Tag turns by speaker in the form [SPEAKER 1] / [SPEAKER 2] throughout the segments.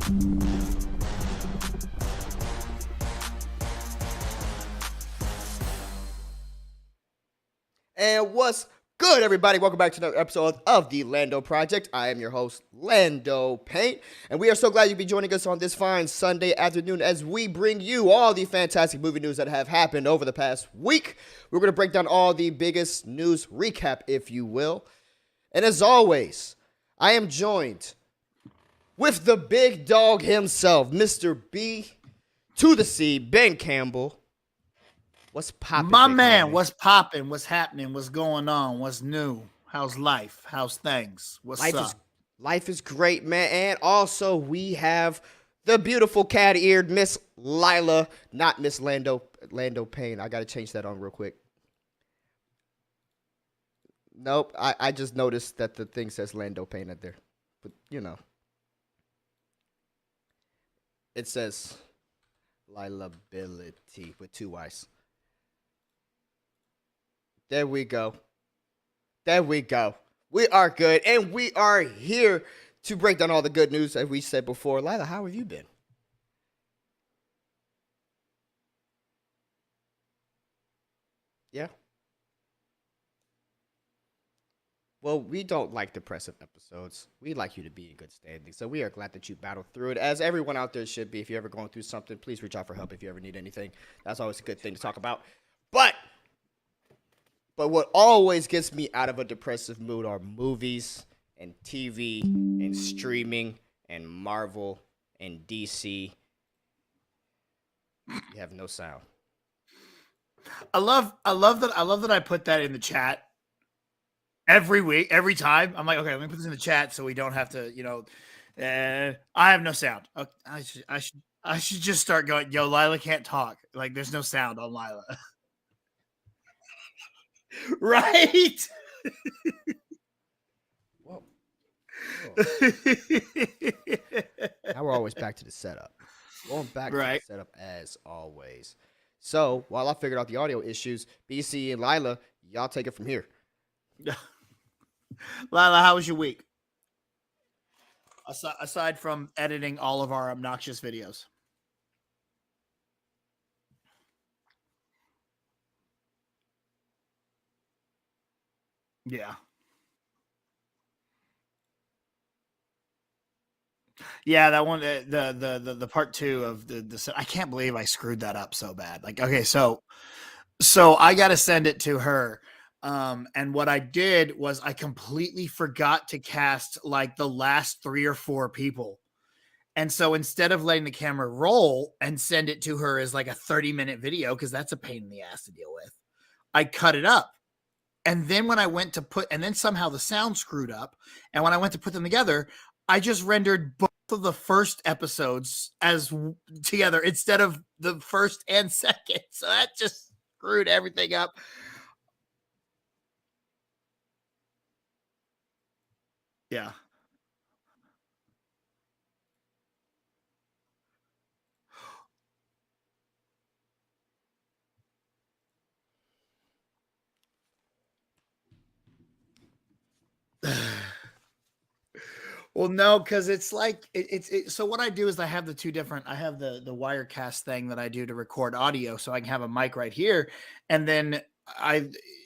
[SPEAKER 1] And what's good, everybody? Welcome back to another episode of the Lando Project. I am your host, Lando Paint, and we are so glad you'll be joining us on this fine Sunday afternoon as we bring you all the fantastic movie news that have happened over the past week. We're going to break down all the biggest news recap, if you will. And as always, I am joined with the big dog himself, Mr. B to the C, Ben Campbell. What's poppin'?
[SPEAKER 2] My man, what's poppin'? What's happening? What's going on? What's new? How's life? How's things? What's up?
[SPEAKER 1] Life is great, man. And also, we have the beautiful cat-eared Miss Lila, not Miss Lando Payne. I got to change that on real quick. Nope, I just noticed that the thing says Lando Payne up there. But, you know. It says Lilability with two Y's. There we go. There we go. We are good, and we are here to break down all the good news, as we said before. Lila, how have you been? Yeah? Well, we don't like depressive episodes. We like you to be in good standing, so we are glad that you battled through it, as everyone out there should be. If you're ever going through something, please reach out for help if you ever need anything. That's always a good thing to talk about. But what always gets me out of a depressive mood are movies and TV and streaming and Marvel and DC. You have no sound.
[SPEAKER 2] I love that I put that in the chat every week, every time. I'm like, okay, let me put this in the chat so we don't have to, I have no sound. Okay, I should just start going, yo, Lila can't talk. Like, there's no sound on Lila. Right?
[SPEAKER 1] Whoa. Now we're always back to the setup. Going back to the setup as always. So, while I figured out the audio issues, BC and Lila, y'all take it from here.
[SPEAKER 2] Lila, how was your week? Aside from editing all of our obnoxious videos. Yeah. Yeah, that one, the part 2 of the I can't believe I screwed that up so bad. Like, okay, so I got to send it to her. And what I did was I completely forgot to cast like the last 3 or 4 people. And so instead of letting the camera roll and send it to her as like a 30-minute video, because that's a pain in the ass to deal with, I cut it up. And then when I went to and then somehow the sound screwed up. And when I went to put them together, I just rendered both of the first episodes as together instead of the first and second. So that just screwed everything up. Yeah. Well, no, because it's like so what I do is I have the two different. I have the Wirecast thing that I do to record audio, so I can have a mic right here, and then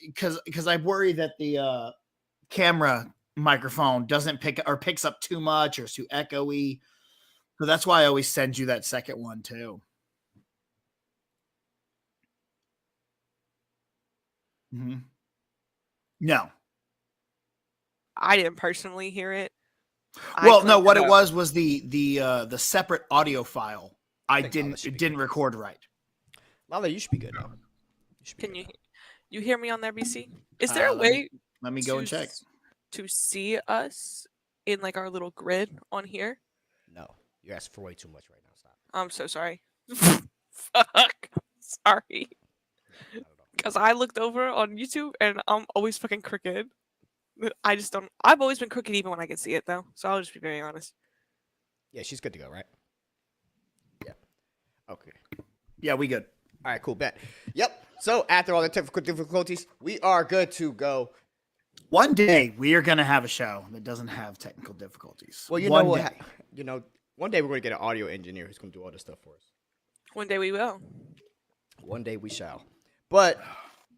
[SPEAKER 2] because I worry that the camera microphone doesn't picks up too much or it's too echoey, so that's why I always send you that second one too. Mm-hmm. No,
[SPEAKER 3] I didn't personally hear it.
[SPEAKER 2] Well, no, what it was the separate audio file. It didn't record right.
[SPEAKER 1] Lala, you should be good now.
[SPEAKER 3] Can you hear me on there, BC? Is there a way?
[SPEAKER 2] Let me go and check
[SPEAKER 3] to see us in like our little grid on here.
[SPEAKER 1] No, you're asking for way too much right now. Stop.
[SPEAKER 3] I'm so sorry. Fuck. Sorry. Because I looked over on YouTube and I'm always fucking crooked. I just don't. I've always been crooked even when I can see it, though. So I'll just be very honest.
[SPEAKER 1] Yeah, she's good to go, right? Yeah. Okay.
[SPEAKER 2] Yeah, we good.
[SPEAKER 1] All right, cool. Bet. Yep. So after all the technical difficulties, we are good to go.
[SPEAKER 2] One day we are gonna have a show that doesn't have technical difficulties.
[SPEAKER 1] Well, you know what? One One day we're going to get an audio engineer who's going to do all this stuff for us.
[SPEAKER 3] One day we will.
[SPEAKER 1] One day we shall. But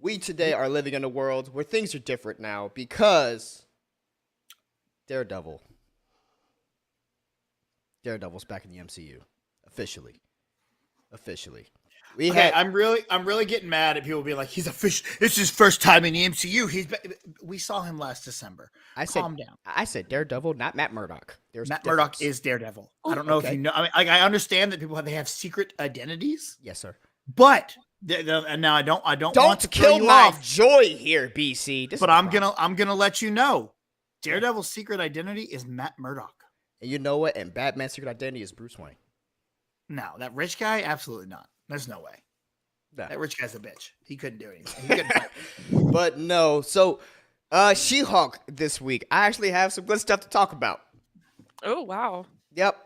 [SPEAKER 1] we today are living in a world where things are different now because Daredevil's back in the MCU officially.
[SPEAKER 2] I'm really getting mad at people being like, he's official. It's his first time in the MCU. We saw him last December. Calm down.
[SPEAKER 1] I said Daredevil, not Matt Murdock.
[SPEAKER 2] Matt Murdock is Daredevil. I don't know if you know. I mean, I understand that they have secret identities.
[SPEAKER 1] Yes, sir.
[SPEAKER 2] But and now I don't want to
[SPEAKER 1] kill
[SPEAKER 2] you
[SPEAKER 1] my
[SPEAKER 2] off,
[SPEAKER 1] joy here, BC.
[SPEAKER 2] But I'm gonna let you know, Daredevil's secret identity is Matt Murdock.
[SPEAKER 1] And you know what? And Batman's secret identity is Bruce Wayne.
[SPEAKER 2] No, that rich guy, absolutely not. There's no way.
[SPEAKER 1] No.
[SPEAKER 2] That rich guy's a bitch. He couldn't do anything. He couldn't fight.
[SPEAKER 1] But no. So, She-Hulk this week. I actually have some good stuff to talk about.
[SPEAKER 3] Oh wow.
[SPEAKER 1] Yep.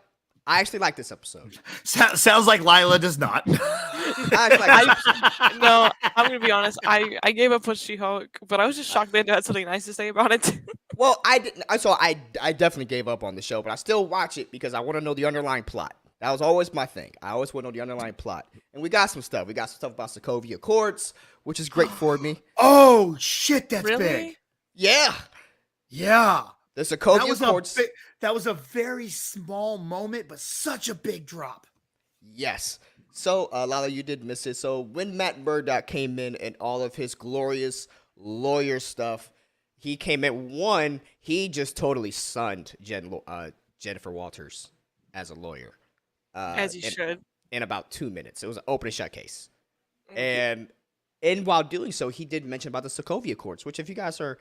[SPEAKER 1] I actually like this episode.
[SPEAKER 2] Sounds like Lila does not.
[SPEAKER 1] I actually like this episode.
[SPEAKER 3] No, I'm gonna be honest. I gave up on She-Hulk, but I was just shocked they had something nice to say about it.
[SPEAKER 1] Well, I didn't. So I definitely gave up on the show, but I still watch it because I want to know the underlying plot. That was always my thing. I always want to know the underlying plot. And we got some stuff. We got some stuff about Sokovia Accords, which is great for me.
[SPEAKER 2] Oh shit, that's
[SPEAKER 3] Really?
[SPEAKER 2] big.
[SPEAKER 1] Yeah. The Sokovia Accords.
[SPEAKER 2] That was a very small moment, but such a big drop.
[SPEAKER 1] Yes. So, Lala, you did miss it. So, when Matt Murdock came in and all of his glorious lawyer stuff, he came in. One, he just totally sunned Jennifer Walters as a lawyer.
[SPEAKER 3] As you should.
[SPEAKER 1] In about 2 minutes. It was an open and shut case.
[SPEAKER 3] Okay.
[SPEAKER 1] And while doing so, he did mention about the Sokovia Accords, which if you guys are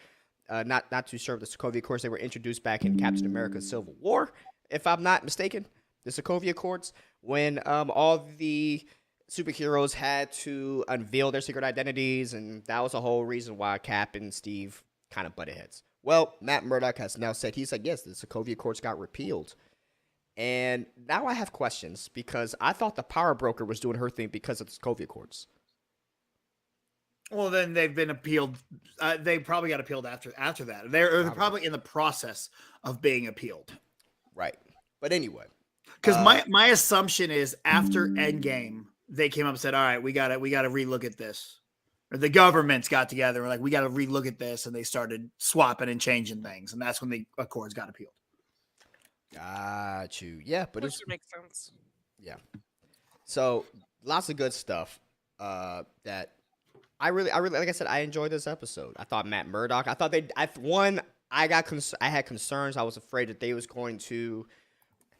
[SPEAKER 1] not too sure of the Sokovia Accords, they were introduced back in Captain America Civil War, if I'm not mistaken. The Sokovia Accords, when all the superheroes had to unveil their secret identities, and that was the whole reason why Cap and Steve kind of butted heads. Well, Matt Murdock has now said, yes, the Sokovia Accords got repealed. And now I have questions because I thought the Power Broker was doing her thing because of the Sokovia Accords.
[SPEAKER 2] Well, then they've been appealed. They probably got appealed after that. They're probably in the process of being appealed.
[SPEAKER 1] Right. But anyway.
[SPEAKER 2] Because my assumption is after Endgame, they came up and said, all right, we gotta relook at this. Or the governments got together and were like, we gotta relook at this, and they started swapping and changing things. And that's when the Accords got appealed.
[SPEAKER 1] Got you. Yeah, but
[SPEAKER 3] Which makes sense.
[SPEAKER 1] Yeah. So lots of good stuff. That I really, like I said, I enjoyed this episode. I thought Matt Murdock. I thought I had concerns. I was afraid that they was going to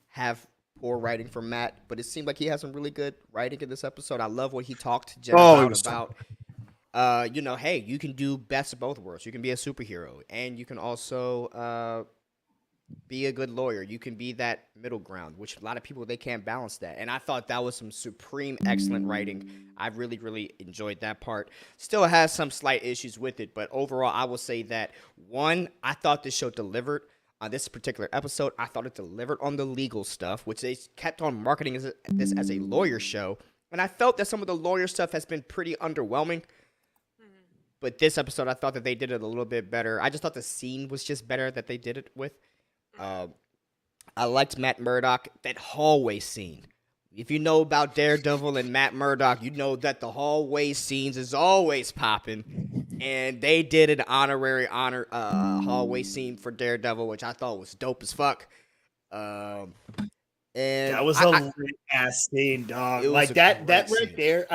[SPEAKER 1] have poor writing from Matt, but it seemed like he had some really good writing in this episode. I love what he talked to Jen about. Hey, you can do best of both worlds. You can be a superhero, and you can also be a good lawyer. You can be that middle ground, which a lot of people, they can't balance that. And I thought that was some supreme excellent writing. I really, really enjoyed that part. Still has some slight issues with it, but overall, I will say that, one, I thought this show delivered on this particular episode. I thought it delivered on the legal stuff, which they kept on marketing this as a lawyer show. And I felt that some of the lawyer stuff has been pretty underwhelming. But this episode, I thought that they did it a little bit better. I just thought the scene was just better that they did it with. I liked Matt Murdock. That hallway scene. If you know about Daredevil and Matt Murdock, you know that the hallway scenes is always popping. And they did an honorary hallway scene for Daredevil, which I thought was dope as fuck. And
[SPEAKER 2] that was a lit ass scene, dog. Like that right scene. There.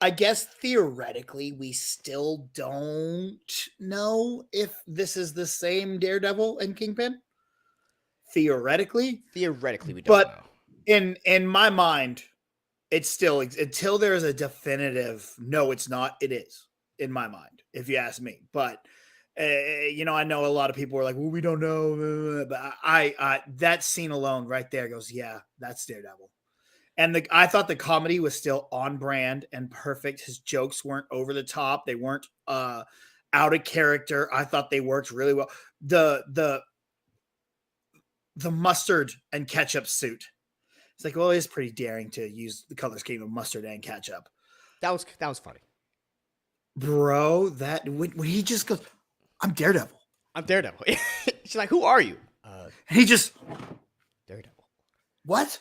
[SPEAKER 2] I guess theoretically, we still don't know if this is the same Daredevil and Kingpin. Theoretically, we don't know. In my mind, it's still, until there is a definitive no, it's not. It is in my mind, if you ask me. But I know a lot of people are like, well, we don't know. But I that scene alone right there goes, yeah, that's Daredevil. And I thought the comedy was still on brand and perfect. His jokes weren't over the top. They weren't out of character. I thought they worked really well. The mustard and ketchup suit. It's like, well, it is pretty daring to use the color scheme of mustard and ketchup.
[SPEAKER 1] That was funny.
[SPEAKER 2] Bro, that when he just goes, I'm Daredevil.
[SPEAKER 1] She's like, who are you?
[SPEAKER 2] And he just,
[SPEAKER 1] Daredevil.
[SPEAKER 2] What?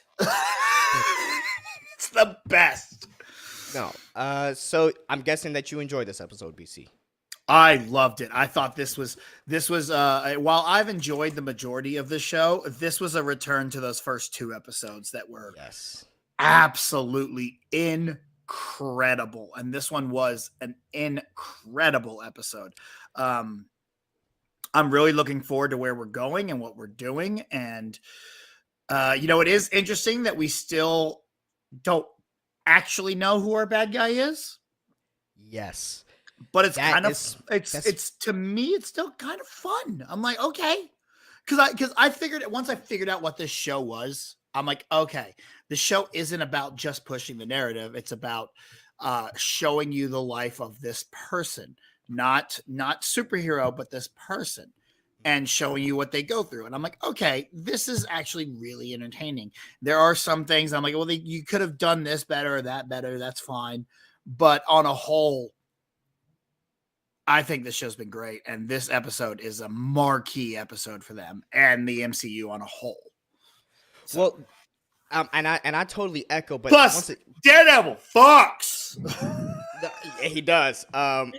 [SPEAKER 2] It's the best.
[SPEAKER 1] No. So I'm guessing that you enjoyed this episode, BC.
[SPEAKER 2] I loved it. I thought this was while I've enjoyed the majority of the show, this was a return to those first 2 episodes that were absolutely incredible. And this one was an incredible episode. I'm really looking forward to where we're going and what we're doing. And it is interesting that we still don't actually know who our bad guy is.
[SPEAKER 1] Yes.
[SPEAKER 2] But it's it's to me, it's still kind of fun. I'm like, okay. Because I figured once I figured out what this show was, I'm like, okay, the show isn't about just pushing the narrative. It's about showing you the life of this person, not superhero, but this person, and showing you what they go through. And I'm like, okay, this is actually really entertaining. There are some things I'm like, well, you could have done this better or that better. That's fine. But on a whole, I think this show's been great, and this episode is a marquee episode for them and the MCU on a whole.
[SPEAKER 1] So. Well, and I totally echo. But
[SPEAKER 2] plus, Daredevil fucks.
[SPEAKER 1] Yeah, he does.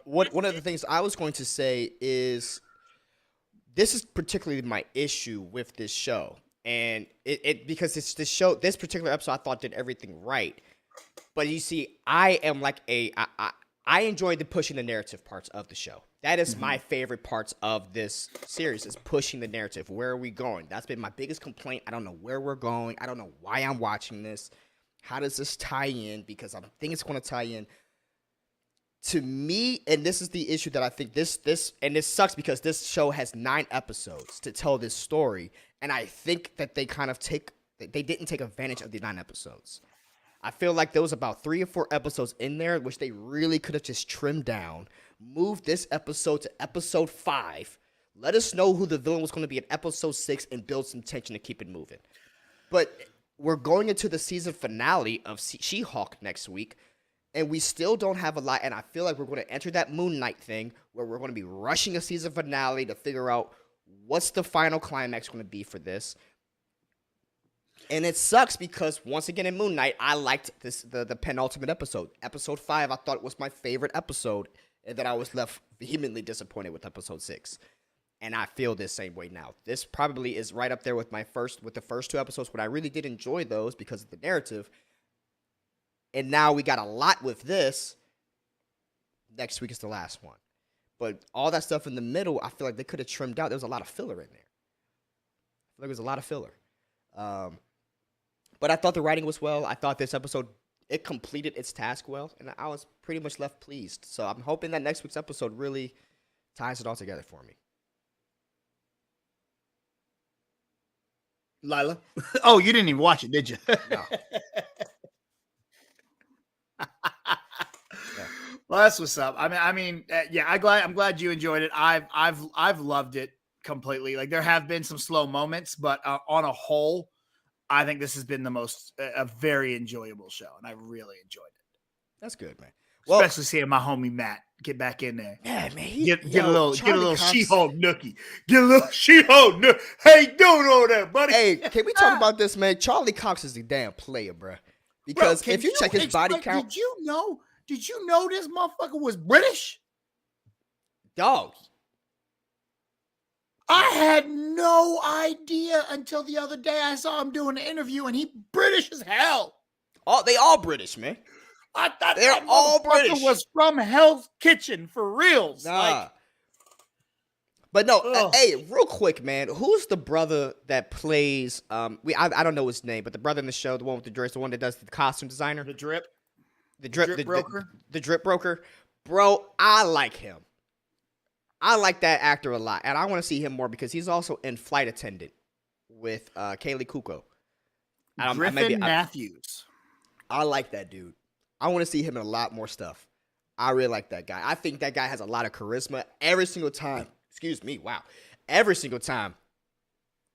[SPEAKER 1] One of the things I was going to say is this is particularly my issue with this show, and because it's this show, this particular episode, I thought did everything right. But you see, I am like I enjoy the pushing the narrative parts of the show. That is my favorite parts of this series, is pushing the narrative. Where are we going? That's been my biggest complaint. I don't know where we're going. I don't know why I'm watching this. How does this tie in? Because I think it's going to tie in. To me, and this is the issue that I think this sucks, because this show has 9 episodes to tell this story. And I think that they didn't take advantage of the 9 episodes. I feel like there was about 3 or 4 episodes in there, which they really could have just trimmed down, moved this episode to episode 5, let us know who the villain was going to be in episode 6, and build some tension to keep it moving. But we're going into the season finale of She-Hulk next week, and we still don't have a lot, and I feel like we're going to enter that Moon Knight thing, where we're going to be rushing a season finale to figure out what's the final climax going to be for this. And it sucks because, once again, in Moon Knight, I liked the penultimate episode. Episode 5, I thought was my favorite episode, and then I was left vehemently disappointed with episode 6. And I feel this same way now. This probably is right up there with the first 2 episodes, when I really did enjoy those because of the narrative. And now we got a lot with this. Next week is the last one. But all that stuff in the middle, I feel like they could have trimmed out. There was a lot of filler in there. I feel like there was a lot of filler. But I thought the writing was well. I thought this episode, it completed its task well, and I was pretty much left pleased. So I'm hoping that next week's episode really ties it all together for me.
[SPEAKER 2] Lila? Oh, you didn't even watch it, did you?
[SPEAKER 1] No.
[SPEAKER 2] Well, that's what's up. I'm glad you enjoyed it. I've loved it completely. Like, there have been some slow moments, but on a whole, I think this has been a very enjoyable show, and I really enjoyed it.
[SPEAKER 1] That's good, man.
[SPEAKER 2] Well, especially seeing my homie Matt get back in there.
[SPEAKER 1] Yeah, man.
[SPEAKER 2] Get a little She-Hulk nookie. Get a little She-Hulk nookie. How you doing over there, buddy?
[SPEAKER 1] Hey, can we talk about this, man? Charlie Cox is the damn player, bro. Because if you check his body count,
[SPEAKER 2] Did you know this motherfucker was British?
[SPEAKER 1] Dog.
[SPEAKER 2] I had no idea until the other day. I saw him doing an interview, and he British as hell.
[SPEAKER 1] They all British, man.
[SPEAKER 2] I thought
[SPEAKER 1] they're all British.
[SPEAKER 2] Was from Hell's Kitchen for reals.
[SPEAKER 1] Nah. But no, hey, real quick, man. Who's the brother that plays? I don't know his name, but the brother in the show, the one with the dress, the one that does the costume designer,
[SPEAKER 2] the drip
[SPEAKER 1] broker, the drip broker, bro. I like him. I like that actor a lot, and I want to see him more because he's also in Flight Attendant with Kaylee Cuoco.
[SPEAKER 2] Griffin Matthews.
[SPEAKER 1] I like that dude. I want to see him in a lot more stuff. I really like that guy. I think that guy has a lot of charisma every single time. Excuse me. Wow. Every single time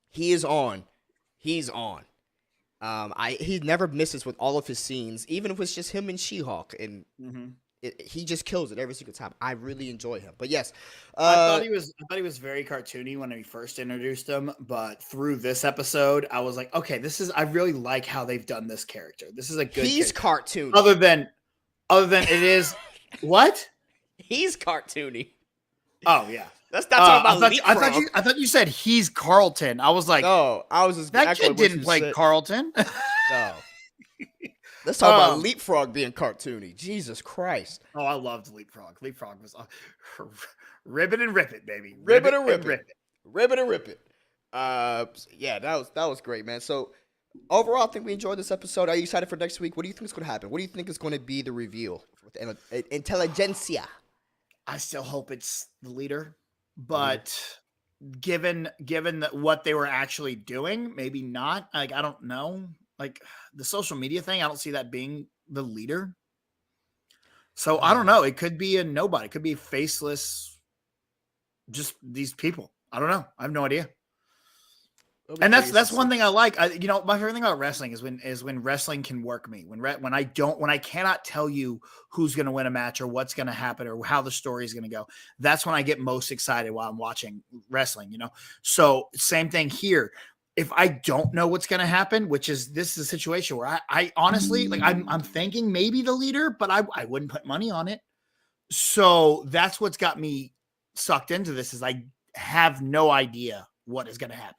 [SPEAKER 1] he is on, he's on. He never misses with all of his scenes, even if it's just him and She-Hulk. And He just kills it every single time. I really enjoy him. But yes,
[SPEAKER 2] I thought he was very cartoony when we first introduced him, but through this episode, I was like, okay, I really like how they've done this character. This is a good.
[SPEAKER 1] He's
[SPEAKER 2] character.
[SPEAKER 1] cartoony.
[SPEAKER 2] Other than it is what?
[SPEAKER 1] He's cartoony.
[SPEAKER 2] Oh yeah.
[SPEAKER 1] Let's not talk about
[SPEAKER 2] I thought you said he's Carlton. I was like,
[SPEAKER 1] no, I was just
[SPEAKER 2] that kid didn't play
[SPEAKER 1] said.
[SPEAKER 2] Carlton.
[SPEAKER 1] No. Let's talk about Leapfrog being cartoony. Jesus Christ.
[SPEAKER 2] Oh, I loved Leapfrog. Leapfrog was ribbit and rip it, baby.
[SPEAKER 1] Ribbit and rip it. Ribbit and rip it. Yeah, that was great, man. So overall, I think we enjoyed this episode. Are you excited for next week? What do you think is going to happen? What do you think is going to be the reveal with Intelligentsia?
[SPEAKER 2] I still hope it's the leader, but given what they were actually doing, maybe not. Like, I don't know. Like the social media thing, I don't see that being the leader. So I don't know. It could be a nobody. It could be faceless. Just these people. I don't know. I have no idea. And that's one thing I like. My favorite thing about wrestling is when wrestling can work me. When I cannot tell you who's going to win a match or what's going to happen or how the story is going to go. That's when I get most excited while I'm watching wrestling. So same thing here. If I don't know what's going to happen, this is a situation where I honestly, like, I'm thinking maybe the leader, but I wouldn't put money on it. So that's what's got me sucked into this is I have no idea what is going to happen.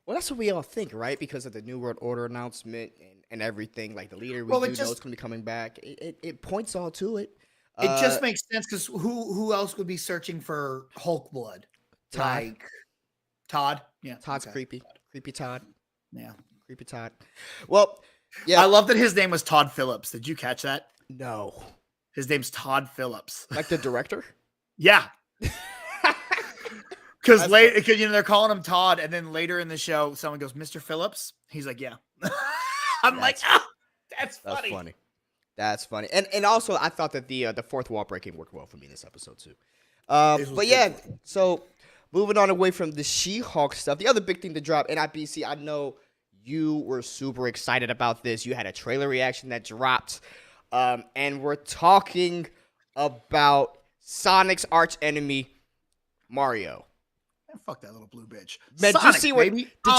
[SPEAKER 1] Well, that's what we all think, right? Because of the New World Order announcement and everything, like the leader we know is going to be coming back. It points all to it.
[SPEAKER 2] It just makes sense because who else would be searching for Hulk blood?
[SPEAKER 1] Todd.
[SPEAKER 2] Todd? Yeah.
[SPEAKER 1] Todd's creepy. Creepy Todd.
[SPEAKER 2] Yeah.
[SPEAKER 1] Creepy Todd. Well, yeah.
[SPEAKER 2] I love that his name was Todd Phillips. Did you catch that?
[SPEAKER 1] No.
[SPEAKER 2] His name's Todd Phillips.
[SPEAKER 1] Like the director?
[SPEAKER 2] Yeah. Because they're calling him Todd, and then later in the show, someone goes, "Mr. Phillips." He's like, "Yeah." That's funny.
[SPEAKER 1] That's funny. And also, I thought that the fourth wall breaking worked well for me this episode too. But yeah, so moving on away from the She-Hulk stuff, the other big thing to drop, NIBC. I know you were super excited about this. You had a trailer reaction that dropped, and we're talking about Sonic's arch enemy, Mario.
[SPEAKER 2] Fuck that little blue bitch.
[SPEAKER 1] Man,
[SPEAKER 2] Sonic,
[SPEAKER 1] did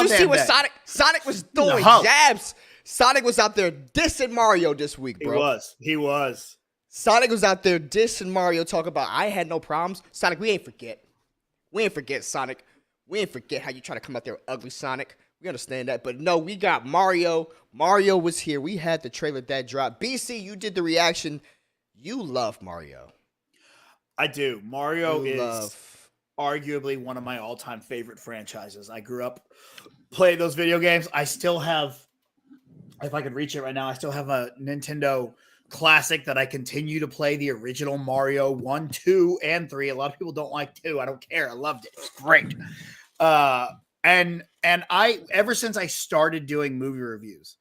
[SPEAKER 1] you see what Sonic was throwing jabs? Sonic was out there dissing Mario this week, bro.
[SPEAKER 2] He was.
[SPEAKER 1] Sonic was out there dissing Mario, talking about I had no problems. Sonic, we ain't forget. We ain't forget, Sonic. We ain't forget how you try to come out there ugly, Sonic. We understand that. But no, we got Mario. Mario was here. We had the trailer that dropped. BC, you did the reaction. You love Mario.
[SPEAKER 2] I do. Mario is arguably one of my all-time favorite franchises. I grew up playing those video games. I still have, if I could reach it right now, I still have a Nintendo Classic that I continue to play, the original Mario 1, 2, and 3. A lot of people don't like 2. I don't care. I loved it. It's great. And I, ever since I started doing movie reviews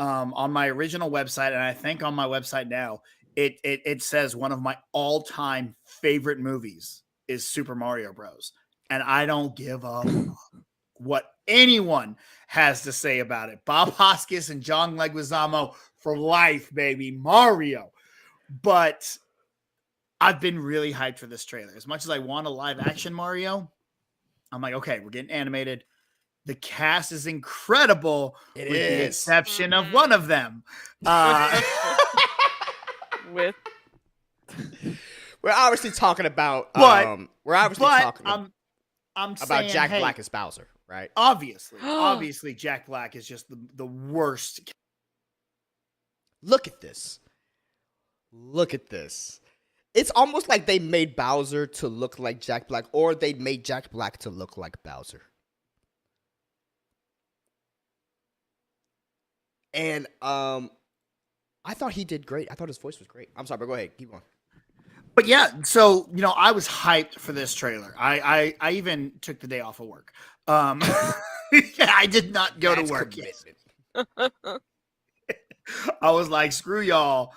[SPEAKER 2] on my original website, and I think on my website now, it says one of my all-time favorite movies is Super Mario Bros. And I don't give a what anyone has to say about it. Bob Hoskins and John Leguizamo for life, baby. Mario. But I've been really hyped for this trailer. As much as I want a live action Mario, I'm like, okay, we're getting animated. The cast is incredible the exception of one of them.
[SPEAKER 1] We're obviously talking about
[SPEAKER 2] I'm
[SPEAKER 1] about
[SPEAKER 2] saying,
[SPEAKER 1] Jack Black as Bowser, right?
[SPEAKER 2] Obviously Jack Black is just the worst.
[SPEAKER 1] Look at this. It's almost like they made Bowser to look like Jack Black, or they made Jack Black to look like Bowser. And I thought he did great. I thought his voice was great. I'm sorry, but go ahead. Keep going.
[SPEAKER 2] But yeah, so, I was hyped for this trailer. I even took the day off of work. I did not go to work yet. I was like, screw y'all.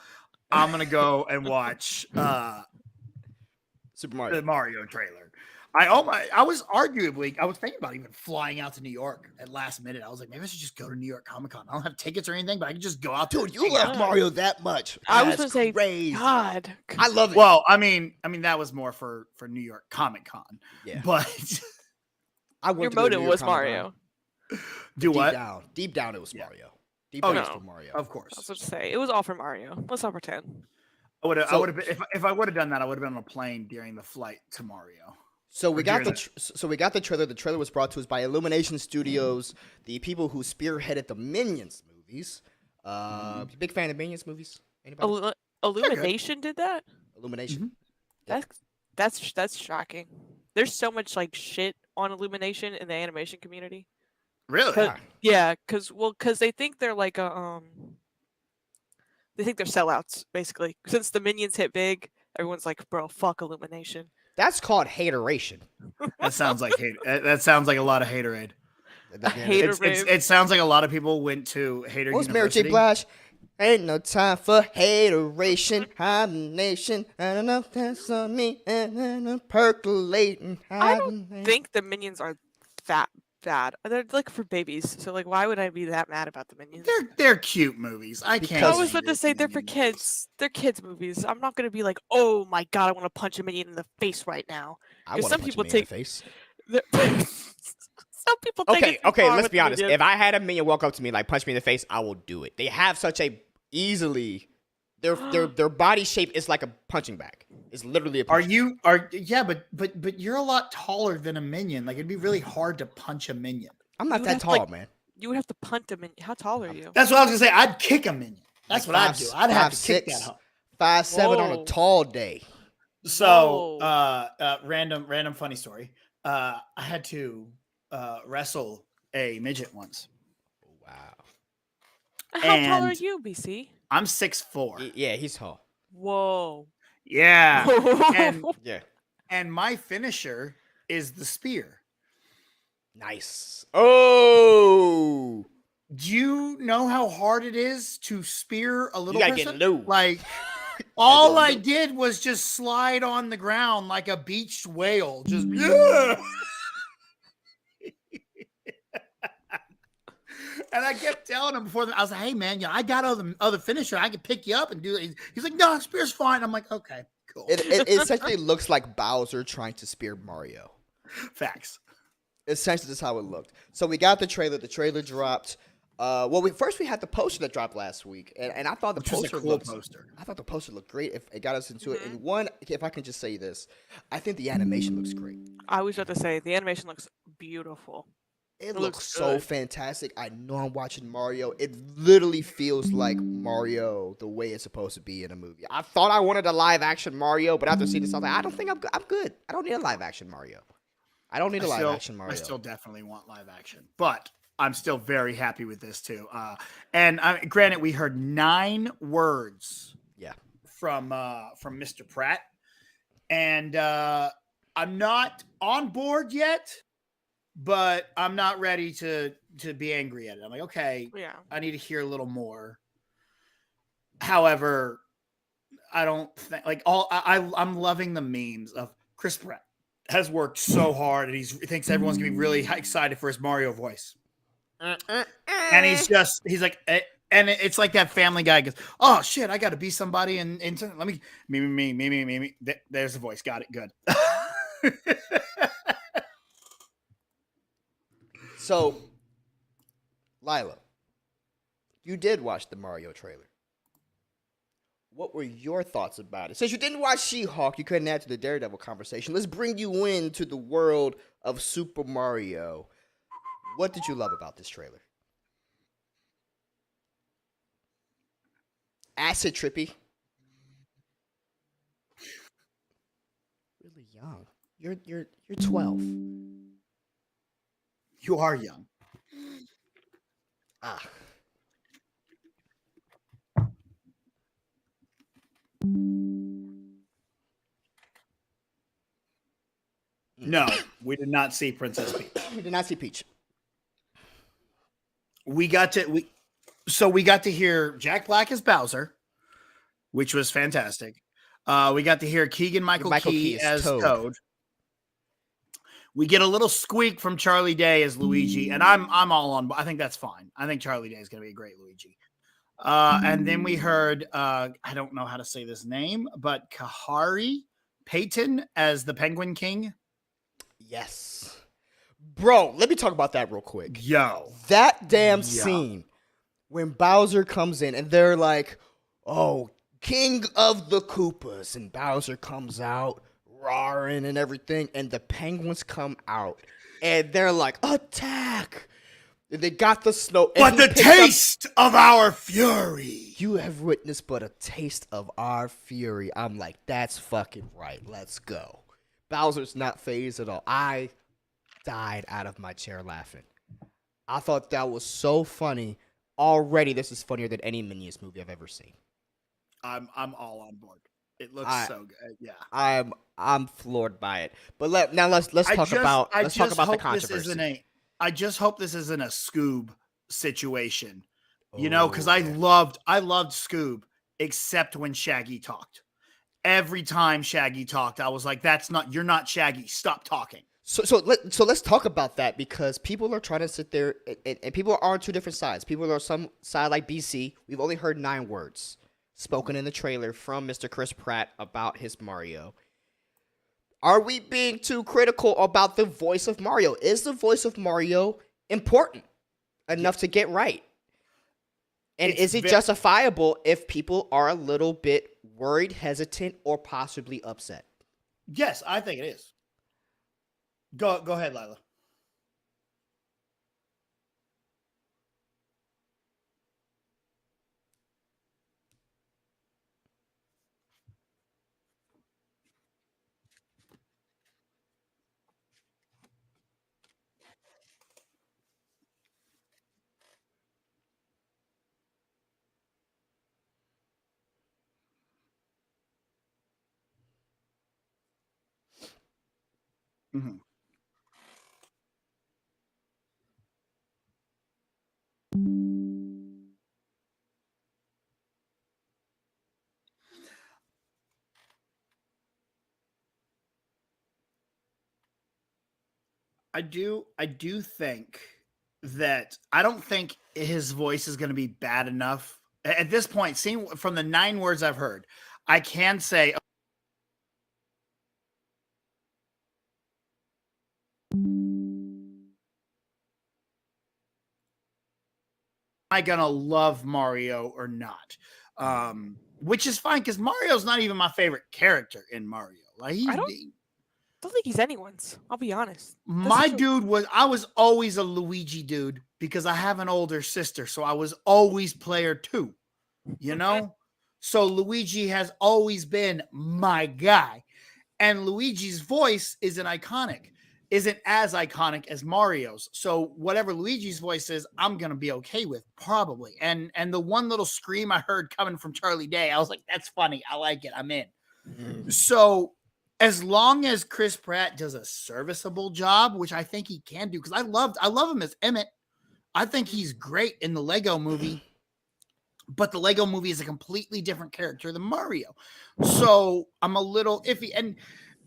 [SPEAKER 2] I'm going to go and watch
[SPEAKER 1] Super Mario.
[SPEAKER 2] the Mario trailer. I was thinking about even flying out to New York at last minute. I was like, maybe I should just go to New York Comic Con. I don't have tickets or anything, but I can just go out there.
[SPEAKER 1] Dude, you love
[SPEAKER 3] out.
[SPEAKER 1] Mario that much.
[SPEAKER 3] I was
[SPEAKER 1] That's
[SPEAKER 3] gonna say,
[SPEAKER 1] crazy.
[SPEAKER 3] God.
[SPEAKER 1] I love it.
[SPEAKER 2] Well, I mean that was more for New York Comic Con.
[SPEAKER 1] Yeah.
[SPEAKER 2] But
[SPEAKER 1] I went
[SPEAKER 3] Your
[SPEAKER 1] to go to
[SPEAKER 3] motive
[SPEAKER 1] New York
[SPEAKER 3] was
[SPEAKER 1] Comic-Con.
[SPEAKER 3] Mario.
[SPEAKER 2] do what?
[SPEAKER 1] Deep down, it was
[SPEAKER 2] Yeah.
[SPEAKER 1] Mario. Deep
[SPEAKER 2] Oh,
[SPEAKER 1] down, it
[SPEAKER 3] no.
[SPEAKER 1] was for Mario.
[SPEAKER 2] Of course.
[SPEAKER 3] I was going to say, it was all for Mario. Let's not pretend.
[SPEAKER 2] I would
[SPEAKER 1] So-
[SPEAKER 2] have been if I would have done that. I would have been on a plane during the flight to Mario.
[SPEAKER 1] So we
[SPEAKER 2] Or
[SPEAKER 1] got
[SPEAKER 2] during
[SPEAKER 1] the trailer. The trailer was brought to us by Illumination Studios, the people who spearheaded the Minions movies. Big fan of Minions movies? Anybody?
[SPEAKER 3] Illumination did that?
[SPEAKER 1] Illumination.
[SPEAKER 3] That's shocking. There's so much like shit on Illumination in the animation community.
[SPEAKER 2] Really?
[SPEAKER 3] But- Yeah, because they think they're like they think they're sellouts basically. Since the Minions hit big, everyone's like, bro, fuck Illumination.
[SPEAKER 1] That's called hateration.
[SPEAKER 2] That sounds like hate. That sounds like a lot of haterade.
[SPEAKER 3] Haterade.
[SPEAKER 2] It sounds like a lot of people went to Hater
[SPEAKER 1] What's Mary J.
[SPEAKER 2] University.
[SPEAKER 1] Blige? Ain't no time for hateration, hibernation. I don't know if that's on me. And percolating.
[SPEAKER 3] I don't think the Minions are that bad. They're like for babies. So like, why would I be that mad about the Minions?
[SPEAKER 2] They're cute movies. I can't.
[SPEAKER 3] I
[SPEAKER 1] Because-
[SPEAKER 3] was about to say they're for kids. They're kids movies. I'm not gonna be like, oh my god, I want to punch a minion in the face right now.
[SPEAKER 1] I
[SPEAKER 3] 'Cause
[SPEAKER 1] want
[SPEAKER 3] some
[SPEAKER 1] to
[SPEAKER 3] people
[SPEAKER 1] punch me in
[SPEAKER 3] take-
[SPEAKER 1] the face.
[SPEAKER 3] Some people take it too
[SPEAKER 1] Okay,
[SPEAKER 3] far
[SPEAKER 1] let's
[SPEAKER 3] with
[SPEAKER 1] be
[SPEAKER 3] the
[SPEAKER 1] honest.
[SPEAKER 3] Minions.
[SPEAKER 1] If I had a minion walk up to me, like punch me in the face, I will do it. They have such a easily their body shape is like a punching bag. It's literally a punching
[SPEAKER 2] but you're a lot taller than a minion. Like it'd be really hard to punch a minion.
[SPEAKER 1] I'm not
[SPEAKER 3] You
[SPEAKER 1] that
[SPEAKER 3] have to,
[SPEAKER 1] tall,
[SPEAKER 3] like-
[SPEAKER 1] man.
[SPEAKER 3] You would have to punt a minion. How tall are you?
[SPEAKER 2] That's what I was gonna say. I'd kick a minion. That's
[SPEAKER 1] Like
[SPEAKER 2] what I'd do. I'd have to kick
[SPEAKER 1] 5'6",
[SPEAKER 2] that.
[SPEAKER 1] 5'7" on a
[SPEAKER 3] Whoa.
[SPEAKER 1] tall day.
[SPEAKER 2] So,
[SPEAKER 3] Whoa.
[SPEAKER 2] random funny story. I had to wrestle a midget once.
[SPEAKER 1] Wow.
[SPEAKER 3] How tall are
[SPEAKER 2] and-
[SPEAKER 3] you, BC?
[SPEAKER 2] I'm 6'4".
[SPEAKER 1] Yeah, he's tall.
[SPEAKER 3] Whoa.
[SPEAKER 2] Yeah. And
[SPEAKER 1] Yeah.
[SPEAKER 2] and my finisher is the spear.
[SPEAKER 1] Nice. Oh,
[SPEAKER 2] Do you know how hard it is to spear a
[SPEAKER 1] you
[SPEAKER 2] little
[SPEAKER 1] gotta
[SPEAKER 2] person?
[SPEAKER 1] get low.
[SPEAKER 2] Like all I did was just slide on the ground like a beached whale. Just yeah. And I kept telling him before I was like, "Hey man, I got other finisher. I can pick you up and do it." He's like, "No, spear's fine." I'm like, "Okay, cool."
[SPEAKER 1] It essentially looks like Bowser trying to spear Mario.
[SPEAKER 2] Facts.
[SPEAKER 1] Essentially, that's how it looked. So we got the trailer. The trailer dropped. Well, we had the poster that dropped last week, and I thought the
[SPEAKER 2] Which was a
[SPEAKER 1] poster
[SPEAKER 2] cool
[SPEAKER 1] looked.
[SPEAKER 2] poster.
[SPEAKER 1] I thought the poster looked great. If it got us into it, and one, if I can just say this, I think the animation looks great.
[SPEAKER 3] I was about to say the animation looks beautiful.
[SPEAKER 1] It
[SPEAKER 3] looks
[SPEAKER 1] looks so
[SPEAKER 3] good.
[SPEAKER 1] fantastic. I know I'm watching Mario. It literally feels like Mario the way it's supposed to be in a movie. I thought I wanted a live action Mario, but after seeing this, I was like, I don't think I'm good. I don't need a live action Mario. I don't need a live action Mario.
[SPEAKER 2] I still definitely want live action, but I'm still very happy with this too. Granted, we heard 9 words.
[SPEAKER 1] Yeah.
[SPEAKER 2] From Mr. Pratt, and I'm not on board yet, but I'm not ready to be angry at it. I'm like, okay,
[SPEAKER 3] Yeah.
[SPEAKER 2] I need to hear a little more. However, I don't think I'm loving the memes of Chris Pratt has worked so hard and he thinks everyone's gonna be really excited for his Mario voice. And he's like, and it's like that Family Guy goes, "Oh shit, I got to be somebody." And let me, me. There's the voice. Got it. Good.
[SPEAKER 1] So, Lila, you did watch the Mario trailer. What were your thoughts about it? Since you didn't watch She-Hulk, you couldn't add to the Daredevil conversation. Let's bring you into the world of Super Mario. What did you love about this trailer? Acid trippy. Really young. You're 12.
[SPEAKER 2] You are young.
[SPEAKER 1] Ah.
[SPEAKER 2] No, we did not see Princess Peach.
[SPEAKER 1] We did not see Peach.
[SPEAKER 2] We got to hear Jack Black as Bowser, which was fantastic. We got to hear Keegan Michael
[SPEAKER 1] Michael
[SPEAKER 2] Key
[SPEAKER 1] Key
[SPEAKER 2] as
[SPEAKER 1] as
[SPEAKER 2] Toad. We get a little squeak from Charlie Day as Luigi, and I'm all on. I think that's fine. I think Charlie Day is going to be a great Luigi. And then we heard I don't know how to say this name, but Kahari Payton as the Penguin King.
[SPEAKER 1] Yes. Bro, let me talk about that real quick.
[SPEAKER 2] Yo.
[SPEAKER 1] That damn scene when Bowser comes in and they're like, oh, King of the Koopas. And Bowser comes out roaring and everything. And the penguins come out and they're like, attack. And they got the snow.
[SPEAKER 2] But the taste of our fury.
[SPEAKER 1] You have witnessed but a taste of our fury. I'm like, that's fucking right. Let's go. Bowser's not phased at all. I died out of my chair laughing. I thought that was so funny. Already, this is funnier than any Minions movie I've ever seen.
[SPEAKER 2] I'm all on board. It looks so good. Yeah,
[SPEAKER 1] I'm floored by it. But let's talk about the controversy.
[SPEAKER 2] I just hope this isn't a Scoob situation. You know, because I loved Scoob, except when Shaggy talked. Every time Shaggy talked, I was like, you're not Shaggy. Stop talking.
[SPEAKER 1] So let's talk about that, because people are trying to sit there and people are on two different sides. People are on some side like BC. We've only heard 9 words spoken in the trailer from Mr. Chris Pratt about his Mario. Are we being too critical about the voice of Mario? Is the voice of Mario important enough to get right? And is it justifiable if people are a little bit worried, hesitant, or possibly upset?
[SPEAKER 2] Yes, I think it is. Go ahead, Lila. Mm-hmm. I do think that I don't think his voice is going to be bad enough at this point. Seeing from the 9 words I've heard, I can say, am I gonna love Mario or not? Which is fine, because Mario's not even my favorite character in Mario. Like
[SPEAKER 3] I don't think he's anyone's. I'll be honest.
[SPEAKER 2] I was always a Luigi dude because I have an older sister, so I was always player 2. You know, so Luigi has always been my guy, and Luigi's voice isn't as iconic as Mario's. So whatever Luigi's voice is, I'm gonna be okay with probably. And the one little scream I heard coming from Charlie Day, I was like, that's funny. I like it. I'm in. So as long as Chris Pratt does a serviceable job, which I think he can do, because I love him as Emmett. I think he's great in the Lego movie, but the Lego movie is a completely different character than Mario. So I'm a little iffy. And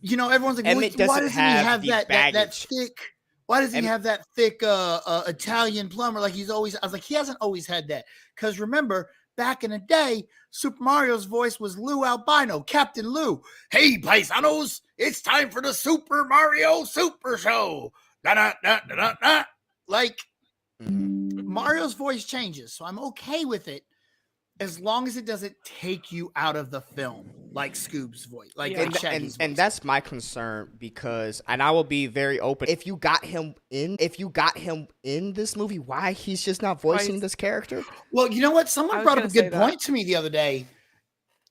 [SPEAKER 2] you know, everyone's like,
[SPEAKER 1] Emmett
[SPEAKER 2] why doesn't he have that thick? Why does he have that thick Italian plumber? Like I was like, he hasn't always had that. Because remember, back in the day, Super Mario's voice was Lou Albino, Captain Lou. Hey, paisanos, it's time for the Super Mario Super Show. Da, da, da, da, da, da. Like, Mario's voice changes, so I'm okay with it as long as it doesn't take you out of the film, like Scoob's voice,
[SPEAKER 1] and that's my concern, because, and I will be very open. If you got him in this movie, why he's just not voicing this character?
[SPEAKER 2] Well, you know what? Someone brought up a good point to me the other day.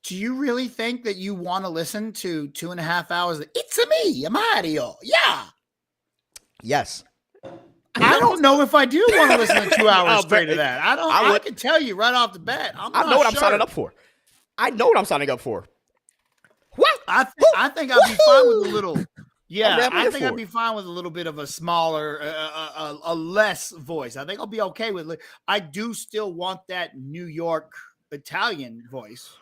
[SPEAKER 2] Do you really think that you want to listen to 2.5 hours? It's a me, Mario. Yeah.
[SPEAKER 1] Yes.
[SPEAKER 2] I don't know if I do want to listen to 2 hours straight of that. I can tell you right off the bat.
[SPEAKER 1] I know what I'm signing up for. What?
[SPEAKER 2] I think I'd be fine with a little. Yeah, I think I'd be fine with a little bit of a smaller, a less voice. I think I'll be okay with it. I do still want that New York Italian voice,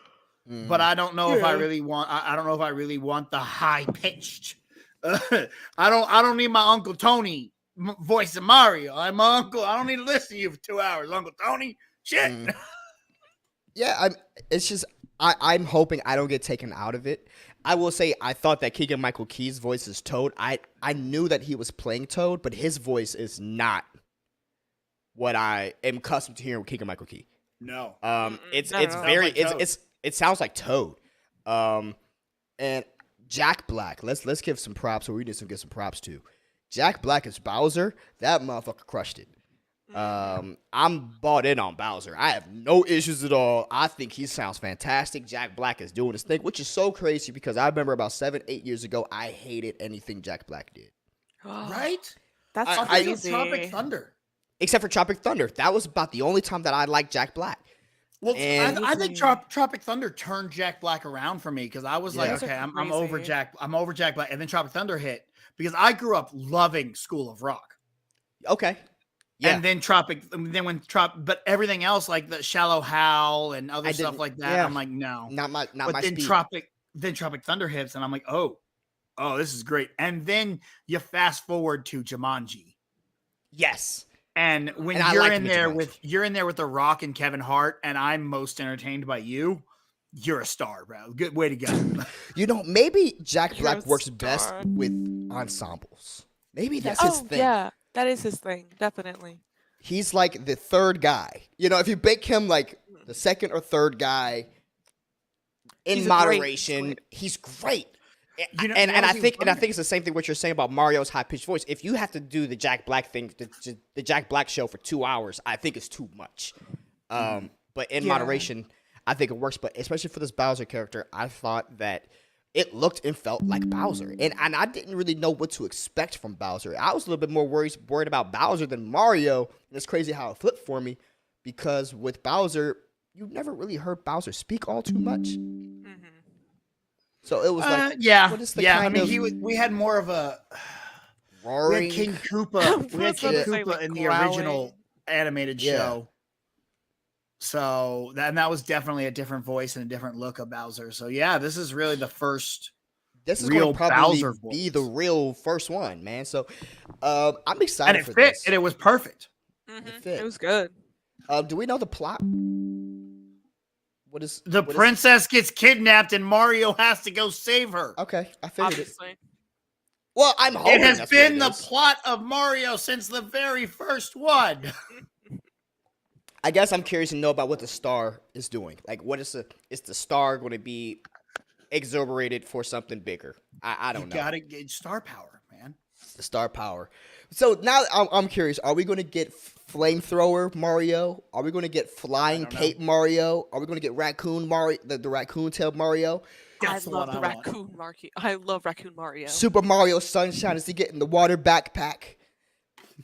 [SPEAKER 2] but I don't know if I really want. I don't know if I really want the high pitched I don't need my Uncle Tony voice of Mario. I'm my uncle. I don't need to listen to you for 2 hours, Uncle Tony. Shit.
[SPEAKER 1] Yeah, it's just I'm hoping I don't get taken out of it. I will say I thought that Keegan Michael Key's voice is Toad. I knew that he was playing Toad, but his voice is not what I am accustomed to hearing with Keegan Michael Key.
[SPEAKER 2] No.
[SPEAKER 1] It's
[SPEAKER 3] No, no.
[SPEAKER 1] very
[SPEAKER 2] Sounds like
[SPEAKER 1] it sounds like Toad. And Jack Black. Let's give some props, or we need to give some props to Jack Black as Bowser. That motherfucker crushed it. I'm bought in on Bowser. I have no issues at all. I think he sounds fantastic. Jack Black is doing his thing, which is so crazy because I remember about 7-8 years ago, I hated anything Jack Black did.
[SPEAKER 2] Right?
[SPEAKER 3] That's
[SPEAKER 1] I-
[SPEAKER 3] crazy.
[SPEAKER 2] Tropic Thunder.
[SPEAKER 1] Except for Tropic Thunder. That was about the only time that I liked Jack Black.
[SPEAKER 2] Well,
[SPEAKER 1] And-
[SPEAKER 2] I think Tropic Thunder turned Jack Black around for me because I was
[SPEAKER 1] Yeah.
[SPEAKER 2] like,
[SPEAKER 3] Those are
[SPEAKER 2] okay, I'm over
[SPEAKER 3] crazy.
[SPEAKER 2] Jack. I'm over Jack Black, and then Tropic Thunder hit because I grew up loving School of Rock.
[SPEAKER 1] Okay. Yeah.
[SPEAKER 2] And then but everything else like the Shallow Hal and other
[SPEAKER 1] I
[SPEAKER 2] stuff
[SPEAKER 1] didn't-
[SPEAKER 2] like that,
[SPEAKER 1] yeah.
[SPEAKER 2] I'm like, no.
[SPEAKER 1] not my
[SPEAKER 2] But then
[SPEAKER 1] speed.
[SPEAKER 2] Tropic Thunder hits, and I'm like, oh, this is great. And then you fast forward to Jumanji.
[SPEAKER 1] Yes.
[SPEAKER 2] And when
[SPEAKER 1] And I
[SPEAKER 2] you're
[SPEAKER 1] liked
[SPEAKER 2] in
[SPEAKER 1] him in
[SPEAKER 2] there
[SPEAKER 1] Jumanji.
[SPEAKER 2] with The Rock and Kevin Hart, and I'm most entertained by you, you're a star, bro. Good way to go.
[SPEAKER 1] You know, maybe Jack
[SPEAKER 3] You're a
[SPEAKER 1] Black works best
[SPEAKER 3] star.
[SPEAKER 1] with ensembles. Maybe that's his
[SPEAKER 3] Oh
[SPEAKER 1] thing.
[SPEAKER 3] yeah, that is his thing, definitely.
[SPEAKER 1] He's like the third guy. You know, if you make him like the second or third guy in
[SPEAKER 3] He's a great
[SPEAKER 1] moderation,
[SPEAKER 3] choice.
[SPEAKER 1] he's great.
[SPEAKER 2] You know,
[SPEAKER 1] and I
[SPEAKER 2] honestly,
[SPEAKER 1] think it's the same thing what you're saying about Mario's high pitched voice. If you have to do the Jack Black thing, the Jack Black show for 2 hours, I think it's too much. But in
[SPEAKER 3] Yeah.
[SPEAKER 1] moderation, I think it works. But especially for this Bowser character, I thought that it looked and felt like Bowser, and I didn't really know what to expect from Bowser. I was a little bit more worried about Bowser than Mario. And it's crazy how it flipped for me because with Bowser, you never really heard Bowser speak all too much. So it was like,
[SPEAKER 2] yeah,
[SPEAKER 1] what is the
[SPEAKER 2] yeah. I
[SPEAKER 1] kind
[SPEAKER 2] mean,
[SPEAKER 1] of
[SPEAKER 2] we had more of a we
[SPEAKER 1] roaring?
[SPEAKER 2] had King Koopa. We had
[SPEAKER 3] was
[SPEAKER 2] King
[SPEAKER 3] gonna say,
[SPEAKER 2] Koopa
[SPEAKER 3] like,
[SPEAKER 2] in the
[SPEAKER 3] growling.
[SPEAKER 2] original animated
[SPEAKER 1] Yeah.
[SPEAKER 2] show. So that was definitely a different voice and a different look of Bowser. So yeah, this is really the first.
[SPEAKER 1] This is
[SPEAKER 2] real
[SPEAKER 1] going to probably
[SPEAKER 2] Bowser
[SPEAKER 1] be
[SPEAKER 2] voice.
[SPEAKER 1] the real first one, man. So I'm excited
[SPEAKER 2] And it
[SPEAKER 1] for
[SPEAKER 2] fit,
[SPEAKER 1] this.
[SPEAKER 2] and it was perfect.
[SPEAKER 1] fit.
[SPEAKER 3] It was good.
[SPEAKER 1] Do we know the plot? What is
[SPEAKER 2] The
[SPEAKER 1] what is-
[SPEAKER 2] princess gets kidnapped, and Mario has to go save her.
[SPEAKER 1] Okay, I figured it.
[SPEAKER 3] Obviously,
[SPEAKER 1] Well, I'm hoping
[SPEAKER 2] It has
[SPEAKER 1] that's
[SPEAKER 2] been
[SPEAKER 1] what
[SPEAKER 2] the
[SPEAKER 1] it is.
[SPEAKER 2] plot of Mario since the very first one.
[SPEAKER 1] I guess I'm curious to know about what the star is doing. Like, is the star going to be exuberated for something bigger? I don't know.
[SPEAKER 2] You gotta get star power, man.
[SPEAKER 1] The star power. So now I'm curious. Are we going to get flamethrower Mario? Are we going to get flying
[SPEAKER 2] don't know.
[SPEAKER 1] cape Mario? Are we going to get raccoon Mario? The raccoon tail Mario?
[SPEAKER 2] That's
[SPEAKER 3] I
[SPEAKER 2] the
[SPEAKER 3] love
[SPEAKER 2] one
[SPEAKER 3] the
[SPEAKER 2] I want.
[SPEAKER 3] raccoon Mario. I love raccoon Mario.
[SPEAKER 1] Super Mario Sunshine. Is he getting the water backpack?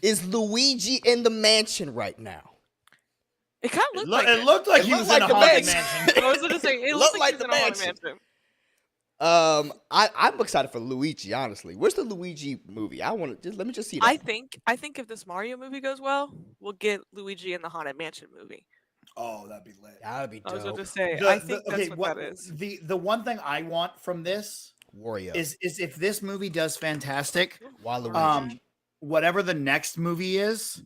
[SPEAKER 1] Is Luigi in the mansion right now?
[SPEAKER 3] It kind of looked like
[SPEAKER 2] It looked like
[SPEAKER 1] It
[SPEAKER 2] he
[SPEAKER 1] looked
[SPEAKER 2] was
[SPEAKER 1] like
[SPEAKER 2] in a
[SPEAKER 1] the
[SPEAKER 2] haunted
[SPEAKER 1] mansion.
[SPEAKER 2] mansion.
[SPEAKER 3] I was gonna say it
[SPEAKER 1] Looked
[SPEAKER 3] looked
[SPEAKER 1] like
[SPEAKER 3] like,
[SPEAKER 1] the
[SPEAKER 3] he was in a haunted
[SPEAKER 1] mansion.
[SPEAKER 3] mansion.
[SPEAKER 1] I'm excited for Luigi. Honestly, where's the Luigi movie? I want to let me just see that.
[SPEAKER 3] I think if this Mario movie goes well, we'll get Luigi in the haunted mansion movie.
[SPEAKER 2] Oh, that'd be lit.
[SPEAKER 1] That'd be
[SPEAKER 3] I was
[SPEAKER 1] dope.
[SPEAKER 3] going to say,
[SPEAKER 2] The-
[SPEAKER 3] I think
[SPEAKER 2] the-
[SPEAKER 3] that's
[SPEAKER 2] okay,
[SPEAKER 3] what that is.
[SPEAKER 2] The one thing I want from this
[SPEAKER 1] Wario.
[SPEAKER 2] is if this movie does fantastic,
[SPEAKER 1] Waluigi.
[SPEAKER 2] whatever the next movie is,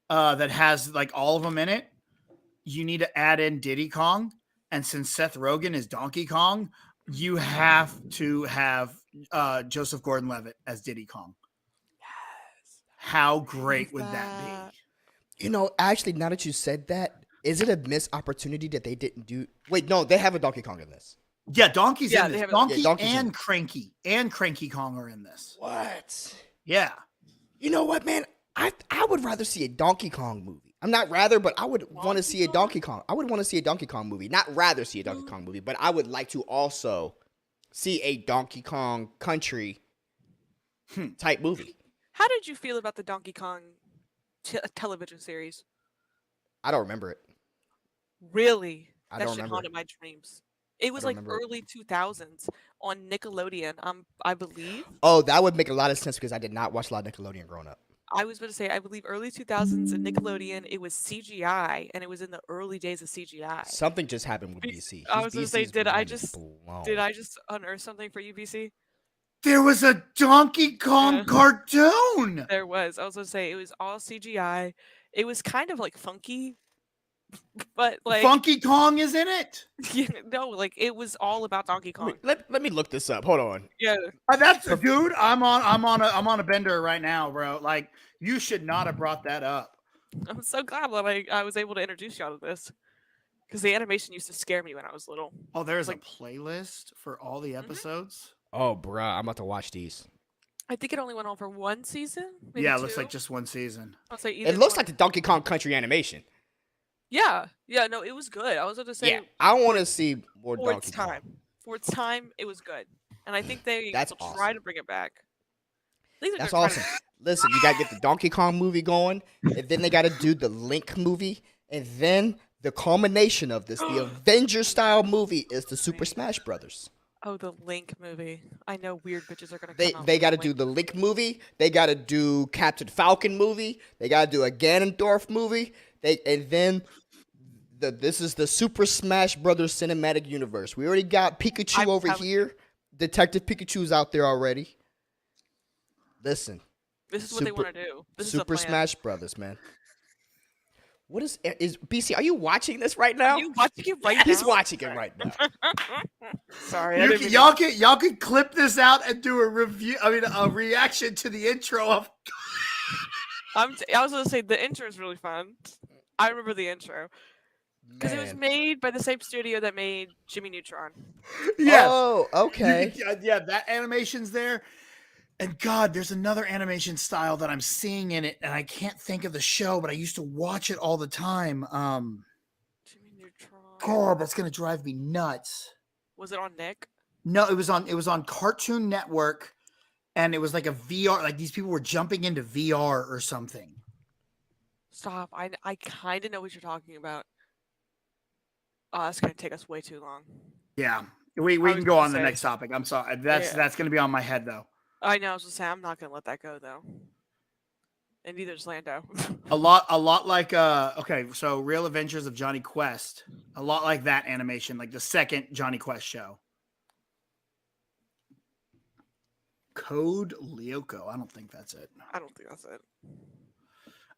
[SPEAKER 2] that has like all of them in it, you need to add in Diddy Kong, and since Seth Rogen is Donkey Kong, you have to have Joseph Gordon-Levitt as Diddy Kong.
[SPEAKER 3] Yes.
[SPEAKER 2] How great would that
[SPEAKER 3] that.
[SPEAKER 2] be?
[SPEAKER 1] You know, actually, now that you said that, is it a missed opportunity that they didn't do? Wait, no, they have a Donkey Kong in this.
[SPEAKER 2] Yeah, Donkey's
[SPEAKER 3] Yeah,
[SPEAKER 2] in
[SPEAKER 3] they
[SPEAKER 2] this.
[SPEAKER 3] have-
[SPEAKER 2] Donkey
[SPEAKER 1] Yeah, Donkey's in
[SPEAKER 2] and Cranky Kong are in this.
[SPEAKER 1] What?
[SPEAKER 2] Yeah.
[SPEAKER 1] You know what, man? I would rather see a Donkey Kong movie. I'm not rather, but I would want to see a Donkey Kong. I would want to see a Donkey Kong movie. Not rather see a Donkey Kong movie, but I would like to also see a Donkey Kong Country type movie.
[SPEAKER 3] How did you feel about the Donkey Kong television series?
[SPEAKER 1] I don't remember it.
[SPEAKER 3] Really?
[SPEAKER 1] I
[SPEAKER 3] That
[SPEAKER 1] don't
[SPEAKER 3] shit
[SPEAKER 1] remember.
[SPEAKER 3] haunted my dreams. It was
[SPEAKER 1] don't
[SPEAKER 3] like
[SPEAKER 1] remember it.
[SPEAKER 3] early 2000s on Nickelodeon, I believe.
[SPEAKER 1] Oh, that would make a lot of sense because I did not watch a lot of Nickelodeon growing up.
[SPEAKER 3] I was going to say, I believe early 2000s in Nickelodeon, it was CGI, and it was in the early days of CGI.
[SPEAKER 1] Something just happened with
[SPEAKER 3] Be-
[SPEAKER 1] BC.
[SPEAKER 3] I was gonna say,
[SPEAKER 1] BC's
[SPEAKER 3] did I
[SPEAKER 1] mind is
[SPEAKER 3] just-
[SPEAKER 1] blown.
[SPEAKER 3] Did I just unearth something for you, BC?
[SPEAKER 2] There was a Donkey Kong
[SPEAKER 3] Yeah.
[SPEAKER 2] cartoon.
[SPEAKER 3] There was. I was gonna say it was all CGI. It was kind of like funky, but like
[SPEAKER 2] Funky Kong is in it.
[SPEAKER 3] no, like it was all about Donkey Kong.
[SPEAKER 1] Let me look this up. Hold on.
[SPEAKER 3] Yeah.
[SPEAKER 2] That's dude. I'm on a bender right now, bro. Like you should not have brought that up.
[SPEAKER 3] I'm so glad that I was able to introduce y'all to this. Because the animation used to scare me when I was little.
[SPEAKER 2] Oh, there's
[SPEAKER 3] Like-
[SPEAKER 2] a playlist for all the episodes.
[SPEAKER 1] Oh, bruh, I'm about to watch these.
[SPEAKER 3] I think it only went on for one season. Maybe
[SPEAKER 2] Yeah, it
[SPEAKER 3] two.
[SPEAKER 2] looks like just one season.
[SPEAKER 3] I'll say either
[SPEAKER 1] It looks
[SPEAKER 3] one.
[SPEAKER 1] like the Donkey Kong Country animation.
[SPEAKER 3] Yeah, no, it was good. I was going to say
[SPEAKER 1] Yeah, I want to see more
[SPEAKER 3] for
[SPEAKER 1] Donkey
[SPEAKER 3] its
[SPEAKER 1] Kong.
[SPEAKER 3] time. For its time, it was good, and I think they
[SPEAKER 1] That's
[SPEAKER 3] will
[SPEAKER 1] awesome.
[SPEAKER 3] try to bring it back. I think they're
[SPEAKER 1] That's
[SPEAKER 3] gonna try
[SPEAKER 1] awesome. Listen, you gotta get the Donkey Kong movie going, and then they gotta do the Link movie, and then the culmination of this, the Avengers style movie, is the Super Smash Brothers.
[SPEAKER 3] Oh, the Link movie. I know weird bitches are gonna
[SPEAKER 1] They
[SPEAKER 3] come out.
[SPEAKER 1] they
[SPEAKER 3] with
[SPEAKER 1] got to
[SPEAKER 3] the
[SPEAKER 1] do
[SPEAKER 3] Link
[SPEAKER 1] the Link movie. They got to do Captain Falcon movie. They got to do a Ganondorf movie. And then this is the Super Smash Brothers cinematic universe. We already got Pikachu
[SPEAKER 3] I'm
[SPEAKER 1] over
[SPEAKER 3] telling
[SPEAKER 1] here. Detective Pikachu's out there already. Listen,
[SPEAKER 3] This is what they
[SPEAKER 1] Super-
[SPEAKER 3] want to do. This is the
[SPEAKER 1] Super
[SPEAKER 3] plan.
[SPEAKER 1] Smash Brothers, man. What is BC? Are you watching this right now?
[SPEAKER 3] Are you watching it right now?
[SPEAKER 1] He's watching it right now.
[SPEAKER 3] Sorry, I
[SPEAKER 2] You
[SPEAKER 3] didn't
[SPEAKER 2] can,
[SPEAKER 3] mean to-
[SPEAKER 2] y'all can clip this out and do a review. I mean, a reaction to the intro of.
[SPEAKER 3] I was gonna say the intro is really fun. I remember the intro because it was
[SPEAKER 1] Man.
[SPEAKER 3] made by the same studio that made Jimmy Neutron.
[SPEAKER 2] Yes.
[SPEAKER 1] Oh, okay.
[SPEAKER 2] Yeah, that animation's there. And God, there's another animation style that I'm seeing in it, and I can't think of the show, but I used to watch it all the time.
[SPEAKER 3] Jimmy Neutron.
[SPEAKER 2] God, that's gonna drive me nuts.
[SPEAKER 3] Was it on Nick?
[SPEAKER 2] No, it was on Cartoon Network, and it was like a VR. Like these people were jumping into VR or something.
[SPEAKER 3] Stop. I kind of know what you're talking about. Oh, that's gonna take us way too long.
[SPEAKER 2] Yeah, we
[SPEAKER 3] was
[SPEAKER 2] can go
[SPEAKER 3] gonna
[SPEAKER 2] on the
[SPEAKER 3] say-
[SPEAKER 2] next topic. I'm sorry, that's
[SPEAKER 3] Yeah.
[SPEAKER 2] that's gonna be on my head though.
[SPEAKER 3] I know. I was gonna say I'm not gonna let that go though. And neither is Lando.
[SPEAKER 2] A lot like okay, so Real Adventures of Johnny Quest. A lot like that animation, like the second Johnny Quest show. Code Lyoko. I don't think that's it.
[SPEAKER 3] I don't think that's it.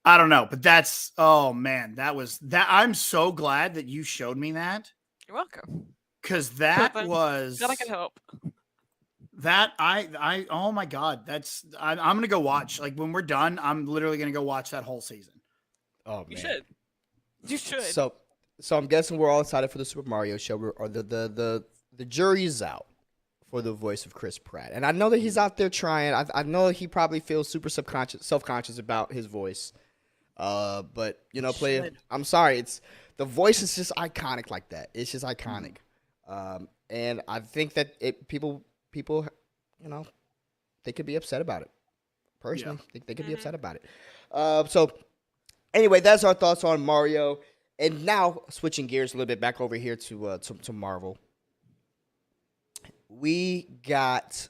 [SPEAKER 2] I don't know, but that's oh man, that was that. I'm so glad that you showed me that
[SPEAKER 3] You're welcome.
[SPEAKER 2] because that
[SPEAKER 3] Glad
[SPEAKER 2] was
[SPEAKER 3] Glad I can help.
[SPEAKER 2] that I oh my god, I'm gonna go watch. Like when we're done, I'm literally gonna go watch that whole season.
[SPEAKER 1] Oh man.
[SPEAKER 3] You should. You should.
[SPEAKER 1] So I'm guessing we're all excited for the Super Mario show. Or the jury's out for the voice of Chris Pratt, and I know that he's out there trying. I know he probably feels super self-conscious about his voice. But you know, play.
[SPEAKER 3] Should.
[SPEAKER 1] I'm sorry. It's the voice is just iconic like that. It's just iconic. And I think that people, you know, they could be upset about it. Personally, I think they could be upset about it. So anyway, that's our thoughts on Mario. And now switching gears a little bit back over here to Marvel. We got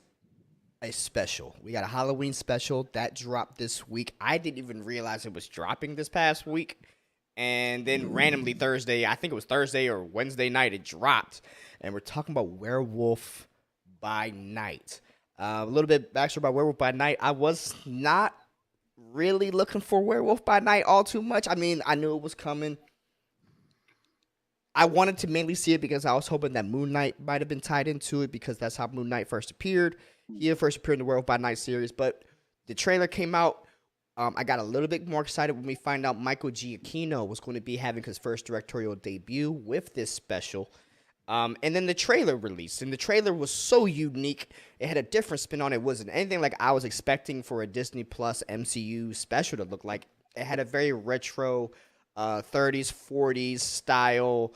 [SPEAKER 1] a special. We got a Halloween special that dropped this week. I didn't even realize it was dropping this past week. And then randomly Thursday, I think it was Thursday or Wednesday night, it dropped. And we're talking about Werewolf by Night. A little bit backstory about Werewolf by Night. I was not really looking for Werewolf by Night all too much. I mean, I knew it was coming. I wanted to mainly see it because I was hoping that Moon Knight might have been tied into it because that's how Moon Knight first appeared. He first appeared in the Werewolf by Night series, but the trailer came out. I got a little bit more excited when we find out Michael Giacchino was going to be having his first directorial debut with this special. And then the trailer released, and the trailer was so unique. It had a different spin on it. It wasn't anything like I was expecting for a Disney Plus MCU special to look like. It had a very retro 30s, 40s style,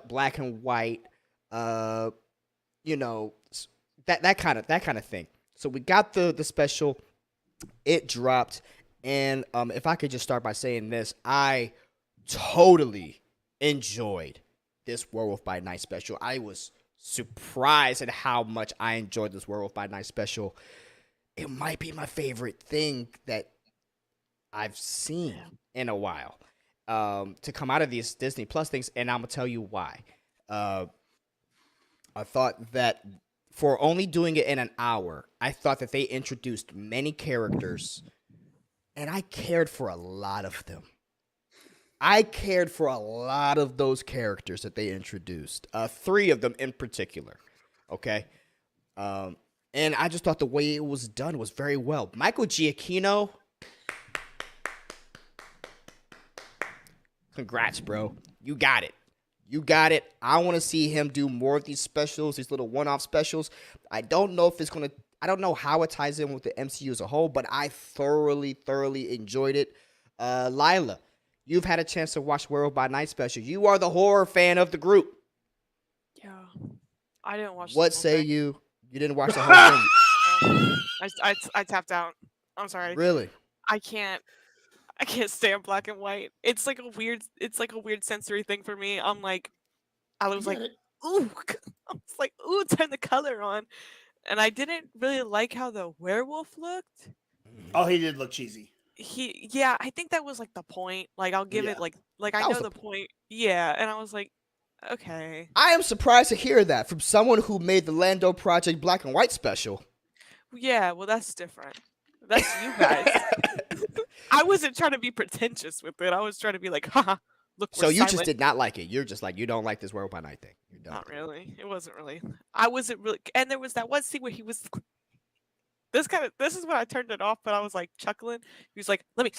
[SPEAKER 1] black and white, you know, that kind of thing. So we got the special. It dropped, and if I could just start by saying this, I totally enjoyed this Werewolf by Night special. I was surprised at how much I enjoyed this Werewolf by Night special. It might be my favorite thing that I've seen in a while to come out of these Disney Plus things, and I'm gonna tell you why. I thought that for only doing it in an hour, I thought that they introduced many characters, and I cared for a lot of them. I cared for a lot of those characters that they introduced. 3 of them in particular. Okay. And I just thought the way it was done was very well. Michael Giacchino. Congrats, bro. You got it. You got it. I want to see him do more of these specials, these little one-off specials. I don't know if it's going to, I don't know how it ties in with the MCU as a whole, but I thoroughly enjoyed it. Lila, you've had a chance to watch Werewolf by Night special. You are the horror fan of the group.
[SPEAKER 3] Yeah. I didn't watch.
[SPEAKER 1] What
[SPEAKER 3] the whole
[SPEAKER 1] say
[SPEAKER 3] thing.
[SPEAKER 1] you? You didn't watch the whole thing.
[SPEAKER 3] I tapped out. I'm sorry.
[SPEAKER 1] Really?
[SPEAKER 3] I can't stand black and white. It's like a weird sensory thing for me. I was like, ooh, I was like, ooh, turn the color on, and I didn't really like how the werewolf looked.
[SPEAKER 2] Oh, he did look cheesy.
[SPEAKER 3] Yeah, I think that was like the point. Like I'll give it like I
[SPEAKER 1] That
[SPEAKER 3] know
[SPEAKER 1] was
[SPEAKER 3] the point. Yeah, and I was like, okay.
[SPEAKER 1] I am surprised to hear that from someone who made the Lando Project black and white special.
[SPEAKER 3] Yeah, well that's different. That's you guys. I wasn't trying to be pretentious with it. I was trying to be like, haha, look.
[SPEAKER 1] So
[SPEAKER 3] we're
[SPEAKER 1] you just
[SPEAKER 3] silent.
[SPEAKER 1] did not like it. You're just like, you don't like this Werewolf by Night thing. You're done.
[SPEAKER 3] Not really. It wasn't really. I wasn't really. And there was that one scene where he was. This is when I turned it off, but I was like chuckling. He was like, "Let me."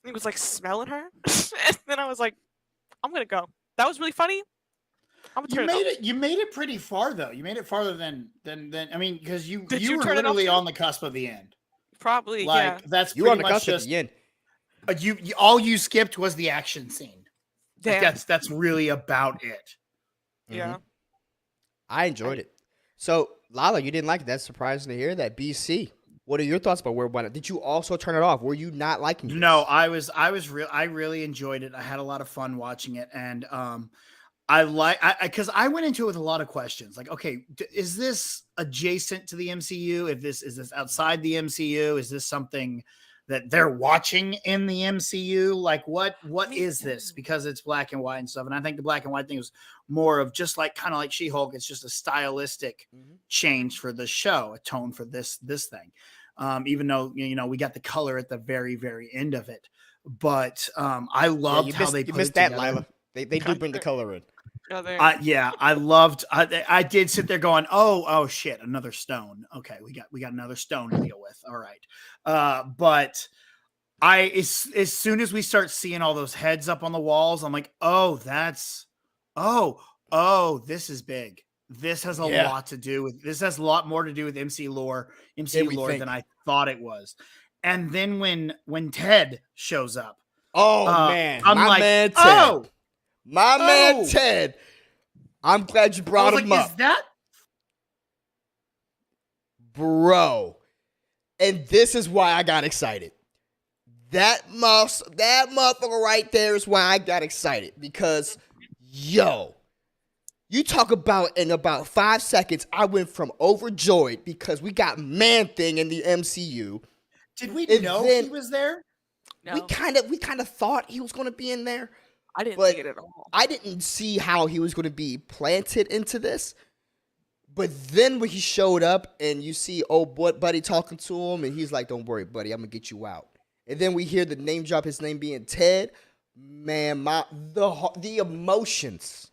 [SPEAKER 3] He was like smelling her, and then I was like, "I'm gonna go." That was really funny. I'm gonna turn it off.
[SPEAKER 2] You made it pretty far though. You made it farther than I mean, because you
[SPEAKER 3] Did you
[SPEAKER 2] were
[SPEAKER 3] turn it off
[SPEAKER 2] literally
[SPEAKER 3] too?
[SPEAKER 2] on the cusp of the end.
[SPEAKER 3] Probably,
[SPEAKER 2] Like
[SPEAKER 3] yeah.
[SPEAKER 2] that's
[SPEAKER 1] You were on
[SPEAKER 2] pretty
[SPEAKER 1] the
[SPEAKER 2] much
[SPEAKER 1] cusp at
[SPEAKER 2] just
[SPEAKER 1] the end.
[SPEAKER 2] you. All you skipped was the action scene. Like,
[SPEAKER 3] Damn.
[SPEAKER 2] that's really about it.
[SPEAKER 3] Yeah.
[SPEAKER 1] I enjoyed it. So, Lala, you didn't like it. That's surprising to hear that. BC, what are your thoughts about Werewolf by Night? Did you also turn it off? Were you not liking it?
[SPEAKER 2] No, I really enjoyed it. I had a lot of fun watching it, and because I went into it with a lot of questions. Like, okay, is this adjacent to the MCU? Is this outside the MCU? Is this something that they're watching in the MCU? Like, what is this? Because it's black and white and stuff. And I think the black and white thing was more of just like kind of like She-Hulk. It's just a stylistic change for the show, a tone for this thing. Even though we got the color at the very, very end of it. But I loved how they
[SPEAKER 1] you
[SPEAKER 2] put
[SPEAKER 1] missed
[SPEAKER 2] it
[SPEAKER 1] that,
[SPEAKER 2] together.
[SPEAKER 1] Lila. They do bring the color in.
[SPEAKER 3] Oh, there.
[SPEAKER 2] I loved. I did sit there going, oh shit, another stone. Okay, we got another stone to deal with. All right, but as soon as we start seeing all those heads up on the walls, I'm like, oh, this is big. This has a lot to do with. This has a lot more to do with MCU lore than I thought it was. And then when Ted shows up,
[SPEAKER 1] Man,
[SPEAKER 2] I'm like,
[SPEAKER 1] man Ted.
[SPEAKER 2] oh.
[SPEAKER 1] My man Ted. I'm glad you brought him up.
[SPEAKER 2] Is that?
[SPEAKER 1] Bro. And this is why I got excited. That motherfucker right there is why I got excited. Because, yo, you talk about in about 5 seconds, I went from overjoyed because we got Man-Thing in the MCU.
[SPEAKER 2] Did we know he was there?
[SPEAKER 3] No,
[SPEAKER 1] We kind of thought he was going to be in there.
[SPEAKER 3] I didn't
[SPEAKER 1] but
[SPEAKER 3] see it at all.
[SPEAKER 1] I didn't see how he was going to be planted into this. But then when he showed up and you see old buddy talking to him and he's like, don't worry, buddy, I'm going to get you out. And then we hear the name drop, his name being Ted. Man, the emotions.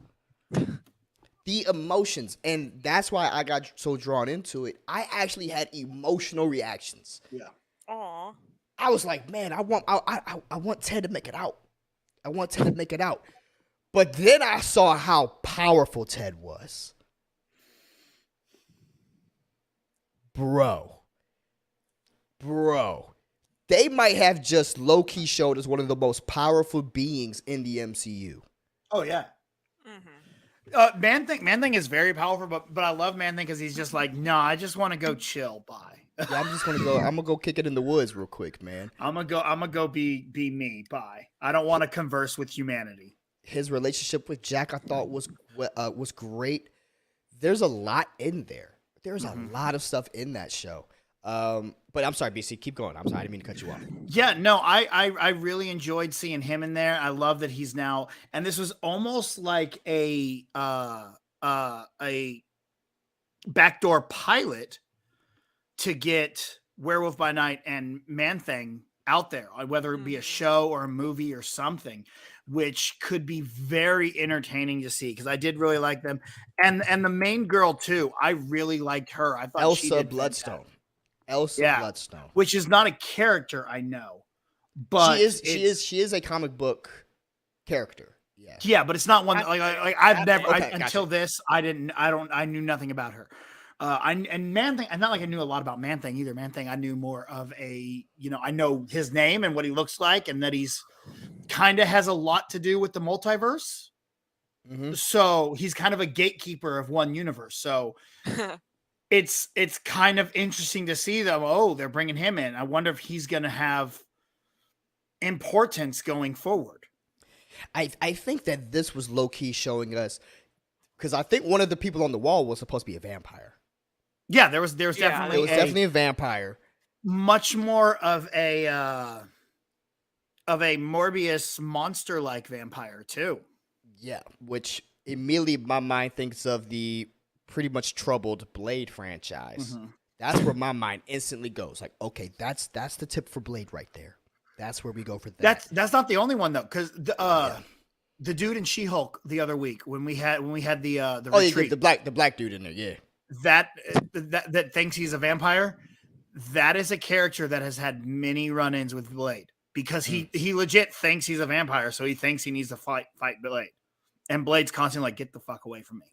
[SPEAKER 1] The emotions. And that's why I got so drawn into it. I actually had emotional reactions.
[SPEAKER 2] Yeah.
[SPEAKER 3] Aw.
[SPEAKER 1] I was like, man, I want Ted to make it out. I want Ted to make it out. But then I saw how powerful Ted was. Bro. They might have just low-key showed us one of the most powerful beings in the MCU.
[SPEAKER 2] Oh, yeah.
[SPEAKER 3] Mm-hmm.
[SPEAKER 2] Man-Thing is very powerful, but I love Man-Thing because he's just like, no, I just want to go chill. Bye.
[SPEAKER 1] Yeah, I'm gonna go kick it in the woods real quick, man.
[SPEAKER 2] I'm gonna go be me. Bye. I don't want to converse with humanity.
[SPEAKER 1] His relationship with Jack, I thought was great. There's a lot in there. There's a lot of stuff in that show. But I'm sorry, BC, keep going. I'm sorry, I didn't mean to cut you off.
[SPEAKER 2] Yeah, no, I really enjoyed seeing him in there. I love that he's now, and this was almost like a backdoor pilot to get Werewolf by Night and Man-Thing out there, whether it be a show or a movie or something, which could be very entertaining to see, because I did really like them. And the main girl too, I really liked her. I thought she
[SPEAKER 1] Elsa
[SPEAKER 2] did
[SPEAKER 1] Bloodstone.
[SPEAKER 2] fantastic.
[SPEAKER 1] Elsa
[SPEAKER 2] Yeah.
[SPEAKER 1] Bloodstone.
[SPEAKER 2] Which is not a character, I know, but
[SPEAKER 1] she is a comic book character. Yeah.
[SPEAKER 2] Yeah, but it's not one that, like I've never
[SPEAKER 1] Okay,
[SPEAKER 2] until
[SPEAKER 1] gotcha.
[SPEAKER 2] this I knew nothing about her. And Man-Thing, and not like I knew a lot about Man-Thing either. Man-Thing, I knew more of a, I know his name and what he looks like, and that he's kind of has a lot to do with the multiverse.
[SPEAKER 1] Mm-hmm.
[SPEAKER 2] So he's kind of a gatekeeper of one universe. So it's kind of interesting to see them. Oh, they're bringing him in. I wonder if he's going to have importance going forward.
[SPEAKER 1] I think that this was low key showing us, because I think one of the people on the wall was supposed to be a vampire.
[SPEAKER 2] Yeah, there was definitely
[SPEAKER 1] It was definitely a vampire.
[SPEAKER 2] Much more of a Morbius monster-like vampire too.
[SPEAKER 1] Yeah, which immediately my mind thinks of the pretty much troubled Blade franchise.
[SPEAKER 2] Mm-hmm.
[SPEAKER 1] That's where my mind instantly goes. Like, okay, that's the tip for Blade right there. That's where we go for that.
[SPEAKER 2] That's not the only one though, because the dude in She-Hulk the other week when we had the retreat,
[SPEAKER 1] yeah, the black dude in there, yeah.
[SPEAKER 2] That thinks he's a vampire. That is a character that has had many run-ins with Blade, because he legit thinks he's a vampire, so he thinks he needs to fight Blade, and Blade's constantly like, "Get the fuck away from me."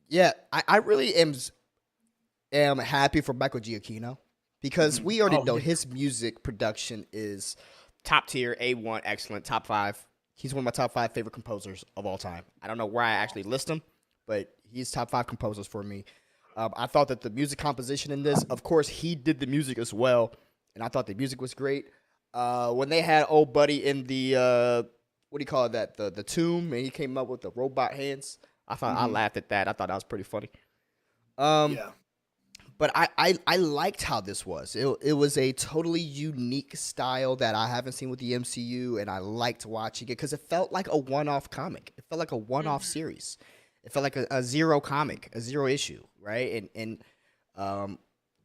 [SPEAKER 1] Yeah, I really am happy for Michael Giacchino, because we already know his music production is top tier, A1, excellent, top 5. He's one of my top 5 favorite composers of all time. I don't know where I actually list him, but he's top 5 composers for me. I thought that the music composition in this, of course, he did the music as well, and I thought the music was great. When they had old buddy in the what do you call that? The tomb, and he came up with the robot hands. I thought I laughed at that. I thought that was pretty funny.
[SPEAKER 2] Yeah.
[SPEAKER 1] But I liked how this was. It was a totally unique style that I haven't seen with the MCU, and I liked watching it because it felt like a one-off comic. It felt like a one-off series. It felt like a zero comic, a zero issue, right? And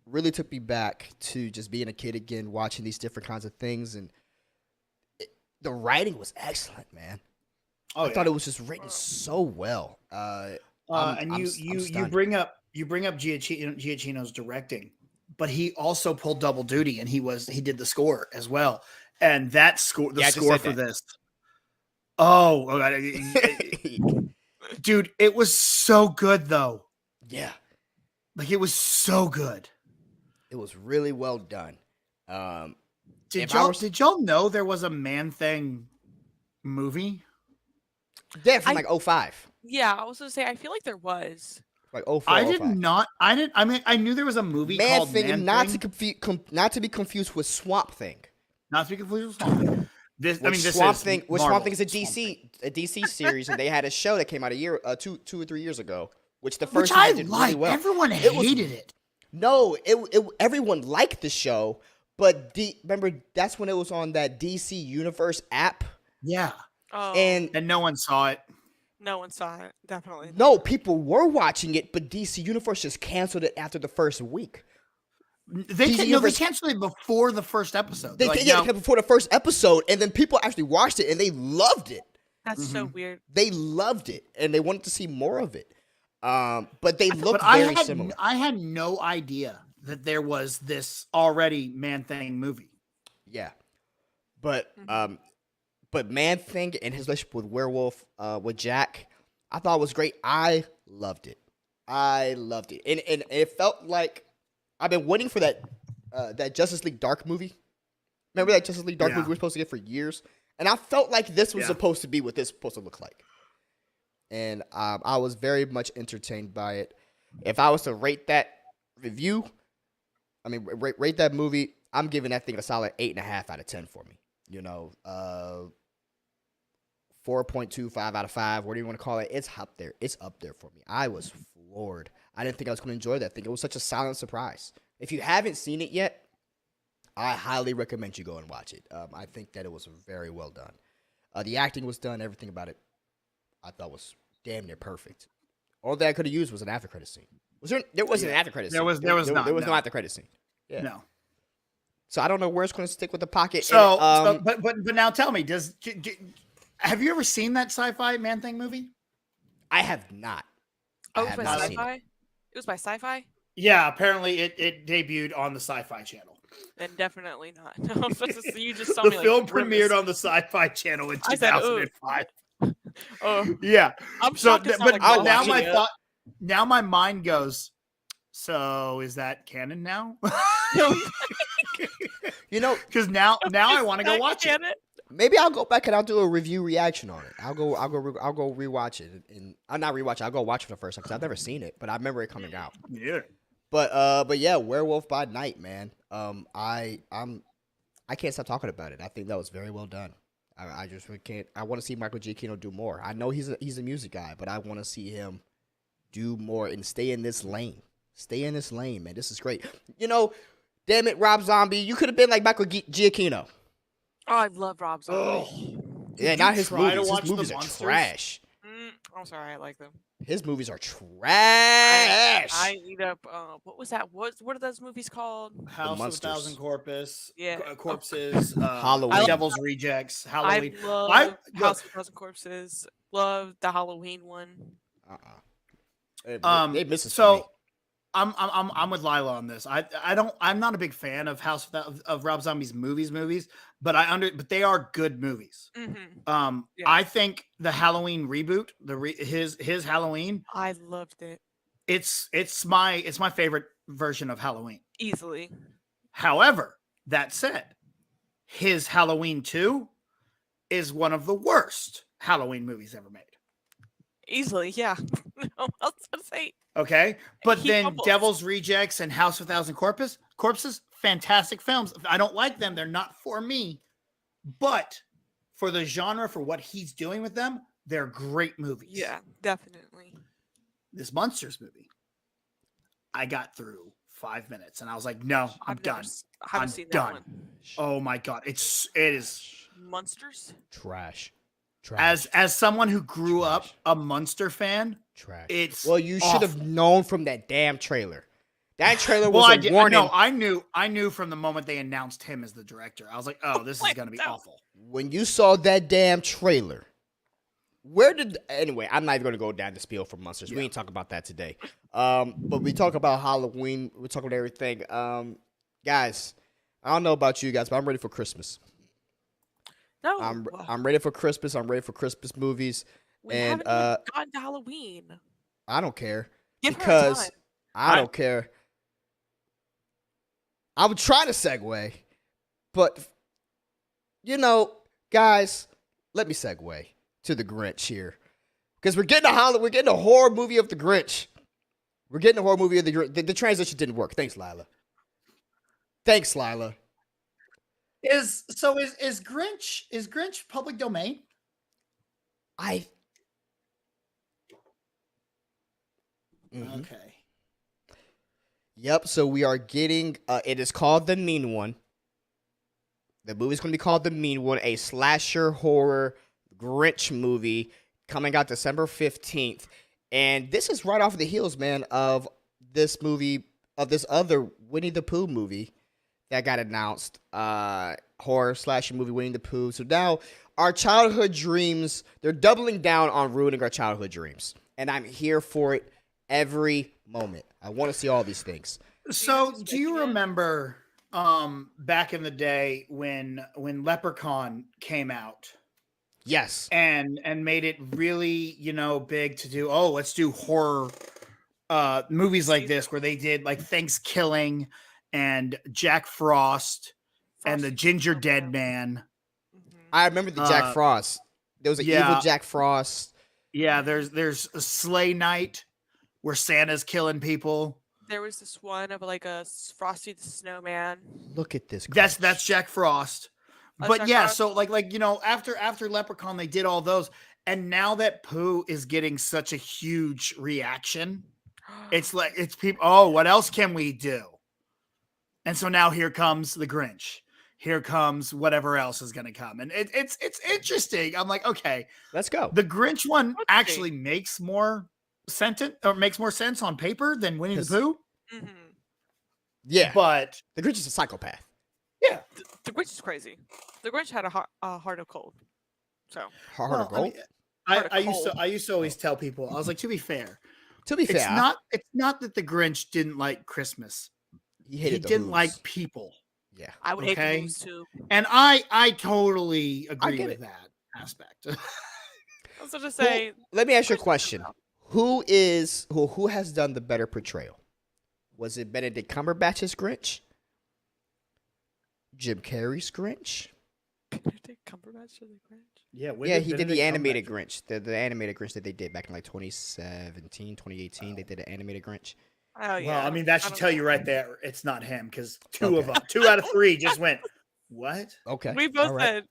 [SPEAKER 1] really took me back to just being a kid again, watching these different kinds of things. And the writing was excellent, man. I thought it was just written so well.
[SPEAKER 2] You bring up Giacchino's directing, but he also pulled double duty, and he did the score as well. And that score, score for this. Oh, dude, it was so good though.
[SPEAKER 1] Yeah,
[SPEAKER 2] like it was so good.
[SPEAKER 1] It was really well done.
[SPEAKER 2] Did y'all know there was a Man-Thing movie?
[SPEAKER 1] Yeah, from like 05.
[SPEAKER 3] Yeah, I was gonna say I feel like there was.
[SPEAKER 1] Like 04,
[SPEAKER 2] I did
[SPEAKER 1] 05.
[SPEAKER 2] not. I didn't. I mean, I knew there was a movie called Man-Thing.
[SPEAKER 1] Not to be confused with Swamp Thing.
[SPEAKER 2] Not to be confused with Swamp Thing.
[SPEAKER 1] Swamp Thing is a DC series, and they had a show that came out two or 3 years ago, which the first
[SPEAKER 2] I
[SPEAKER 1] did
[SPEAKER 2] liked.
[SPEAKER 1] really well.
[SPEAKER 2] Everyone hated it.
[SPEAKER 1] No, everyone liked the show, but remember that's when it was on that DC Universe app.
[SPEAKER 2] Yeah.
[SPEAKER 3] Oh.
[SPEAKER 2] And no one saw it.
[SPEAKER 3] No one saw it. Definitely.
[SPEAKER 1] No, people were watching it, but DC Universe just canceled it after the first week.
[SPEAKER 2] They canceled it before the first episode.
[SPEAKER 1] Before the first episode, and then people actually watched it and they loved it.
[SPEAKER 3] That's so weird.
[SPEAKER 1] They loved it and they wanted to see more of it. But they looked very similar.
[SPEAKER 2] I had no idea that there was this already Man-Thing movie.
[SPEAKER 1] Yeah, but Man-Thing and his relationship with Werewolf, with Jack, I thought was great. I loved it, and it felt like I've been waiting for that Justice League Dark movie. Remember that Justice League Dark movie we were supposed to get for years, and I felt like this was supposed to be what this was supposed to look like. And I was very much entertained by it. If I was to rate that rate that movie, I'm giving that thing a solid 8.5 out of 10 for me. 4.25 out of 5. What do you want to call it? It's up there. It's up there for me. I was floored. I didn't think I was going to enjoy that thing. It was such a silent surprise. If you haven't seen it yet, I highly recommend you go and watch it. I think that it was very well done. The acting was done. Everything about it I thought was damn near perfect. All that I could have used was an after credit scene. Was there? There wasn't an after credit scene.
[SPEAKER 2] There was not.
[SPEAKER 1] There was no
[SPEAKER 2] No.
[SPEAKER 1] after credit scene. Yeah.
[SPEAKER 2] No.
[SPEAKER 1] So I don't know where it's going to stick with the pocket.
[SPEAKER 2] So,
[SPEAKER 1] and,
[SPEAKER 2] but now tell me, have you ever seen that sci-fi Man Thing movie?
[SPEAKER 1] I have not.
[SPEAKER 3] Oh,
[SPEAKER 1] I
[SPEAKER 3] it was
[SPEAKER 1] have
[SPEAKER 3] by
[SPEAKER 1] not seen
[SPEAKER 3] Sci-Fi.
[SPEAKER 1] it.
[SPEAKER 3] It was by Sci-Fi.
[SPEAKER 2] Yeah, apparently it debuted on the Sci-Fi Channel.
[SPEAKER 3] Then definitely not. No, you just saw
[SPEAKER 2] The
[SPEAKER 3] me like
[SPEAKER 2] film
[SPEAKER 3] grimace.
[SPEAKER 2] premiered on the Sci-Fi Channel in
[SPEAKER 3] I said, "Ugh."
[SPEAKER 2] 2005.
[SPEAKER 3] Oh,
[SPEAKER 2] Yeah.
[SPEAKER 3] I'm
[SPEAKER 2] So,
[SPEAKER 3] shocked it's not
[SPEAKER 2] but
[SPEAKER 3] a
[SPEAKER 1] I'll
[SPEAKER 2] now
[SPEAKER 1] watch
[SPEAKER 2] my
[SPEAKER 3] it.
[SPEAKER 2] thought, now my mind goes. So is that canon now?
[SPEAKER 1] You know,
[SPEAKER 2] Because now I want to go watch it.
[SPEAKER 1] maybe I'll go back and I'll do a review reaction on it. I'll go rewatch it, and I'll not rewatch it. I'll go watch it for the first time because I've never seen it, but I remember it coming out.
[SPEAKER 2] Yeah.
[SPEAKER 1] But yeah, Werewolf by Night, man. I can't stop talking about it. I think that was very well done. I just really can't. I want to see Michael Giacchino do more. I know he's a music guy, but I want to see him do more and stay in this lane. Stay in this lane, man. This is great. You know, damn it, Rob Zombie, you could have been like Michael Giacchino.
[SPEAKER 3] Oh, I love Rob Zombie.
[SPEAKER 1] Yeah,
[SPEAKER 2] Did
[SPEAKER 1] not
[SPEAKER 2] you
[SPEAKER 1] his
[SPEAKER 2] try to
[SPEAKER 1] movies.
[SPEAKER 2] watch
[SPEAKER 1] His
[SPEAKER 2] The
[SPEAKER 1] movies are
[SPEAKER 2] Monsters?
[SPEAKER 1] trash.
[SPEAKER 3] I'm sorry, I like them.
[SPEAKER 1] His movies are trash.
[SPEAKER 3] I eat up. What was that? What are those movies called?
[SPEAKER 2] House of a
[SPEAKER 1] Monsters.
[SPEAKER 2] Thousand Corpus.
[SPEAKER 3] Yeah.
[SPEAKER 2] Corpses.
[SPEAKER 1] Halloween.
[SPEAKER 2] Devil's Rejects. Halloween.
[SPEAKER 3] I love
[SPEAKER 2] I-
[SPEAKER 3] House of a Thousand Corpses. Love the Halloween one.
[SPEAKER 1] They miss us.
[SPEAKER 2] So I'm with Lila on this. I'm not a big fan of of Rob Zombie's movies, but but they are good movies.
[SPEAKER 3] Mm-hmm. Yeah.
[SPEAKER 2] I think the Halloween reboot, his Halloween,
[SPEAKER 3] I loved it
[SPEAKER 2] it's my favorite version of Halloween.
[SPEAKER 3] easily.
[SPEAKER 2] However, that said, his Halloween 2 is one of the worst Halloween movies ever made.
[SPEAKER 3] Easily, yeah. I was gonna say.
[SPEAKER 2] Okay, but
[SPEAKER 3] He
[SPEAKER 2] then
[SPEAKER 3] fumbles.
[SPEAKER 2] Devil's Rejects and House of a Thousand Corpses, fantastic films. I don't like them; they're not for me. But for the genre, for what he's doing with them, they're great movies.
[SPEAKER 3] Yeah, definitely.
[SPEAKER 2] This Monsters movie, I got through 5 minutes, and I was like, "No, I'm done."
[SPEAKER 3] I haven't
[SPEAKER 2] I'm
[SPEAKER 3] seen
[SPEAKER 2] done.
[SPEAKER 3] that one.
[SPEAKER 2] Oh my god, it is.
[SPEAKER 3] Monsters.
[SPEAKER 1] Trash. Trash.
[SPEAKER 2] As someone who grew up
[SPEAKER 1] Trash.
[SPEAKER 2] a Monster fan,
[SPEAKER 1] Trash.
[SPEAKER 2] it's
[SPEAKER 1] Well, you should have
[SPEAKER 2] awful.
[SPEAKER 1] known from that damn trailer. That trailer was
[SPEAKER 2] Well,
[SPEAKER 1] a warning.
[SPEAKER 2] No, I knew from the moment they announced him as the director. I was like, "Oh, this is going to be awful."
[SPEAKER 1] When you saw that damn trailer, anyway, I'm not even going to go down the spiel for Monsters. We ain't talking about that today. But we talk about Halloween. We talk about everything. Guys, I don't know about you guys, but I'm ready for Christmas.
[SPEAKER 3] No,
[SPEAKER 1] I'm ready for Christmas. I'm ready for Christmas movies.
[SPEAKER 3] we
[SPEAKER 1] and,
[SPEAKER 3] haven't even gotten to Halloween.
[SPEAKER 1] I don't care
[SPEAKER 3] Give her
[SPEAKER 1] because
[SPEAKER 3] time.
[SPEAKER 1] I don't care. I'm trying to segue, but you know, guys, let me segue to the Grinch here because we're getting a horror movie of the Grinch. We're getting a horror movie of the Grinch. The transition didn't work. Thanks, Lila.
[SPEAKER 2] Is Grinch public domain?
[SPEAKER 1] Mhm.
[SPEAKER 2] Okay.
[SPEAKER 1] Yep. So we are getting. It is called The Mean One. The movie's going to be called The Mean One, a slasher horror Grinch movie coming out December 15th. And this is right off the heels, man, of this other Winnie the Pooh movie that got announced. Horror slasher movie Winnie the Pooh. So now our childhood dreams, they're doubling down on ruining our childhood dreams. And I'm here for it every moment. I want to see all these things.
[SPEAKER 2] So, do you remember back in the day when Leprechaun came out?
[SPEAKER 1] Yes.
[SPEAKER 2] And made it really, big to do, let's do horror movies like this where they did like Thanksgiving and Jack Frost and the Ginger Dead Man.
[SPEAKER 1] I remember the Jack Frost. There was an evil Jack Frost.
[SPEAKER 2] Yeah, there's a Sleigh Night where Santa's killing people.
[SPEAKER 3] There was this one of like a Frosty the Snowman.
[SPEAKER 1] Look at this.
[SPEAKER 2] That's Jack Frost. But
[SPEAKER 3] Jack
[SPEAKER 2] yeah,
[SPEAKER 3] Frost?
[SPEAKER 2] so like after Leprechaun, they did all those, and now that Pooh is getting such a huge reaction, it's people. Oh, what else can we do? And so now here comes the Grinch. Here comes whatever else is going to come, and it's interesting. I'm like, okay,
[SPEAKER 1] Let's go.
[SPEAKER 2] the Grinch one
[SPEAKER 3] Let's
[SPEAKER 2] actually makes more sentence or makes more sense on paper than Winnie the
[SPEAKER 1] 'Cause-
[SPEAKER 2] Pooh.
[SPEAKER 3] Mm-hmm.
[SPEAKER 1] Yeah,
[SPEAKER 2] But
[SPEAKER 1] the Grinch is a psychopath.
[SPEAKER 2] yeah,
[SPEAKER 3] The Grinch is crazy. The Grinch had a heart of gold. So
[SPEAKER 1] Heart
[SPEAKER 2] well,
[SPEAKER 1] of gold.
[SPEAKER 2] I used to always tell people, I was like, to be fair,
[SPEAKER 1] To be fair,
[SPEAKER 2] it's not that the Grinch didn't like Christmas.
[SPEAKER 1] he
[SPEAKER 2] He
[SPEAKER 1] hated the
[SPEAKER 2] didn't
[SPEAKER 1] Who's.
[SPEAKER 2] like people.
[SPEAKER 1] Yeah.
[SPEAKER 3] I would hate
[SPEAKER 2] Okay.
[SPEAKER 3] the Who's too.
[SPEAKER 2] And I totally agree
[SPEAKER 1] get
[SPEAKER 2] with
[SPEAKER 1] it.
[SPEAKER 2] that aspect.
[SPEAKER 3] I was just say.
[SPEAKER 1] Let me ask you a
[SPEAKER 3] Christmas
[SPEAKER 1] question. Who has done the better portrayal? Was it Benedict Cumberbatch's Grinch? Jim Carrey's Grinch?
[SPEAKER 3] Benedict Cumberbatch as the Grinch.
[SPEAKER 1] Yeah, he did the animated Grinch. The animated Grinch that they did back in like 2017, 2018. They did an animated Grinch.
[SPEAKER 3] Oh yeah.
[SPEAKER 2] Well, I mean, that should tell you
[SPEAKER 3] know.
[SPEAKER 2] right there, it's not him because
[SPEAKER 1] Okay.
[SPEAKER 2] 2 out of 3 just went, what?
[SPEAKER 1] Okay.
[SPEAKER 3] We both
[SPEAKER 1] all right.
[SPEAKER 3] said.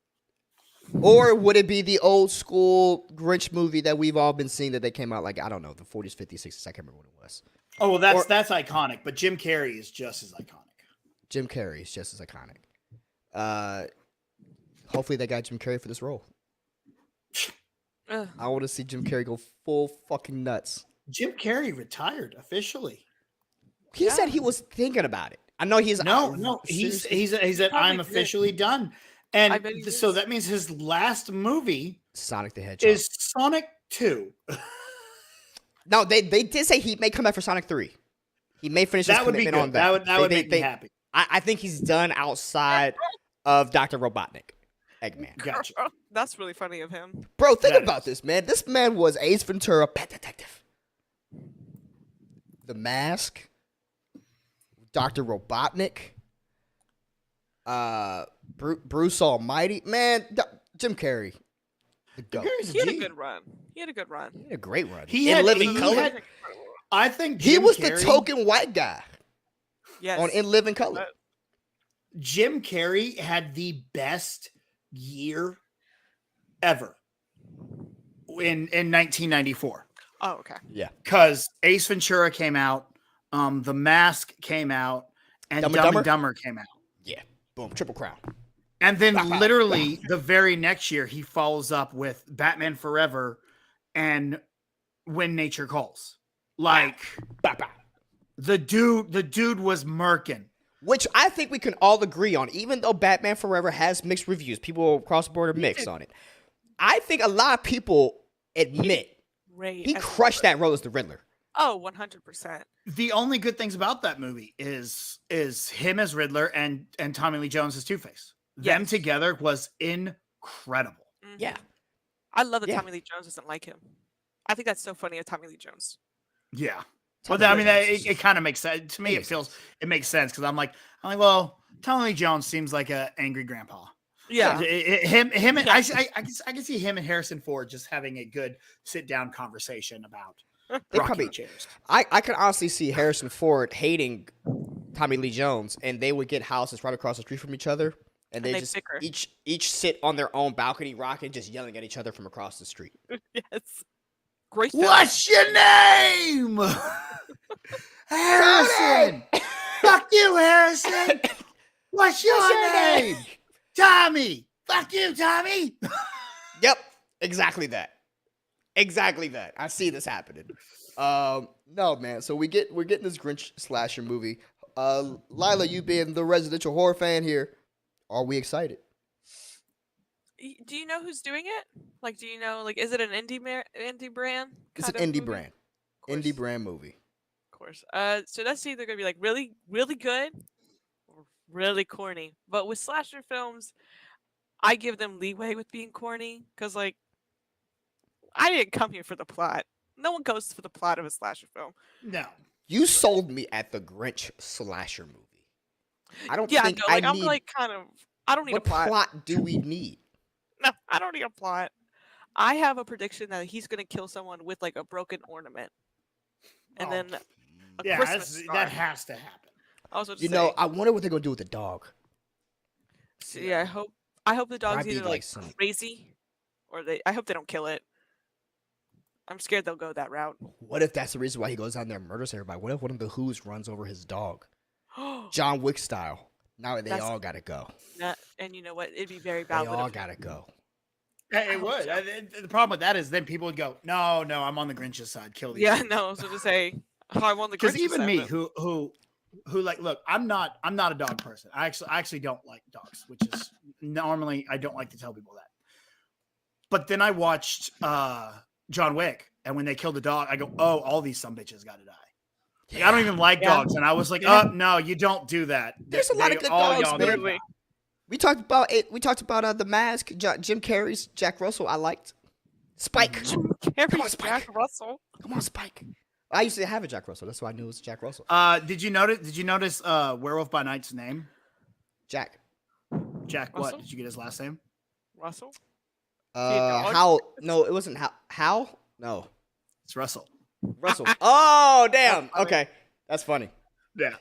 [SPEAKER 1] Or would it be the old school Grinch movie that we've all been seeing that they came out like, I don't know, the 40s, 50s, 60s. I can't remember what it was.
[SPEAKER 2] Oh, well,
[SPEAKER 1] Or-
[SPEAKER 2] that's iconic, but Jim Carrey is just as iconic.
[SPEAKER 1] Jim Carrey is just as iconic. Hopefully they got Jim Carrey for this role.
[SPEAKER 3] Ugh.
[SPEAKER 1] I want to see Jim Carrey go full fucking nuts.
[SPEAKER 2] Jim Carrey retired officially.
[SPEAKER 1] He
[SPEAKER 3] Yeah.
[SPEAKER 1] said he was thinking about it. I know he's
[SPEAKER 2] No, he's said
[SPEAKER 3] Probably
[SPEAKER 2] I'm
[SPEAKER 3] did.
[SPEAKER 2] officially done,
[SPEAKER 3] I
[SPEAKER 2] and
[SPEAKER 3] bet he
[SPEAKER 2] so
[SPEAKER 3] is.
[SPEAKER 2] that means his last movie
[SPEAKER 1] Sonic the Hedgehog.
[SPEAKER 2] is Sonic 2.
[SPEAKER 1] No, they did say he may come back for Sonic 3. He may finish his
[SPEAKER 2] That would be
[SPEAKER 1] commitment
[SPEAKER 2] good.
[SPEAKER 1] on that.
[SPEAKER 2] That would make me happy.
[SPEAKER 1] I think he's done outside of Dr. Robotnik. Eggman.
[SPEAKER 2] Gotcha.
[SPEAKER 3] That's really funny of him.
[SPEAKER 1] Bro, think
[SPEAKER 2] That
[SPEAKER 1] about
[SPEAKER 2] is.
[SPEAKER 1] this, man. This man was Ace Ventura, Pet Detective, The Mask, Dr. Robotnik, Bruce Almighty. Man, Jim Carrey. The
[SPEAKER 2] Jim
[SPEAKER 1] GOAT.
[SPEAKER 2] Carrey's
[SPEAKER 3] He had a
[SPEAKER 2] G.
[SPEAKER 3] good run. He had a good run.
[SPEAKER 1] He had a great run.
[SPEAKER 2] He
[SPEAKER 1] In
[SPEAKER 2] had-
[SPEAKER 1] Living
[SPEAKER 2] he
[SPEAKER 1] Color.
[SPEAKER 2] had- I think
[SPEAKER 1] He
[SPEAKER 2] Jim
[SPEAKER 1] was
[SPEAKER 2] Carrey,
[SPEAKER 1] the token white guy
[SPEAKER 3] Yes.
[SPEAKER 1] on In Living Color.
[SPEAKER 2] Jim Carrey had the best year ever in 1994
[SPEAKER 3] Oh, okay.
[SPEAKER 1] Yeah.
[SPEAKER 2] because Ace Ventura came out, The Mask came out, and
[SPEAKER 1] Dumb and
[SPEAKER 2] Dumb
[SPEAKER 1] Dumber?
[SPEAKER 2] and Dumber came out.
[SPEAKER 1] Yeah. Boom. Triple crown.
[SPEAKER 2] And then literally the very next year, he follows up with Batman Forever and When Nature Calls. Like
[SPEAKER 1] Bah, bah.
[SPEAKER 2] the dude was murking.
[SPEAKER 1] Which I think we can all agree on, even though Batman Forever has mixed reviews. People across the board are mixed on it. I think a lot of people admit
[SPEAKER 3] Great.
[SPEAKER 1] he
[SPEAKER 3] as a
[SPEAKER 1] crushed
[SPEAKER 3] Riddler.
[SPEAKER 1] that role as the Riddler.
[SPEAKER 3] Oh, 100%.
[SPEAKER 2] The only good things about that movie is him as Riddler and Tommy Lee Jones as Two-Face. Them
[SPEAKER 3] Yes.
[SPEAKER 2] together was incredible.
[SPEAKER 3] Mhm.
[SPEAKER 1] Yeah.
[SPEAKER 3] I love that
[SPEAKER 1] Yeah.
[SPEAKER 3] Tommy Lee Jones doesn't like him. I think that's so funny of Tommy Lee Jones.
[SPEAKER 2] Yeah.
[SPEAKER 1] Tommy
[SPEAKER 2] Well, I
[SPEAKER 1] Lee
[SPEAKER 2] mean,
[SPEAKER 1] Jones is-
[SPEAKER 2] it kind of makes sense to me.
[SPEAKER 1] makes sense.
[SPEAKER 2] It makes sense because I'm like, well, Tommy Lee Jones seems like an angry grandpa.
[SPEAKER 3] Yeah.
[SPEAKER 2] Him, and
[SPEAKER 3] Yeah.
[SPEAKER 2] I can see him and Harrison Ford just having a good sit down conversation about
[SPEAKER 1] They
[SPEAKER 2] rocking
[SPEAKER 1] probably-
[SPEAKER 2] chairs.
[SPEAKER 1] I could honestly see Harrison Ford hating Tommy Lee Jones, and they would get houses right across the street from each other, and they
[SPEAKER 3] they'd
[SPEAKER 1] just
[SPEAKER 3] bicker.
[SPEAKER 1] each sit on their own balcony rocking, just yelling at each other from across the street.
[SPEAKER 3] Yes. Great film.
[SPEAKER 2] What's your name? Harrison. Fuck you, Harrison. What's your name? Tommy. Fuck you, Tommy.
[SPEAKER 1] Yep, exactly that. Exactly that. I see this happening. No, man. So we're getting this Grinch slasher movie. Lila, you being the residential horror fan here, are we excited?
[SPEAKER 3] Do you know who's doing it? Like, do you know? Like, is it an indie brand?
[SPEAKER 1] It's an
[SPEAKER 3] kind of
[SPEAKER 1] indie
[SPEAKER 3] movie?
[SPEAKER 1] brand.
[SPEAKER 3] Of course,
[SPEAKER 1] Indie brand movie.
[SPEAKER 3] Of course. So that's either gonna be like really, really good, or really corny. But with slasher films, I give them leeway with being corny because, like, I didn't come here for the plot. No one goes for the plot of a slasher film.
[SPEAKER 2] No.
[SPEAKER 1] You sold me at the Grinch slasher movie. I don't
[SPEAKER 3] Yeah,
[SPEAKER 1] think
[SPEAKER 3] no, like
[SPEAKER 1] I
[SPEAKER 3] I'm
[SPEAKER 1] need.
[SPEAKER 3] like kind of. I don't need
[SPEAKER 1] What
[SPEAKER 3] a plot.
[SPEAKER 1] plot do we need?
[SPEAKER 3] No, I don't need a plot. I have a prediction that he's gonna kill someone with like a broken ornament, and
[SPEAKER 2] Oh,
[SPEAKER 3] then a
[SPEAKER 2] Yeah,
[SPEAKER 3] Christmas star.
[SPEAKER 2] that has to happen.
[SPEAKER 3] I was about to
[SPEAKER 1] You
[SPEAKER 3] say,
[SPEAKER 1] know, I wonder what they're gonna do with the dog.
[SPEAKER 3] so, yeah, I hope the dog's
[SPEAKER 1] Might be
[SPEAKER 3] either
[SPEAKER 1] like
[SPEAKER 3] like
[SPEAKER 1] some-
[SPEAKER 3] crazy, or I hope they don't kill it. I'm scared they'll go that route.
[SPEAKER 1] What if that's the reason why he goes down there and murders everybody? What if one of the Who's runs over his dog, John Wick style? Now they
[SPEAKER 3] That's-
[SPEAKER 1] all gotta go.
[SPEAKER 3] And you know what? It'd be very
[SPEAKER 1] They
[SPEAKER 3] valid.
[SPEAKER 1] all
[SPEAKER 3] of him.
[SPEAKER 1] gotta go.
[SPEAKER 2] It would. The problem with that is then people would go, no, I'm on the Grinch's side. Kill these.
[SPEAKER 3] Yeah,
[SPEAKER 2] things."
[SPEAKER 3] no, I was going to say, I'm on the
[SPEAKER 2] Because
[SPEAKER 3] Grinch's
[SPEAKER 2] even
[SPEAKER 3] side,
[SPEAKER 2] me,
[SPEAKER 3] but-
[SPEAKER 2] who like, look, I'm not a dog person. I actually don't like dogs, which is normally I don't like to tell people that. But then I watched John Wick, and when they killed the dog, I go, oh, all these sumbitches got to die. Like, I don't even like dogs, and I was like, oh no, you don't do that.
[SPEAKER 1] There's a lot of good dogs,
[SPEAKER 2] y'all
[SPEAKER 1] man.
[SPEAKER 2] need to die.
[SPEAKER 1] We talked about it. We talked about The Mask, Jim Carrey's Jack Russell. I liked Spike.
[SPEAKER 3] Jim Carrey's
[SPEAKER 1] Spike.
[SPEAKER 3] Jack Russell.
[SPEAKER 1] Come on, Spike. I used to have a Jack Russell. That's why I knew it was Jack Russell.
[SPEAKER 2] Did you notice Werewolf by Night's name?
[SPEAKER 1] Jack.
[SPEAKER 2] Jack
[SPEAKER 3] Russell?
[SPEAKER 2] what? Did you get his last name?
[SPEAKER 3] Russell?
[SPEAKER 1] How? No, it wasn't how. How? No,
[SPEAKER 2] It's Russell.
[SPEAKER 1] Russell. Oh, damn. Okay, that's funny.
[SPEAKER 2] Yeah.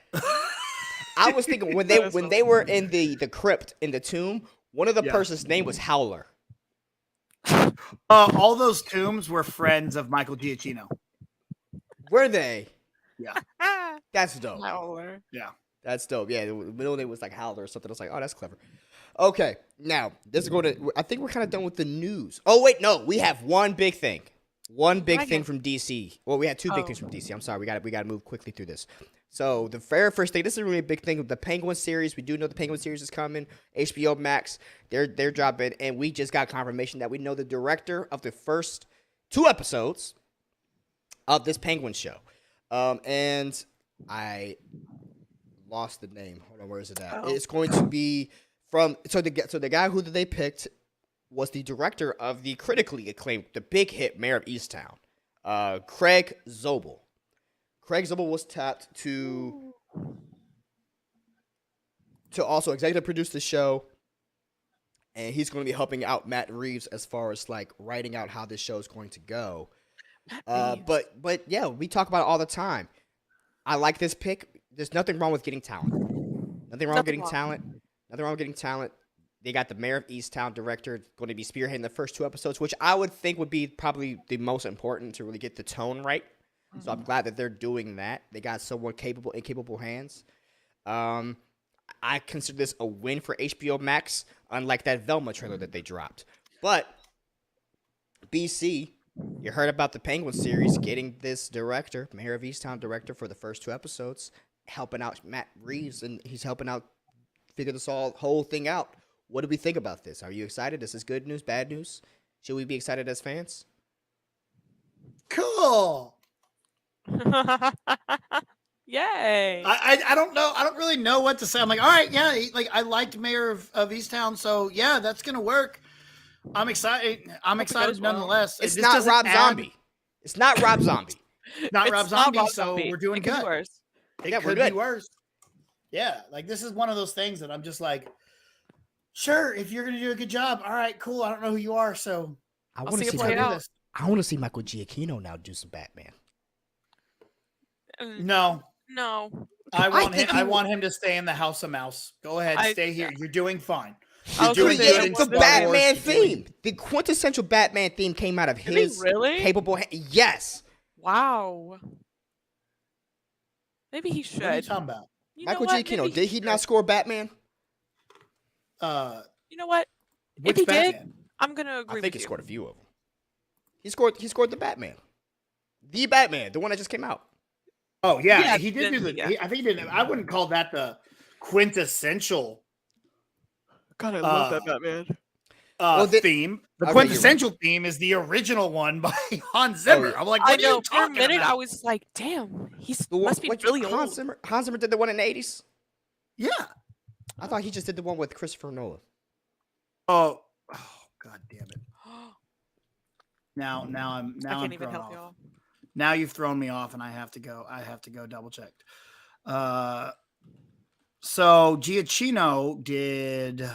[SPEAKER 1] I was thinking when they were in the crypt in the tomb, one of the
[SPEAKER 2] Yeah.
[SPEAKER 1] person's name was Howler.
[SPEAKER 2] All those tombs were friends of Michael Giacchino.
[SPEAKER 1] Were they?
[SPEAKER 2] Yeah.
[SPEAKER 1] That's dope.
[SPEAKER 3] Howler.
[SPEAKER 2] Yeah.
[SPEAKER 1] That's dope. Yeah, the middle name was like Howler or something. I was like, oh, that's clever. Okay, now this is going to. I think we're kind of done with the news. Oh wait, no, we have one big thing. One big thing from DC. Well, we had two big things from DC. I'm sorry, we got to move quickly through this. So the very first thing, this is really a big thing with the Penguin series. We do know the Penguin series is coming. HBO Max, they're dropping, and we just got confirmation that we know the director of the first 2 episodes of this Penguin show. And I lost the name. Hold on, where is it at?
[SPEAKER 3] Oh.
[SPEAKER 1] It's going to be from the guy who they picked was the director of the critically acclaimed, the big hit Mayor of Easttown, Craig Zobel. Craig Zobel was tapped to also executive produce the show, and he's going to be helping out Matt Reeves as far as like writing out how this show is going to go. But yeah, we talk about it all the time. I like this pick. There's nothing wrong with getting talent. Nothing wrong with getting talent. Nothing wrong with getting talent. They got the Mayor of Easttown director going to be spearheading the first 2 episodes, which I would think would be probably the most important to really get the tone right. So I'm glad that they're doing that. They got someone capable in capable hands. I consider this a win for HBO Max, unlike that Velma trailer that they dropped. But BC, you heard about the Penguin series getting this director, Mayor of Easttown director, for the first 2 episodes, helping out Matt Reeves, and he's helping out figure this whole thing out. What do we think about this? Are you excited? Is this good news, bad news? Should we be excited as fans?
[SPEAKER 2] Cool.
[SPEAKER 3] Yay.
[SPEAKER 2] I don't know. I don't really know what to say. I'm like, all right, yeah. Like I liked Mayor of Easttown, so yeah, that's gonna work. I'm excited. I'm excited nonetheless.
[SPEAKER 1] It's
[SPEAKER 2] This
[SPEAKER 1] not
[SPEAKER 2] doesn't
[SPEAKER 1] Rob
[SPEAKER 2] add-
[SPEAKER 1] Zombie. It's not Rob Zombie.
[SPEAKER 2] Not
[SPEAKER 3] It's
[SPEAKER 2] Rob
[SPEAKER 3] not
[SPEAKER 2] Zombie,
[SPEAKER 3] Rob
[SPEAKER 2] so
[SPEAKER 3] Zombie.
[SPEAKER 2] we're doing
[SPEAKER 3] It could be
[SPEAKER 2] good.
[SPEAKER 3] worse.
[SPEAKER 2] It
[SPEAKER 1] Yeah, we're
[SPEAKER 2] could be
[SPEAKER 1] good.
[SPEAKER 2] worse. Yeah, like this is one of those things that I'm just like, sure, if you're gonna do a good job, all right, cool. I don't know who you are, so
[SPEAKER 1] I
[SPEAKER 3] I'll
[SPEAKER 1] want
[SPEAKER 3] see
[SPEAKER 1] to
[SPEAKER 3] it
[SPEAKER 1] see.
[SPEAKER 3] play out.
[SPEAKER 1] I want to see Michael Giacchino now do some Batman.
[SPEAKER 2] No,
[SPEAKER 3] No.
[SPEAKER 2] I want
[SPEAKER 1] think
[SPEAKER 2] him.
[SPEAKER 1] he
[SPEAKER 2] I
[SPEAKER 1] will-
[SPEAKER 2] want him to stay in the House of Mouse. Go ahead, stay here. You're doing fine.
[SPEAKER 3] I
[SPEAKER 2] You're
[SPEAKER 3] was
[SPEAKER 2] doing
[SPEAKER 3] gonna say,
[SPEAKER 2] good in
[SPEAKER 1] Created
[SPEAKER 3] what's
[SPEAKER 1] the
[SPEAKER 2] Star Wars.
[SPEAKER 1] Batman
[SPEAKER 2] You're doing-
[SPEAKER 1] theme. The quintessential Batman theme came out of
[SPEAKER 3] Did he
[SPEAKER 1] his
[SPEAKER 3] really?
[SPEAKER 1] capable. Yes,
[SPEAKER 3] Wow. Maybe he
[SPEAKER 2] What are you
[SPEAKER 3] should.
[SPEAKER 2] talking about?
[SPEAKER 3] You know
[SPEAKER 1] Michael
[SPEAKER 3] what?
[SPEAKER 1] Giacchino.
[SPEAKER 3] Maybe
[SPEAKER 1] Did he not
[SPEAKER 3] should.
[SPEAKER 1] score Batman?
[SPEAKER 3] You know what?
[SPEAKER 2] Which
[SPEAKER 3] he
[SPEAKER 2] Batman?
[SPEAKER 3] did, I'm gonna agree
[SPEAKER 1] I think
[SPEAKER 3] with
[SPEAKER 1] he
[SPEAKER 3] you.
[SPEAKER 1] scored a few of them. He scored the Batman. The Batman, the one that just came out.
[SPEAKER 2] Oh yeah,
[SPEAKER 3] Yeah,
[SPEAKER 2] he did do the.
[SPEAKER 3] yeah.
[SPEAKER 2] I think he did. I wouldn't call that the quintessential
[SPEAKER 3] God, I
[SPEAKER 2] love that
[SPEAKER 3] Batman.
[SPEAKER 2] theme. The
[SPEAKER 1] Okay,
[SPEAKER 2] quintessential theme is the original one by Hans Zimmer.
[SPEAKER 1] yeah.
[SPEAKER 2] I'm like,
[SPEAKER 3] I
[SPEAKER 2] what are
[SPEAKER 3] know.
[SPEAKER 2] you
[SPEAKER 3] For a
[SPEAKER 2] talking
[SPEAKER 3] minute,
[SPEAKER 2] about?
[SPEAKER 3] I was like, "Damn, he's
[SPEAKER 1] The one,
[SPEAKER 3] must be
[SPEAKER 1] wait,
[SPEAKER 3] really
[SPEAKER 1] Hans
[SPEAKER 3] old."
[SPEAKER 1] Zimmer did the one in the 80s?
[SPEAKER 2] Yeah.
[SPEAKER 1] I thought he just did the one with Christopher Nolan.
[SPEAKER 2] Oh, god damn it. Now I'm
[SPEAKER 3] I
[SPEAKER 2] I'm
[SPEAKER 3] can't even
[SPEAKER 2] thrown
[SPEAKER 3] help
[SPEAKER 2] off.
[SPEAKER 3] y'all.
[SPEAKER 2] Now you've thrown me off, and I have to go double checked. So Giacchino did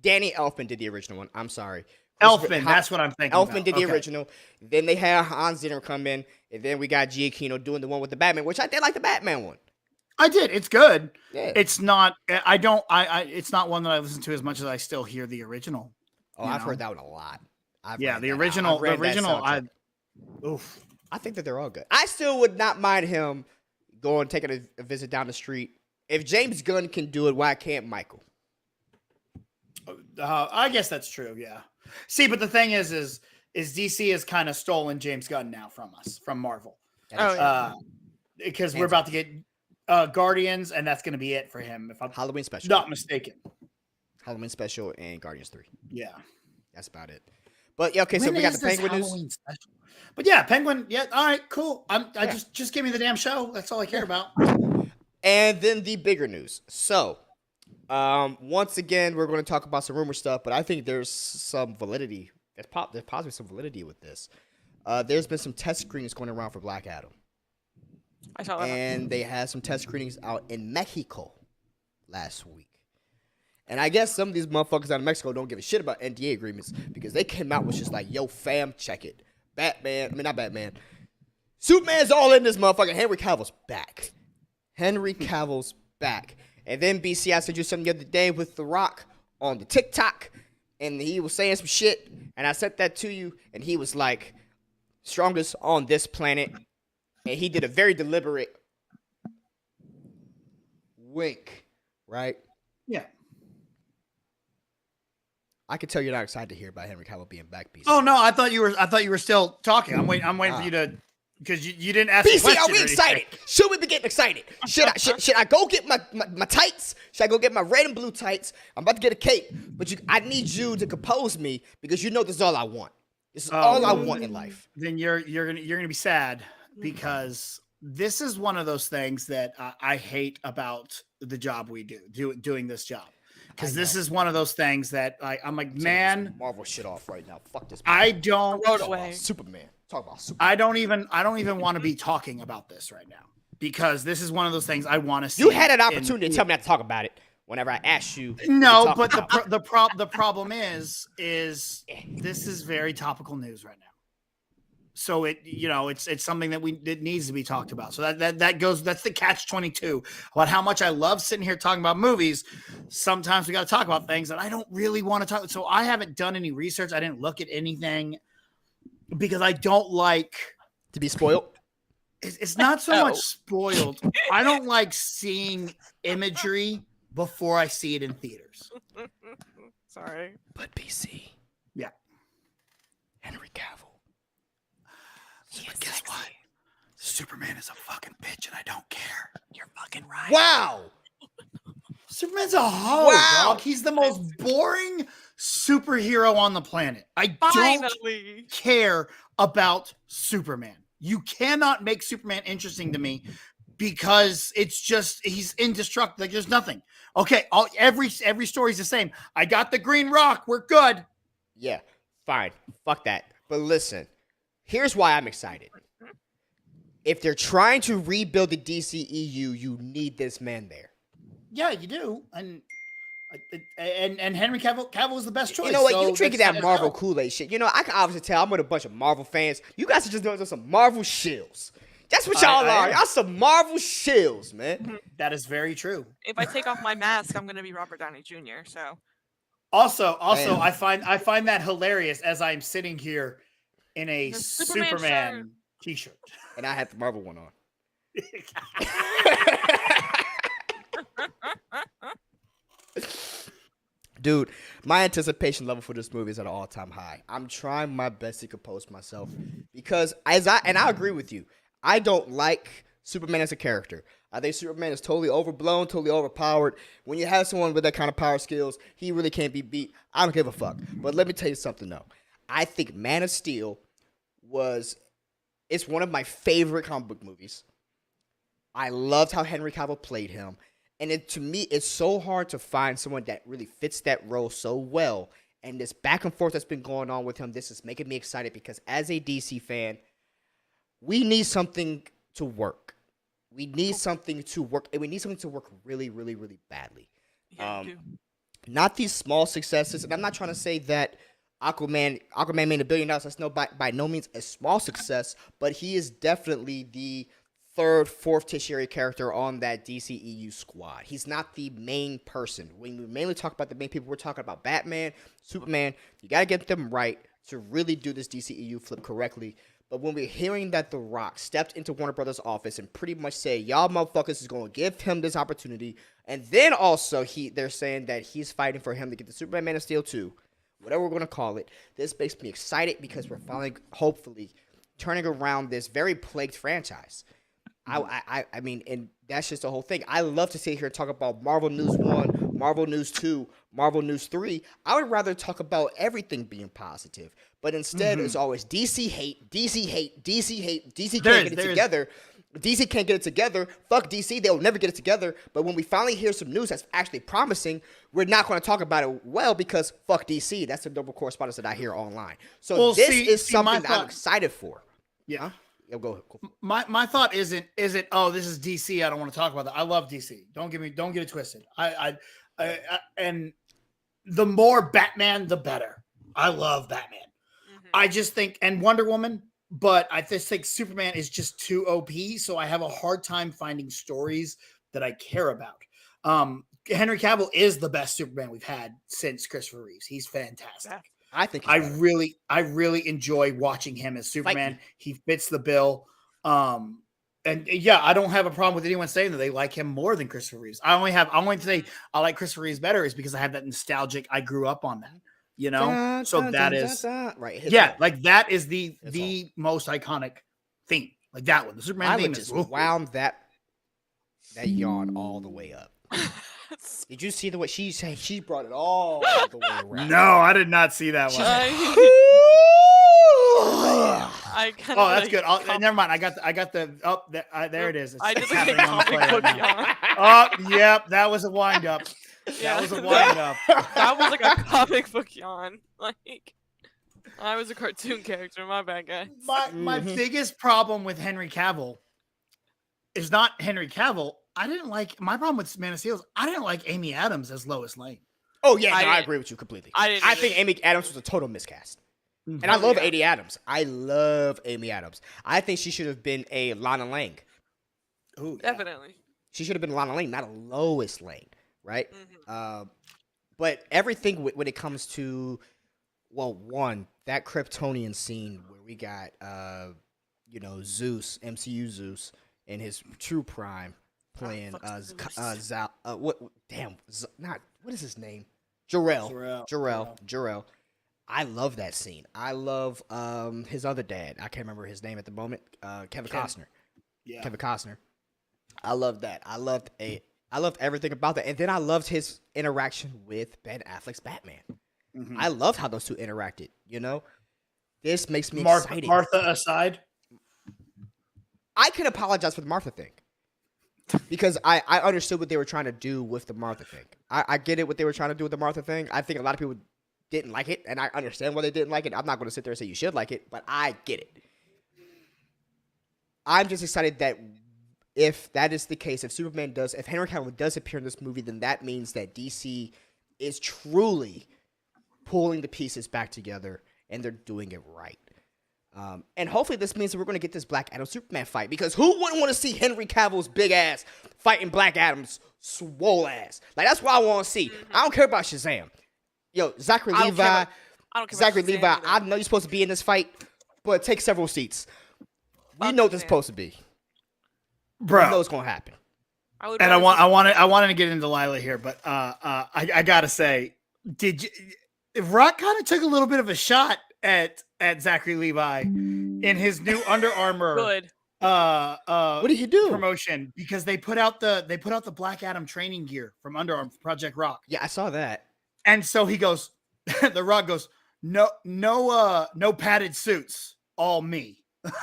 [SPEAKER 1] Danny Elfman did the original one. I'm sorry.
[SPEAKER 2] Elfman. That's what I'm thinking.
[SPEAKER 1] Elfman
[SPEAKER 2] about.
[SPEAKER 1] did the
[SPEAKER 2] Okay.
[SPEAKER 1] original. Then they had Hans Zimmer come in, and then we got Giacchino doing the one with the Batman, which I did like the Batman one.
[SPEAKER 2] I did. It's good.
[SPEAKER 1] Yeah.
[SPEAKER 2] It's not. I don't. It's not one that I listen to as much as I still hear the original.
[SPEAKER 1] Oh,
[SPEAKER 2] you
[SPEAKER 1] I've
[SPEAKER 2] know?
[SPEAKER 1] heard that one a lot.
[SPEAKER 2] Yeah, the original. The original. Oof.
[SPEAKER 1] I think that they're all good. I still would not mind him taking a visit down the street. If James Gunn can do it, why can't Michael?
[SPEAKER 2] I guess that's true. Yeah. See, but the thing is DC has kind of stolen James Gunn now from us, from Marvel.
[SPEAKER 3] Oh, yeah.
[SPEAKER 2] Because we're about to get Guardians, and that's going to be it for him, if I'm
[SPEAKER 1] Halloween special.
[SPEAKER 2] not mistaken.
[SPEAKER 1] Halloween special and Guardians 3.
[SPEAKER 2] Yeah.
[SPEAKER 1] That's about it. But yeah, okay, so
[SPEAKER 2] When
[SPEAKER 1] we got
[SPEAKER 2] is
[SPEAKER 1] the
[SPEAKER 2] this
[SPEAKER 1] Penguin news.
[SPEAKER 2] Halloween special? But yeah, Penguin. Yeah, all right, cool. I just give me the damn show. That's all I care about.
[SPEAKER 1] And then the bigger news. So, once again, we're going to talk about some rumor stuff, but I think there's some validity. There's possibly some validity with this. There's been some test screenings going around for Black Adam.
[SPEAKER 3] I saw that.
[SPEAKER 1] And they had some test screenings out in Mexico last week. And I guess some of these motherfuckers out of Mexico don't give a shit about NDA agreements because they came out with just like, yo, fam, check it. Not Batman. Superman's all in this motherfucker. Henry Cavill's back. And then BC, I sent you something the other day with The Rock on the TikTok. And he was saying some shit. And I sent that to you. And he was like, strongest on this planet. And he did a very deliberate wink, right?
[SPEAKER 2] Yeah.
[SPEAKER 1] I can tell you're not excited to hear about Henry Cavill being back, BC.
[SPEAKER 2] Oh no, I thought you were still talking. I'm waiting for you to, because you didn't ask.
[SPEAKER 1] BC, are we excited? Should we be getting excited? Should I go get my tights? Should I go get my red and blue tights? I'm about to get a cape, but I need you to compose me because you know this is all I want. This is all I want in life.
[SPEAKER 2] Then you're gonna be sad because this is one of those things that I hate about the job we doing this job. Because this is one of those things that I'm like, man,
[SPEAKER 1] Marvel shit off right now. Fuck this.
[SPEAKER 2] I don't.
[SPEAKER 3] Throw it away.
[SPEAKER 1] Superman. Talk about Superman.
[SPEAKER 2] I don't even want to be talking about this right now because this is one of those things I want to see.
[SPEAKER 1] You had an opportunity to tell me not to talk about it whenever I asked you.
[SPEAKER 2] No, but the problem is this is very topical news right now. So it's something that it needs to be talked about. So that's the catch-22 about how much I love sitting here talking about movies. Sometimes we got to talk about things that I don't really want to talk. So I haven't done any research. I didn't look at anything because I don't like
[SPEAKER 1] to be spoiled.
[SPEAKER 2] It's not so much spoiled. I don't like seeing imagery before I see it in theaters.
[SPEAKER 3] Sorry.
[SPEAKER 1] But BC.
[SPEAKER 2] Yeah.
[SPEAKER 1] Henry Cavill.
[SPEAKER 2] But guess what? Superman is a fucking bitch and I don't care.
[SPEAKER 3] You're fucking right.
[SPEAKER 1] Wow.
[SPEAKER 2] Superman's a hoe, dog. He's the most boring superhero on the planet. I don't care about Superman. You cannot make Superman interesting to me because it's just he's indestructible. Like there's nothing. Okay, every story's the same. I got the green rock. We're good.
[SPEAKER 1] Yeah, fine. Fuck that. But listen, here's why I'm excited. If they're trying to rebuild the DCEU, you need this man there.
[SPEAKER 2] Yeah, you do. And Henry Cavill is the best choice.
[SPEAKER 1] You know what? You drinking that Marvel Kool-Aid shit. You know, I can obviously tell I'm with a bunch of Marvel fans. You guys are just doing some Marvel shills. That's what y'all are. Y'all some Marvel shills, man.
[SPEAKER 2] That is very true.
[SPEAKER 3] If I take off my mask, I'm gonna be Robert Downey Jr. So.
[SPEAKER 2] Also, I find that hilarious as I'm sitting here in a Superman t-shirt.
[SPEAKER 1] And I had the Marvel one on. Dude, my anticipation level for this movie is at an all-time high. I'm trying my best to compose myself because I agree with you. I don't like Superman as a character. I think Superman is totally overblown, totally overpowered. When you have someone with that kind of power skills, he really can't be beat. I don't give a fuck. But let me tell you something though. I think Man of Steel it's one of my favorite comic book movies. I loved how Henry Cavill played him. And to me, it's so hard to find someone that really fits that role so well. And this back and forth that's been going on with him, this is making me excited because as a DC fan, we need something to work. We need something to work, and we need something to work really, really, really badly.
[SPEAKER 3] Yeah,
[SPEAKER 1] not these small successes, and I'm not trying to say that Aquaman made $1 billion. That's by no means a small success, but he is definitely the third, fourth tertiary character on that DCEU squad. He's not the main person. When we mainly talk about the main people, we're talking about Batman, Superman. You got to get them right to really do this DCEU flip correctly. But when we're hearing that The Rock stepped into Warner Brothers' office and pretty much said, y'all motherfuckers is going to give him this opportunity. And then also they're saying that he's fighting for him to get the Superman Man of Steel 2, whatever we're going to call it. This makes me excited because we're finally, hopefully, turning around this very plagued franchise. I mean, and that's just the whole thing. I love to sit here and talk about Marvel News 1, Marvel News 2, Marvel News 3. I would rather talk about everything being positive. But instead, it's always DC hate, DC hate, DC hate, DC can't get it together. DC can't get it together. Fuck DC. They'll never get it together. But when we finally hear some news that's actually promising, we're not going to talk about it well because fuck DC. That's the double correspondence that I hear online. So this is something that I'm excited for.
[SPEAKER 2] Yeah.
[SPEAKER 1] Huh? Yeah, go.
[SPEAKER 2] My thought isn't oh, this is DC, I don't want to talk about that. I love DC. Don't get it twisted. I and the more Batman, the better. I love Batman. I just think, and Wonder Woman, but I just think Superman is just too OP, so I have a hard time finding stories that I care about. Henry Cavill is the best Superman we've had since Christopher Reeves. He's fantastic.
[SPEAKER 1] I think
[SPEAKER 2] I really enjoy watching him as Superman. He fits the bill. And yeah, I don't have a problem with anyone saying that they like him more than Christopher Reeves. I only say I like Christopher Reeves better is because I have that nostalgic. I grew up on that, you know. Right. Yeah, like that is the most iconic theme. Like that one, the Superman theme
[SPEAKER 1] just wound that yawn all the way up. Did you see the way she said? She brought it all the way around.
[SPEAKER 2] No, I did not see that one. That's good. Never mind. I got the. There it is.
[SPEAKER 3] I just happening on the play right now.
[SPEAKER 2] Oh, yep. That was a wind up.
[SPEAKER 3] Yeah.
[SPEAKER 2] That was a wind up.
[SPEAKER 3] That was like a comic book yawn. Like I was a cartoon character. My bad, guy.
[SPEAKER 2] My biggest problem with Henry Cavill is not Henry Cavill. My problem with Man of Steel is I didn't like Amy Adams as Lois Lane.
[SPEAKER 1] Oh yeah, I agree with you completely. I think Amy Adams was a total miscast. And I love Amy Adams. I love Amy Adams. I think she should have been a Lana Lang.
[SPEAKER 2] Ooh,
[SPEAKER 3] definitely.
[SPEAKER 1] She should have been Lana Lang, not a Lois Lane, right? But everything when it comes to, one, that Kryptonian scene where we got, Zeus, MCU Zeus, in his true prime, playing what is his name? Jor-El. I love that scene. I love his other dad. I can't remember his name at the moment. Kevin Costner. Yeah. Kevin Costner. I love that. I loved everything about that. And then I loved his interaction with Ben Affleck's Batman. I love how those two interacted, you know? This makes me excited.
[SPEAKER 2] Martha aside?
[SPEAKER 1] I can apologize for the Martha thing. Because I understood what they were trying to do with the Martha thing. I get it, what they were trying to do with the Martha thing. I think a lot of people didn't like it, and I understand why they didn't like it. I'm not going to sit there and say you should like it, but I get it. I'm just excited that if that is the case, if Henry Cavill does appear in this movie, then that means that DC is truly pulling the pieces back together, and they're doing it right. And hopefully this means that we're going to get this Black Adam Superman fight, because who wouldn't want to see Henry Cavill's big ass fighting Black Adam's swole ass? Like, that's what I want to see. I don't care about Shazam. Yo, Zachary Levi. I know you're supposed to be in this fight, but take several seats. We know what this is supposed to be.
[SPEAKER 2] Bro.
[SPEAKER 1] We know what's going to happen.
[SPEAKER 2] I wanted to get into Lila here, but I got to say, Rock kind of took a little bit of a shot at Zachary Levi in his new Under Armour
[SPEAKER 1] what did he do?
[SPEAKER 2] Promotion, because they put out the Black Adam training gear from Under Armour, Project Rock.
[SPEAKER 1] Yeah, I saw that.
[SPEAKER 2] And so he goes, The Rock goes, no padded suits, all me. And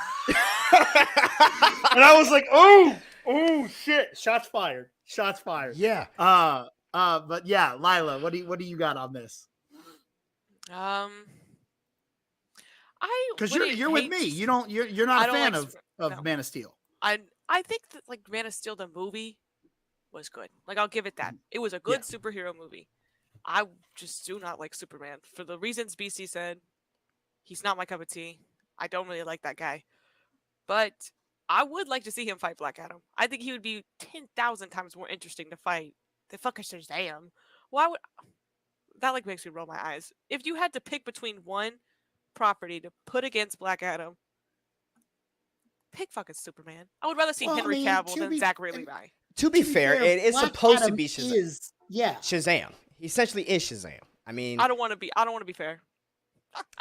[SPEAKER 2] I was like, oh shit, shots fired.
[SPEAKER 1] Yeah.
[SPEAKER 2] But yeah, Lila, what do you got on this? Because you're with me. You're not a fan of Man of Steel.
[SPEAKER 3] I think that like Man of Steel the movie was good. Like I'll give it that. It was a good superhero movie. I just do not like Superman for the reasons BC said. He's not my cup of tea. I don't really like that guy. But I would like to see him fight Black Adam. I think he would be 10,000 times more interesting to fight than fucking Shazam. Why would that like makes me roll my eyes? If you had to pick between one property to put against Black Adam, pick fucking Superman. I would rather see Henry Cavill than Zachary Levi.
[SPEAKER 1] To be fair, it's supposed to be Shazam.
[SPEAKER 2] Shazam.
[SPEAKER 1] He essentially is Shazam. I mean,
[SPEAKER 3] I don't want to be fair.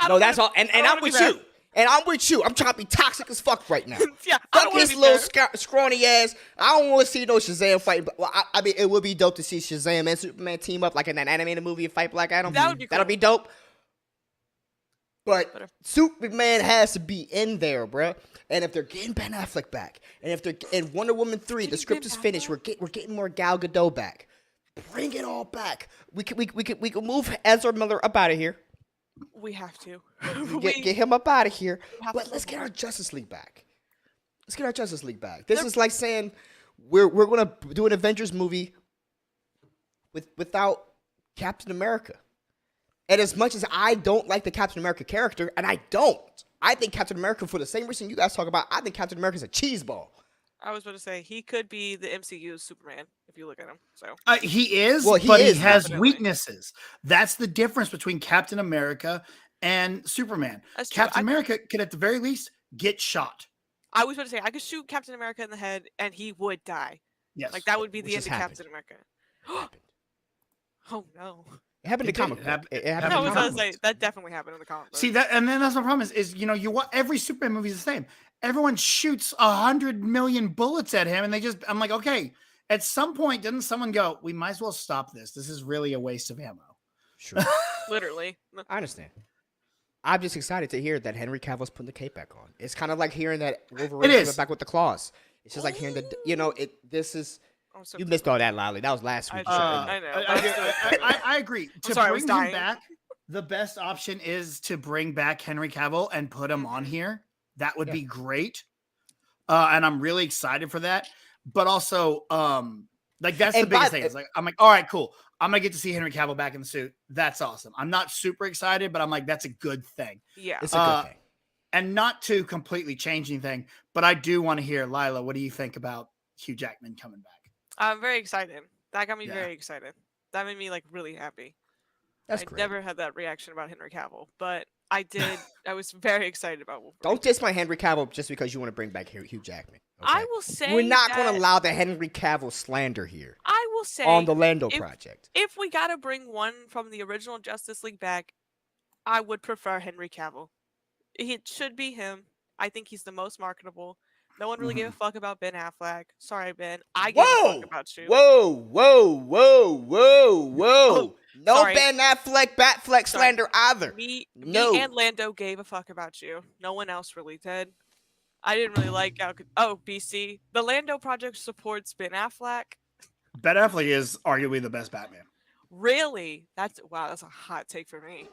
[SPEAKER 1] no, that's all. And
[SPEAKER 3] I don't
[SPEAKER 1] I'm
[SPEAKER 3] wanna be
[SPEAKER 1] with
[SPEAKER 3] fair.
[SPEAKER 1] you. And I'm with you. I'm trying to be toxic as fuck right now.
[SPEAKER 3] Yeah, I don't
[SPEAKER 1] Fuck
[SPEAKER 3] want
[SPEAKER 1] his
[SPEAKER 3] to be
[SPEAKER 1] little
[SPEAKER 3] fair.
[SPEAKER 1] scrawny ass. I don't want to see no Shazam fight. But well, I mean, it would be dope to see Shazam and Superman team up like in that animated movie and fight Black Adam.
[SPEAKER 3] That would be
[SPEAKER 1] That'll
[SPEAKER 3] cool.
[SPEAKER 1] be dope. But
[SPEAKER 3] But if-
[SPEAKER 1] Superman has to be in there, bruh. And if they're getting Ben Affleck back, and if they're in Wonder Woman 3, the
[SPEAKER 3] Getting
[SPEAKER 1] script
[SPEAKER 3] Ben
[SPEAKER 1] is finished. We're getting more Gal Gadot back. Bring it all back. We can move Ezra Miller up out of here.
[SPEAKER 3] We have to.
[SPEAKER 1] Get him up out of here.
[SPEAKER 3] have
[SPEAKER 1] But
[SPEAKER 3] to
[SPEAKER 1] let's
[SPEAKER 3] move
[SPEAKER 1] get
[SPEAKER 3] on.
[SPEAKER 1] our Justice League back. Let's get our Justice League back. This is like saying we're gonna do an Avengers movie without Captain America. And as much as I don't like the Captain America character, and I think Captain America, for the same reason you guys talk about, I think Captain America's a cheeseball.
[SPEAKER 3] I was going to say he could be the MCU's Superman if you look at him. So
[SPEAKER 2] He is,
[SPEAKER 1] Well, he
[SPEAKER 2] but
[SPEAKER 1] is,
[SPEAKER 2] he has
[SPEAKER 3] definitely.
[SPEAKER 2] weaknesses. That's the difference between Captain America and Superman.
[SPEAKER 3] That's true.
[SPEAKER 2] Captain America could, at the very least, get shot.
[SPEAKER 3] I was going to say I could shoot Captain America in the head and he would die.
[SPEAKER 2] Yes,
[SPEAKER 3] Like that would be
[SPEAKER 1] Which
[SPEAKER 3] the end
[SPEAKER 1] has
[SPEAKER 3] of
[SPEAKER 1] happened.
[SPEAKER 3] Captain America.
[SPEAKER 1] Happened.
[SPEAKER 3] Oh no!
[SPEAKER 1] It happened in
[SPEAKER 2] It did.
[SPEAKER 1] comic
[SPEAKER 2] It
[SPEAKER 1] book.
[SPEAKER 2] happened-
[SPEAKER 1] It
[SPEAKER 2] it
[SPEAKER 1] happened
[SPEAKER 3] I
[SPEAKER 1] in
[SPEAKER 3] was
[SPEAKER 2] happened
[SPEAKER 3] going
[SPEAKER 1] comic
[SPEAKER 3] to say
[SPEAKER 1] books.
[SPEAKER 3] that definitely happened in the comic book.
[SPEAKER 2] See that, and then that's my problem is you want every Superman movie is the same. Everyone shoots 100 million bullets at him, and I'm like, okay. At some point, didn't someone go, "We might as well stop this. This is really a waste of ammo."
[SPEAKER 1] Sure.
[SPEAKER 3] Literally.
[SPEAKER 1] I understand. I'm just excited to hear that Henry Cavill's putting the cape back on. It's kind of like hearing that Wolverine
[SPEAKER 2] is.
[SPEAKER 1] coming back with the claws. It's just like hearing the, this is,
[SPEAKER 3] I'm so
[SPEAKER 1] you missed all that, Lolly. That was last week.
[SPEAKER 3] I know.
[SPEAKER 2] I agree. To
[SPEAKER 3] sorry, I was
[SPEAKER 2] bring him
[SPEAKER 3] dying.
[SPEAKER 2] back, the best option is to bring back Henry Cavill and put him
[SPEAKER 3] Mm-hmm.
[SPEAKER 2] on here. That would
[SPEAKER 1] Yeah.
[SPEAKER 2] be great. And I'm really excited for that. But also, like that's the
[SPEAKER 1] And
[SPEAKER 2] biggest
[SPEAKER 1] by-
[SPEAKER 2] thing. It's like I'm like, all right, cool. I'm gonna get to see Henry Cavill back in the suit. That's awesome. I'm not super excited, but I'm like, that's a good thing.
[SPEAKER 3] Yeah.
[SPEAKER 1] It's a good thing.
[SPEAKER 2] And not to completely change anything, but I do want to hear, Lila, what do you think about Hugh Jackman coming back?
[SPEAKER 3] I'm very excited. That got me
[SPEAKER 2] Yeah.
[SPEAKER 3] very excited. That made me like really happy.
[SPEAKER 1] That's
[SPEAKER 3] I
[SPEAKER 1] great.
[SPEAKER 3] never had that reaction about Henry Cavill, but I did. I was very excited about Wolverine.
[SPEAKER 1] Don't diss my Henry Cavill just because you want to bring back Hugh Jackman.
[SPEAKER 3] I
[SPEAKER 1] okay?
[SPEAKER 3] will say
[SPEAKER 1] We're not going
[SPEAKER 3] that-
[SPEAKER 1] to allow the Henry Cavill slander here
[SPEAKER 3] I will say
[SPEAKER 1] on the Lando
[SPEAKER 3] if-
[SPEAKER 1] project.
[SPEAKER 3] if we gotta bring one from the original Justice League back, I would prefer Henry Cavill. It should be him. I think he's the most marketable. No one really gave a fuck about Ben Affleck. Sorry, Ben. I gave a
[SPEAKER 1] Whoa!
[SPEAKER 3] fuck about you.
[SPEAKER 1] Whoa, whoa, whoa, whoa, whoa. No
[SPEAKER 3] sorry.
[SPEAKER 1] Ben Affleck, Batfleck
[SPEAKER 3] Sorry.
[SPEAKER 1] slander either.
[SPEAKER 3] Me
[SPEAKER 1] No.
[SPEAKER 3] and Lando gave a fuck about you. No one else really did. I didn't really like BC. The Lando project supports Ben Affleck.
[SPEAKER 2] Ben Affleck is arguably the best Batman.
[SPEAKER 3] Really? That's a hot take for me.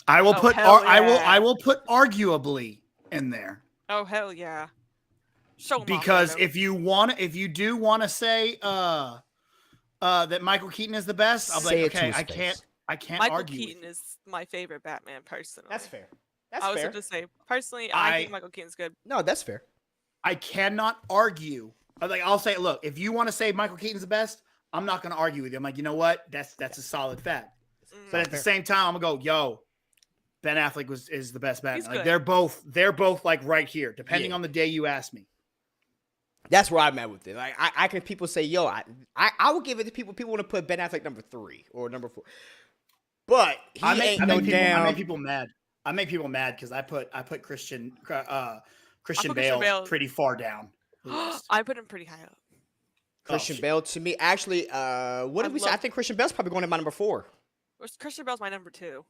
[SPEAKER 2] I will
[SPEAKER 3] Oh,
[SPEAKER 2] put
[SPEAKER 3] hell
[SPEAKER 2] I
[SPEAKER 3] yeah.
[SPEAKER 2] will put arguably in there.
[SPEAKER 3] Oh hell yeah. Show 'em off,
[SPEAKER 2] Because
[SPEAKER 3] Lando.
[SPEAKER 2] if you do want to say that Michael Keaton is the best, I'll be
[SPEAKER 1] Say
[SPEAKER 2] like,
[SPEAKER 1] it to
[SPEAKER 2] okay,
[SPEAKER 1] his face.
[SPEAKER 2] I can't
[SPEAKER 3] Michael
[SPEAKER 2] argue. with
[SPEAKER 3] Keaton
[SPEAKER 2] you.
[SPEAKER 3] is my favorite Batman personally.
[SPEAKER 1] That's fair. That's
[SPEAKER 3] I was
[SPEAKER 1] fair.
[SPEAKER 3] going to say personally, I
[SPEAKER 2] I-
[SPEAKER 3] think Michael Keaton's good.
[SPEAKER 1] No, that's fair.
[SPEAKER 2] I cannot argue. I'll say, look, if you want to say Michael Keaton's the best, I'm not going to argue with you. I'm like, you know what? That's a solid fact. But at the same time, I'm gonna go, yo, Ben Affleck is the best Batman.
[SPEAKER 3] He's
[SPEAKER 2] Like
[SPEAKER 3] good.
[SPEAKER 2] they're both like right here, depending
[SPEAKER 1] Yeah.
[SPEAKER 2] on the day you ask me.
[SPEAKER 1] That's where I'm at with it. Like I can people say, yo, I will give it to people. People want to put Ben Affleck number 3 or number 4. But he
[SPEAKER 2] I make
[SPEAKER 1] ain't no damn.
[SPEAKER 2] people mad. I make people mad because I put Christian
[SPEAKER 3] Christian
[SPEAKER 2] Bale,
[SPEAKER 3] Bale.
[SPEAKER 2] pretty far down. the list.
[SPEAKER 3] I put him pretty high up.
[SPEAKER 1] Christian
[SPEAKER 2] shit.
[SPEAKER 1] Bale to me. Actually, what did we say? I think Christian Bale's probably going in my number 4.
[SPEAKER 3] Christian Bale's my number 2.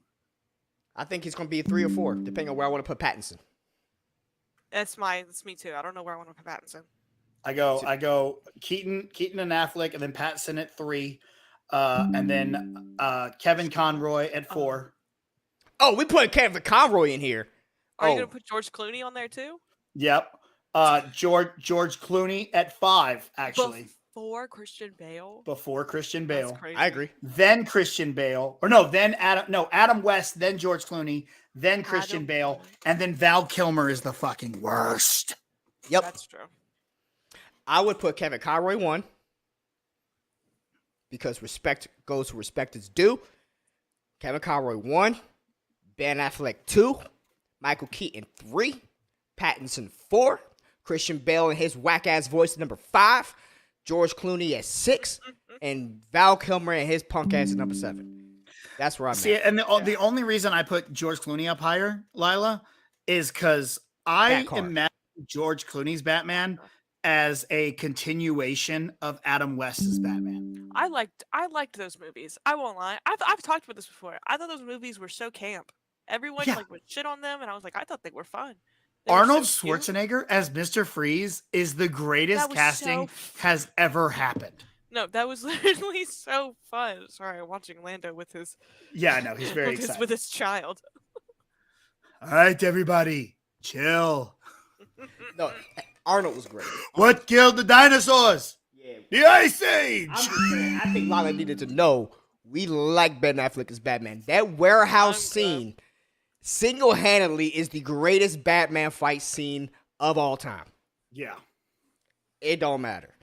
[SPEAKER 1] I think he's going to be 3 or 4, depending on where I want to put Pattinson.
[SPEAKER 3] That's me too. I don't know where I want to put Pattinson.
[SPEAKER 2] I go Keaton and Affleck, and then Pattinson at 3, and then Kevin Conroy at 4.
[SPEAKER 1] Oh, we put Kevin Conroy in here.
[SPEAKER 3] Are you
[SPEAKER 1] Oh.
[SPEAKER 3] gonna put George Clooney on there too?
[SPEAKER 2] Yep. George Clooney at 5, actually,
[SPEAKER 3] Before Christian Bale.
[SPEAKER 2] before Christian
[SPEAKER 3] That's
[SPEAKER 2] Bale.
[SPEAKER 3] crazy.
[SPEAKER 1] I agree.
[SPEAKER 2] Then Christian Bale, or no, then Adam West, then George Clooney, then Christian
[SPEAKER 3] Adam
[SPEAKER 2] Bale,
[SPEAKER 3] West.
[SPEAKER 2] and then Val Kilmer is the fucking worst.
[SPEAKER 1] Yep.
[SPEAKER 3] That's true.
[SPEAKER 1] I would put Kevin Conroy 1 because respect goes where respect is due. Kevin Conroy 1, Ben Affleck 2, Michael Keaton 3, Pattinson 4, Christian Bale and his whack ass voice at number 5, George Clooney at 6, and Val Kilmer and his punk ass at number 7. That's where I'm
[SPEAKER 2] See,
[SPEAKER 1] at.
[SPEAKER 2] and the only reason I put George Clooney up higher, Lila, is because I
[SPEAKER 1] That card.
[SPEAKER 2] imagine George Clooney's Batman as a continuation of Adam West's Batman.
[SPEAKER 3] I liked those movies. I won't lie. I've talked about this before. I thought those movies were so camp. Everyone
[SPEAKER 2] Yeah.
[SPEAKER 3] like would shit on them, and I was like, I thought they were fun. They were
[SPEAKER 2] Arnold
[SPEAKER 3] so cute.
[SPEAKER 2] Schwarzenegger as Mr. Freeze is the greatest
[SPEAKER 3] That was
[SPEAKER 2] casting
[SPEAKER 3] so
[SPEAKER 2] has ever happened.
[SPEAKER 3] No, that was literally so fun. Sorry, I'm watching Lando with his
[SPEAKER 2] Yeah, no, he's very excited.
[SPEAKER 3] with his child.
[SPEAKER 2] All right, everybody, chill.
[SPEAKER 1] No, Arnold was great.
[SPEAKER 2] What killed the dinosaurs?
[SPEAKER 1] Yeah.
[SPEAKER 2] The Ice Age.
[SPEAKER 1] I'm just saying, I think Lala needed to know we like Ben Affleck as Batman. That warehouse scene single-handedly is the greatest Batman fight scene of all time.
[SPEAKER 2] Yeah.
[SPEAKER 1] It don't matter.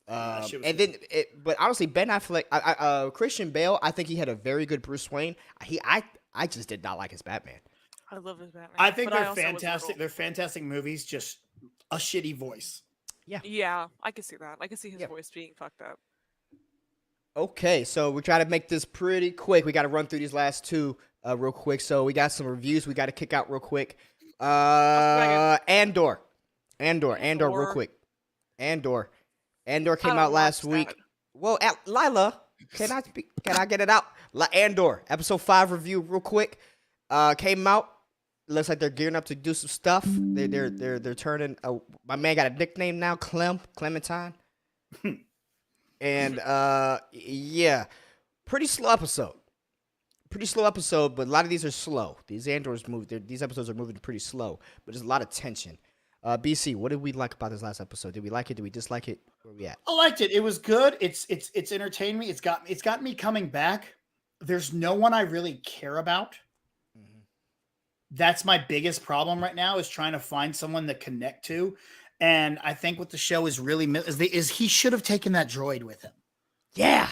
[SPEAKER 2] that shit was
[SPEAKER 1] And then, but honestly, Ben Affleck, Christian Bale, I think he had a very good Bruce Wayne. I just did not like his Batman.
[SPEAKER 3] I love his Batman.
[SPEAKER 2] I think
[SPEAKER 3] but
[SPEAKER 2] they're
[SPEAKER 3] also was a
[SPEAKER 2] fantastic.
[SPEAKER 3] little-
[SPEAKER 2] They're fantastic movies. Just a shitty voice.
[SPEAKER 3] Yeah, I can see that. I can see his
[SPEAKER 1] Yeah.
[SPEAKER 3] voice being fucked up.
[SPEAKER 1] Okay, so we try to make this pretty quick. We got to run through these last two real quick. So we got some reviews we got to kick out real quick. Andor, real quick. Andor came
[SPEAKER 3] don't
[SPEAKER 1] out last
[SPEAKER 3] watch
[SPEAKER 1] week.
[SPEAKER 3] that.
[SPEAKER 1] Well, Lila, can I get it out? Andor episode 5 review real quick. Came out. Looks like they're gearing up to do some stuff. They're turning. My man got a nickname now, Clementine. And yeah, pretty slow episode. But a lot of these are slow. These episodes are moving pretty slow, but there's a lot of tension. BC, what did we like about this last episode? Did we like it? Did we dislike it? Where we at?
[SPEAKER 2] I liked it. It was good. It's entertained me. It's got me coming back. There's no one I really care about. That's my biggest problem right now is trying to find someone to connect to. And I think what the show is really is he should have taken that droid with him.
[SPEAKER 1] Yeah,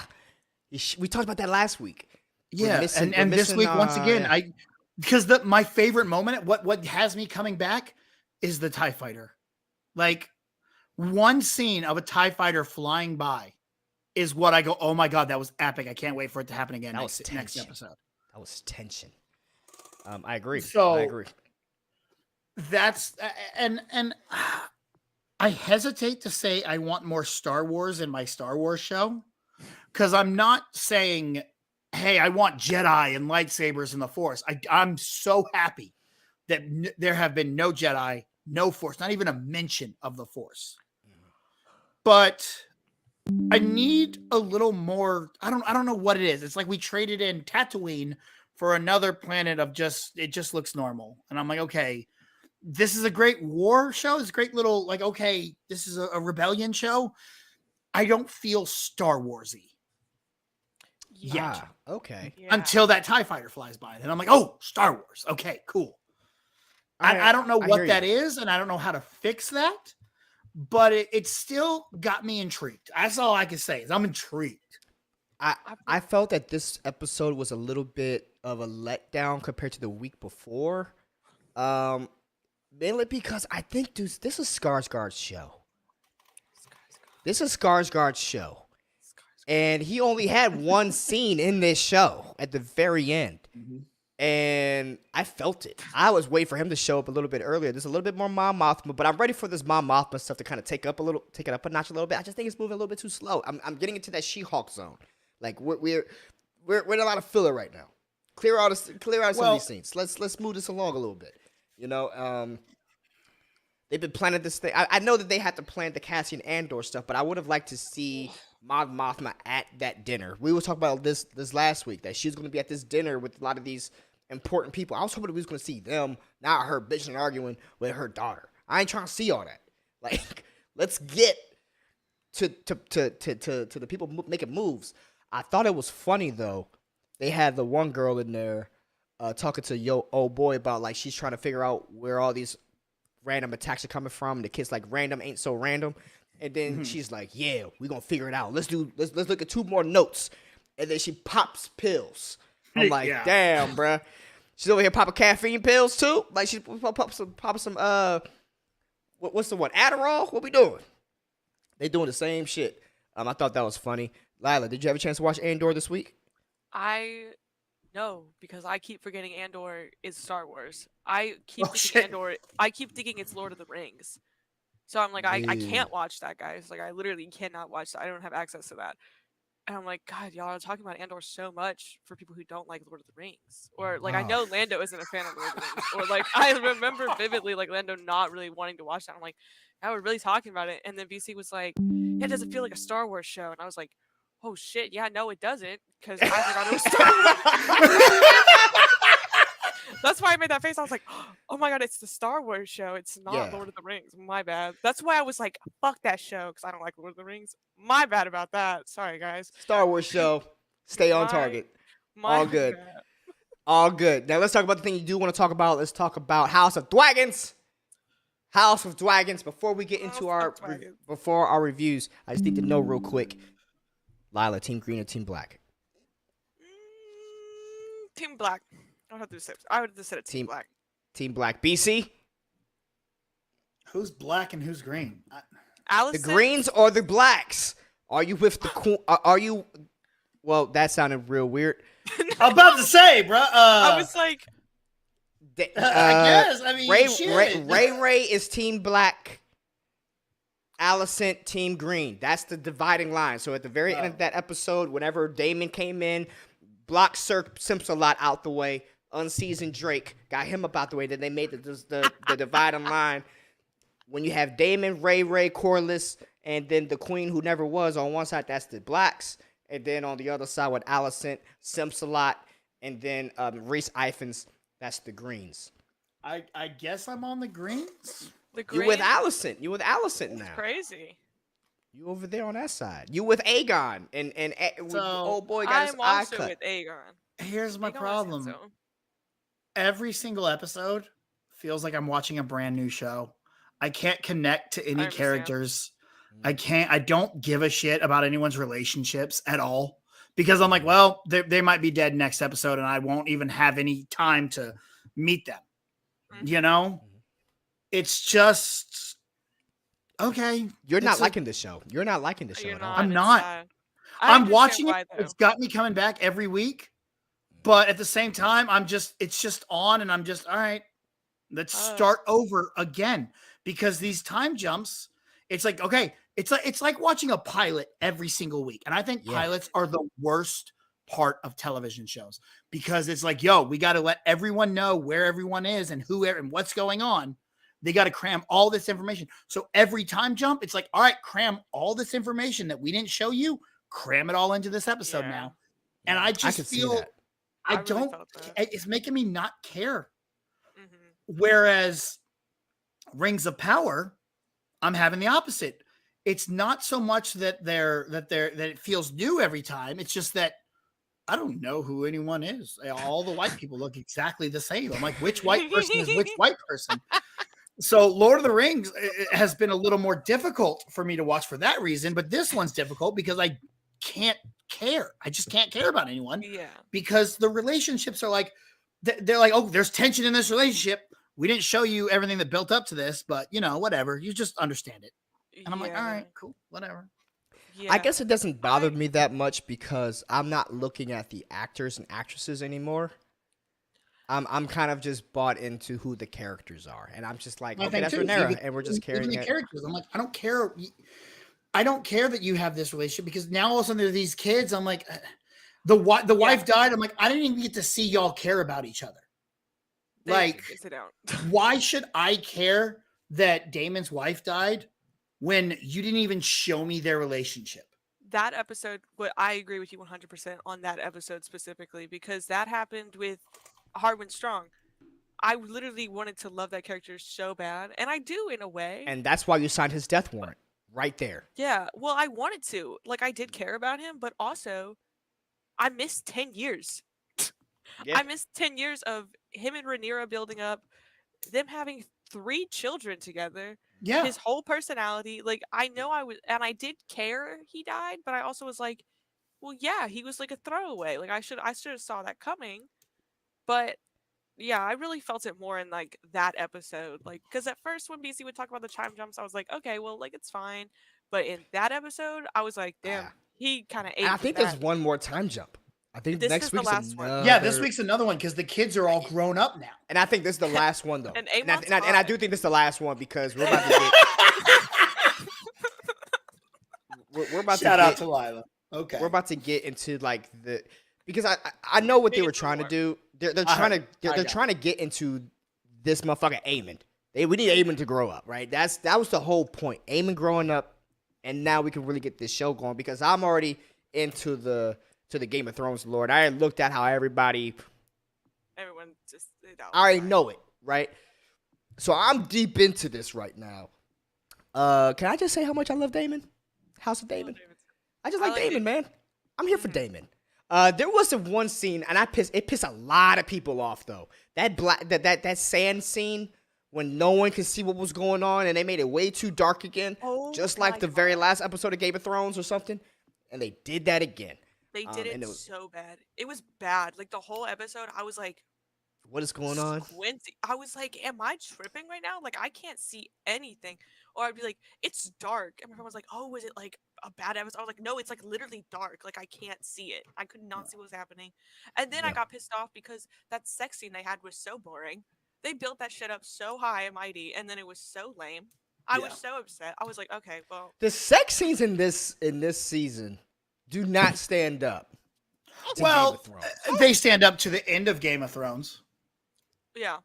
[SPEAKER 1] we talked about that last week.
[SPEAKER 2] Yeah, and this week once again, because my favorite moment, what has me coming back is the TIE fighter. Like one scene of a TIE fighter flying by is what I go, oh my God, that was epic. I can't wait for it to happen again next episode.
[SPEAKER 1] That was tension. I agree.
[SPEAKER 2] So
[SPEAKER 1] I agree.
[SPEAKER 2] That's and I hesitate to say I want more Star Wars in my Star Wars show because I'm not saying, hey, I want Jedi and lightsabers in the Force. I'm so happy that there have been no Jedi, no Force, not even a mention of the Force. But I need a little more. I don't know what it is. It's like we traded in Tatooine for another planet of it just looks normal. And I'm like, okay, this is a great war show. It's a great little, like, okay, this is a rebellion show. I don't feel Star Warsy yet.
[SPEAKER 1] Okay.
[SPEAKER 3] Yeah.
[SPEAKER 2] Until that TIE fighter flies by. Then I'm like, oh, Star Wars. Okay, cool. I don't know what that is, and I don't know how to fix that, but it still got me intrigued. That's all I can say is I'm intrigued.
[SPEAKER 1] I felt that this episode was a little bit of a letdown compared to the week before. Mainly because I think, dude, this is Skarsgård's show. And he only had one scene in this show at the very end.
[SPEAKER 2] Mm-hmm.
[SPEAKER 1] And I felt it. I was waiting for him to show up a little bit earlier. There's a little bit more Mon Mothma, but I'm ready for this Mon Mothma stuff to kind of take it up a notch a little bit. I just think it's moving a little bit too slow. I'm getting into that She-Hulk zone. Like we're in a lot of filler right now. Clear out some of these scenes. Let's move this along a little bit. You know, they've been planning this thing. I know that they had to plan the Cassian Andor stuff, but I would have liked to see Mon Mothma at that dinner. We were talking about this last week, that she's going to be at this dinner with a lot of these important people. I was hoping we was going to see them, not her bitching and arguing with her daughter. I ain't trying to see all that. Like, let's get to the people making moves. I thought it was funny, though. They had the one girl in there talking to old boy about, like, she's trying to figure out where all these random attacks are coming from. And the kid's like, random ain't so random. And then she's like, yeah, we're going to figure it out. Let's look at 2 more notes. And then she pops pills. I'm like, damn, bruh. She's over here popping caffeine pills, too? Like, she popping some, what's the one? Adderall? What we doing? They doing the same shit. I thought that was funny. Lila, did you have a chance to watch Andor this week?
[SPEAKER 3] I No, because I keep forgetting Andor is Star Wars. I keep
[SPEAKER 2] Oh,
[SPEAKER 3] thinking
[SPEAKER 2] shit.
[SPEAKER 3] Andor. I keep thinking it's Lord of the Rings. So I'm like, I
[SPEAKER 1] Dude.
[SPEAKER 3] can't watch that, guys. Like, I literally cannot watch that. I don't have access to that. And I'm like, God, y'all are talking about Andor so much for people who don't like Lord of the Rings. Or, like, I
[SPEAKER 1] Oh.
[SPEAKER 3] know Lando isn't a fan of Lord of the Rings. Or, like, I remember vividly, like, Lando not really wanting to watch that. I'm like, now we're really talking about it. And then BC was like, yeah, it doesn't feel like a Star Wars show. And I was like, oh, shit. Yeah, no, it doesn't. Because I forgot it was Star Wars. That's why I made that face. I was like, oh my God, it's the Star Wars show. It's not
[SPEAKER 1] Yeah.
[SPEAKER 3] Lord of the Rings. My bad. That's why I was like, fuck that show because I don't like Lord of the Rings. My bad about that. Sorry, guys.
[SPEAKER 1] Star Wars show. Stay on
[SPEAKER 3] My-
[SPEAKER 1] target.
[SPEAKER 3] My
[SPEAKER 1] All good.
[SPEAKER 3] bad.
[SPEAKER 1] All good. Now let's talk about the thing you do want to talk about. Let's talk about House of Dragons. House of Dragons. Before we get into
[SPEAKER 3] House of Dragons.
[SPEAKER 1] before our reviews, I just need to know real quick. Lila, Team Green or Team Black?
[SPEAKER 3] Team Black. I would have just said it. Team
[SPEAKER 1] Team-
[SPEAKER 3] Black.
[SPEAKER 1] Team Black. BC?
[SPEAKER 2] Who's black and who's green?
[SPEAKER 1] The
[SPEAKER 3] Allison.
[SPEAKER 1] Greens or the Blacks? Are you with the are you? Well, that sounded real weird.
[SPEAKER 2] I'm about to say, bro.
[SPEAKER 3] I was like,
[SPEAKER 2] I guess. I mean, shit.
[SPEAKER 1] Ray is Team Black. Alicent Team Green. That's the dividing line. So at the very end of that episode, whenever Daemon came in, blocked Sir Simps-a-Lot out the way, unseasoned Drake got him up out the way. Then they made the dividing line. When you have Daemon, Ray, Corlys, and then the Queen who never was on one side, that's the Blacks. And then on the other side with Alicent, Simps-a-Lot, and then Rhys Ifans, that's the Greens.
[SPEAKER 2] I guess I'm on the greens.
[SPEAKER 3] the
[SPEAKER 1] You
[SPEAKER 3] green.
[SPEAKER 1] with Alicent. You with Alicent now.
[SPEAKER 3] Crazy.
[SPEAKER 1] You over there on that side. You with Aegon and with
[SPEAKER 2] So,
[SPEAKER 1] old boy got his
[SPEAKER 3] I'm
[SPEAKER 1] eye
[SPEAKER 3] also
[SPEAKER 1] cut.
[SPEAKER 3] with Aegon.
[SPEAKER 2] Here's my
[SPEAKER 3] Aegon was
[SPEAKER 2] problem.
[SPEAKER 3] handsome.
[SPEAKER 2] Every single episode feels like I'm watching a brand new show. I can't connect to any
[SPEAKER 3] understand.
[SPEAKER 2] characters. I don't give a shit about anyone's relationships at all because I'm like, well, they might be dead next episode and I won't even have any time to meet them.
[SPEAKER 3] Mhm.
[SPEAKER 2] You know? It's just okay.
[SPEAKER 1] You're not
[SPEAKER 2] It's
[SPEAKER 1] liking this show. You're not liking this show
[SPEAKER 3] You're
[SPEAKER 1] at all.
[SPEAKER 3] not.
[SPEAKER 2] I'm
[SPEAKER 3] it's
[SPEAKER 2] not.
[SPEAKER 3] sad. I
[SPEAKER 2] I'm
[SPEAKER 3] understand
[SPEAKER 2] watching
[SPEAKER 3] why,
[SPEAKER 2] it.
[SPEAKER 3] though.
[SPEAKER 2] It's got me coming back every week. But at the same time, it's just on and I'm just, all right, let's start over again. Because these time jumps, it's like, okay, it's like watching a pilot every single week. And I think
[SPEAKER 1] Yeah.
[SPEAKER 2] pilots are the worst part of television shows because it's like, yo, we got to let everyone know where everyone is and who and what's going on. They got to cram all this information. So every time jump, it's like, all right, cram all this information that we didn't show you, cram it all into this episode
[SPEAKER 3] Yeah.
[SPEAKER 2] now. And I just
[SPEAKER 1] can see
[SPEAKER 2] feel
[SPEAKER 1] that.
[SPEAKER 3] I really
[SPEAKER 2] don't,
[SPEAKER 3] felt that.
[SPEAKER 2] it's making me not care.
[SPEAKER 3] Mhm.
[SPEAKER 2] Whereas Rings of Power, I'm having the opposite. It's not so much that it feels new every time. It's just that I don't know who anyone is. All the white people look exactly the same. I'm like, which white person is which white person? So Lord of the Rings has been a little more difficult for me to watch for that reason, but this one's difficult because I can't care. I just can't care about anyone
[SPEAKER 3] Yeah.
[SPEAKER 2] because the relationships are like, they're like, oh, there's tension in this relationship. We didn't show you everything that built up to this, but you know, whatever. You just understand it. And I'm like, all right, cool, whatever.
[SPEAKER 3] Yeah.
[SPEAKER 1] I guess it doesn't bother me that much because I'm not looking at the actors and actresses anymore. I'm kind of just bought into who the characters are, and I'm just like,
[SPEAKER 2] I
[SPEAKER 1] okay,
[SPEAKER 2] think
[SPEAKER 1] that's
[SPEAKER 2] too.
[SPEAKER 1] Rhaenyra,
[SPEAKER 2] Even-
[SPEAKER 1] and we're just
[SPEAKER 2] even
[SPEAKER 1] carrying
[SPEAKER 2] the
[SPEAKER 1] it.
[SPEAKER 2] characters. I'm like, I don't care. I don't care that you have this relationship because now all of a sudden there are these kids. I'm like, the wife died. I'm like, I didn't even get to see y'all care about each other.
[SPEAKER 3] Thank
[SPEAKER 2] Like,
[SPEAKER 3] you. Sit down.
[SPEAKER 2] why should I care that Damon's wife died when you didn't even show me their relationship?
[SPEAKER 3] That episode, but I agree with you 100% on that episode specifically because that happened with Harwin Strong. I literally wanted to love that character so bad, and I do in a way.
[SPEAKER 1] And that's why you signed his death warrant right there.
[SPEAKER 3] Yeah, well, I wanted to. Like, I did care about him, but also, I missed 10 years.
[SPEAKER 1] Yeah.
[SPEAKER 3] I missed 10 years of him and Rhaenyra building up, them having 3 children together.
[SPEAKER 2] Yeah.
[SPEAKER 3] His whole personality, like, I know I was, and I did care he died, but I also was like, well, yeah, he was like a throwaway. Like, I should have saw that coming. But yeah, I really felt it more in like that episode. Like, because at first when BC would talk about the time jumps, I was like, okay, well, like it's fine. But in that episode, I was like, damn, he kind of ate.
[SPEAKER 1] And I think there's one more time jump. I think
[SPEAKER 3] This
[SPEAKER 1] next
[SPEAKER 3] is the
[SPEAKER 1] week's
[SPEAKER 3] last one.
[SPEAKER 2] Yeah, this week's another one because the kids are all grown up now.
[SPEAKER 1] And I think this is the last one though.
[SPEAKER 3] And
[SPEAKER 1] and,
[SPEAKER 3] Amon's
[SPEAKER 1] I
[SPEAKER 3] hot.
[SPEAKER 1] do think this is the last one because we're about to get. we're about
[SPEAKER 2] Shout
[SPEAKER 1] to
[SPEAKER 2] out
[SPEAKER 1] get,
[SPEAKER 2] to Lila. Okay.
[SPEAKER 1] We're about to get into like because I know what they were
[SPEAKER 3] It's
[SPEAKER 1] trying to
[SPEAKER 3] more.
[SPEAKER 1] do. They're
[SPEAKER 2] I
[SPEAKER 1] trying
[SPEAKER 2] heard.
[SPEAKER 1] to they're
[SPEAKER 2] I got
[SPEAKER 1] trying to get into this motherfucker Eamon. We need Eamon to grow up, right? That was the whole point. Eamon growing up, and now we can really get this show going because I'm already into the Game of Thrones lore. I already looked at how everybody.
[SPEAKER 3] Everyone just.
[SPEAKER 1] I already know it, right? So I'm deep into this right now. Can I just say how much I love Damon? House of Damon. I just
[SPEAKER 3] I
[SPEAKER 1] like
[SPEAKER 3] like
[SPEAKER 1] Damon,
[SPEAKER 3] it.
[SPEAKER 1] man. I'm here for Damon. There was one scene, and it pissed a lot of people off though. That sand scene when no one could see what was going on, and they made it way too dark again,
[SPEAKER 3] Oh
[SPEAKER 1] just
[SPEAKER 3] my
[SPEAKER 1] like the very
[SPEAKER 3] God.
[SPEAKER 1] last episode of Game of Thrones or something. And they did that again.
[SPEAKER 3] They did
[SPEAKER 1] and
[SPEAKER 3] it
[SPEAKER 1] it was-
[SPEAKER 3] so bad. It was bad. Like the whole episode, I was like,
[SPEAKER 1] What is going on?
[SPEAKER 3] squinting. I was like, am I tripping right now? Like I can't see anything. Or I'd be like, it's dark. And my friend was like, oh, is it like a bad episode? I was like, no, it's like literally dark. Like I can't see it. I could not see what was happening. And then I
[SPEAKER 1] Yeah.
[SPEAKER 3] got pissed off because that sex scene they had was so boring. They built that shit up so high and mighty, and then it was so lame. I
[SPEAKER 2] Yeah.
[SPEAKER 3] was so upset. I was like, okay, well,
[SPEAKER 1] The sex scenes in this season do not stand up. to Game
[SPEAKER 2] Well,
[SPEAKER 1] of Thrones.
[SPEAKER 2] they stand up to the end of Game of Thrones.
[SPEAKER 3] yeah.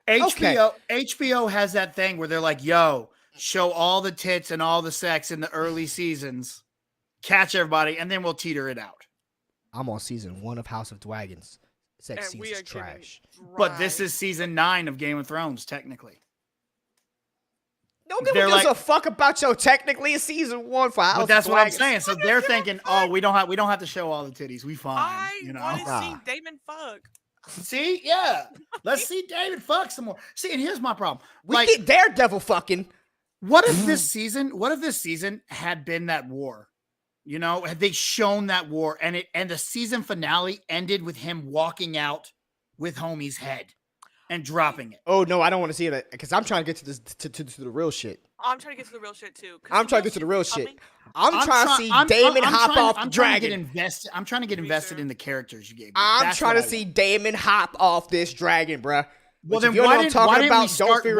[SPEAKER 2] HBO has that thing where they're like, yo, show all the tits and all the sex in the early seasons, catch everybody, and then we'll teeter it out.
[SPEAKER 1] I'm on season 1 of House of Dragons. Sex
[SPEAKER 3] And
[SPEAKER 1] scenes
[SPEAKER 3] we
[SPEAKER 1] is
[SPEAKER 3] are getting
[SPEAKER 1] trash.
[SPEAKER 2] But this
[SPEAKER 3] dry.
[SPEAKER 2] is season 9 of Game of Thrones, technically.
[SPEAKER 1] Don't give
[SPEAKER 2] They're
[SPEAKER 1] a
[SPEAKER 2] like-
[SPEAKER 1] fuck about your technically a season 1 for House
[SPEAKER 2] But that's
[SPEAKER 1] of
[SPEAKER 2] what I'm
[SPEAKER 1] Dragons.
[SPEAKER 2] saying. So they're thinking, oh, we don't have to show all the titties. We fine.
[SPEAKER 3] I
[SPEAKER 2] You know.
[SPEAKER 3] want to see
[SPEAKER 1] Ah.
[SPEAKER 3] Damon fuck.
[SPEAKER 2] See, yeah. Let's see David fuck some more. See, and here's my problem.
[SPEAKER 1] We
[SPEAKER 2] Like,
[SPEAKER 1] get Daredevil fucking.
[SPEAKER 2] what if this season had been that war? You know, had they shown that war and the season finale ended with him walking out with homie's head and dropping it.
[SPEAKER 1] Oh no, I don't want to see it because I'm trying to get to this to the real shit.
[SPEAKER 3] I'm trying to get to the real shit too. 'cause
[SPEAKER 1] I'm
[SPEAKER 3] the
[SPEAKER 1] trying to get to the real
[SPEAKER 3] shit's
[SPEAKER 1] shit.
[SPEAKER 3] coming.
[SPEAKER 1] I'm trying to see Damon hop off the
[SPEAKER 2] I'm trying to get
[SPEAKER 1] dragon.
[SPEAKER 2] invested. I'm trying to get
[SPEAKER 3] Me
[SPEAKER 2] invested
[SPEAKER 3] too.
[SPEAKER 2] in the characters you gave me.
[SPEAKER 1] I'm
[SPEAKER 2] That's
[SPEAKER 1] trying
[SPEAKER 2] what
[SPEAKER 1] to
[SPEAKER 2] I
[SPEAKER 1] see
[SPEAKER 2] want.
[SPEAKER 1] Damon hop off this dragon, bruh.
[SPEAKER 2] Well,
[SPEAKER 1] Which
[SPEAKER 2] then
[SPEAKER 1] if you know
[SPEAKER 2] why
[SPEAKER 1] what I'm
[SPEAKER 2] didn't,
[SPEAKER 1] talking
[SPEAKER 2] why didn't
[SPEAKER 1] about,
[SPEAKER 2] we
[SPEAKER 1] don't
[SPEAKER 2] start?
[SPEAKER 1] figure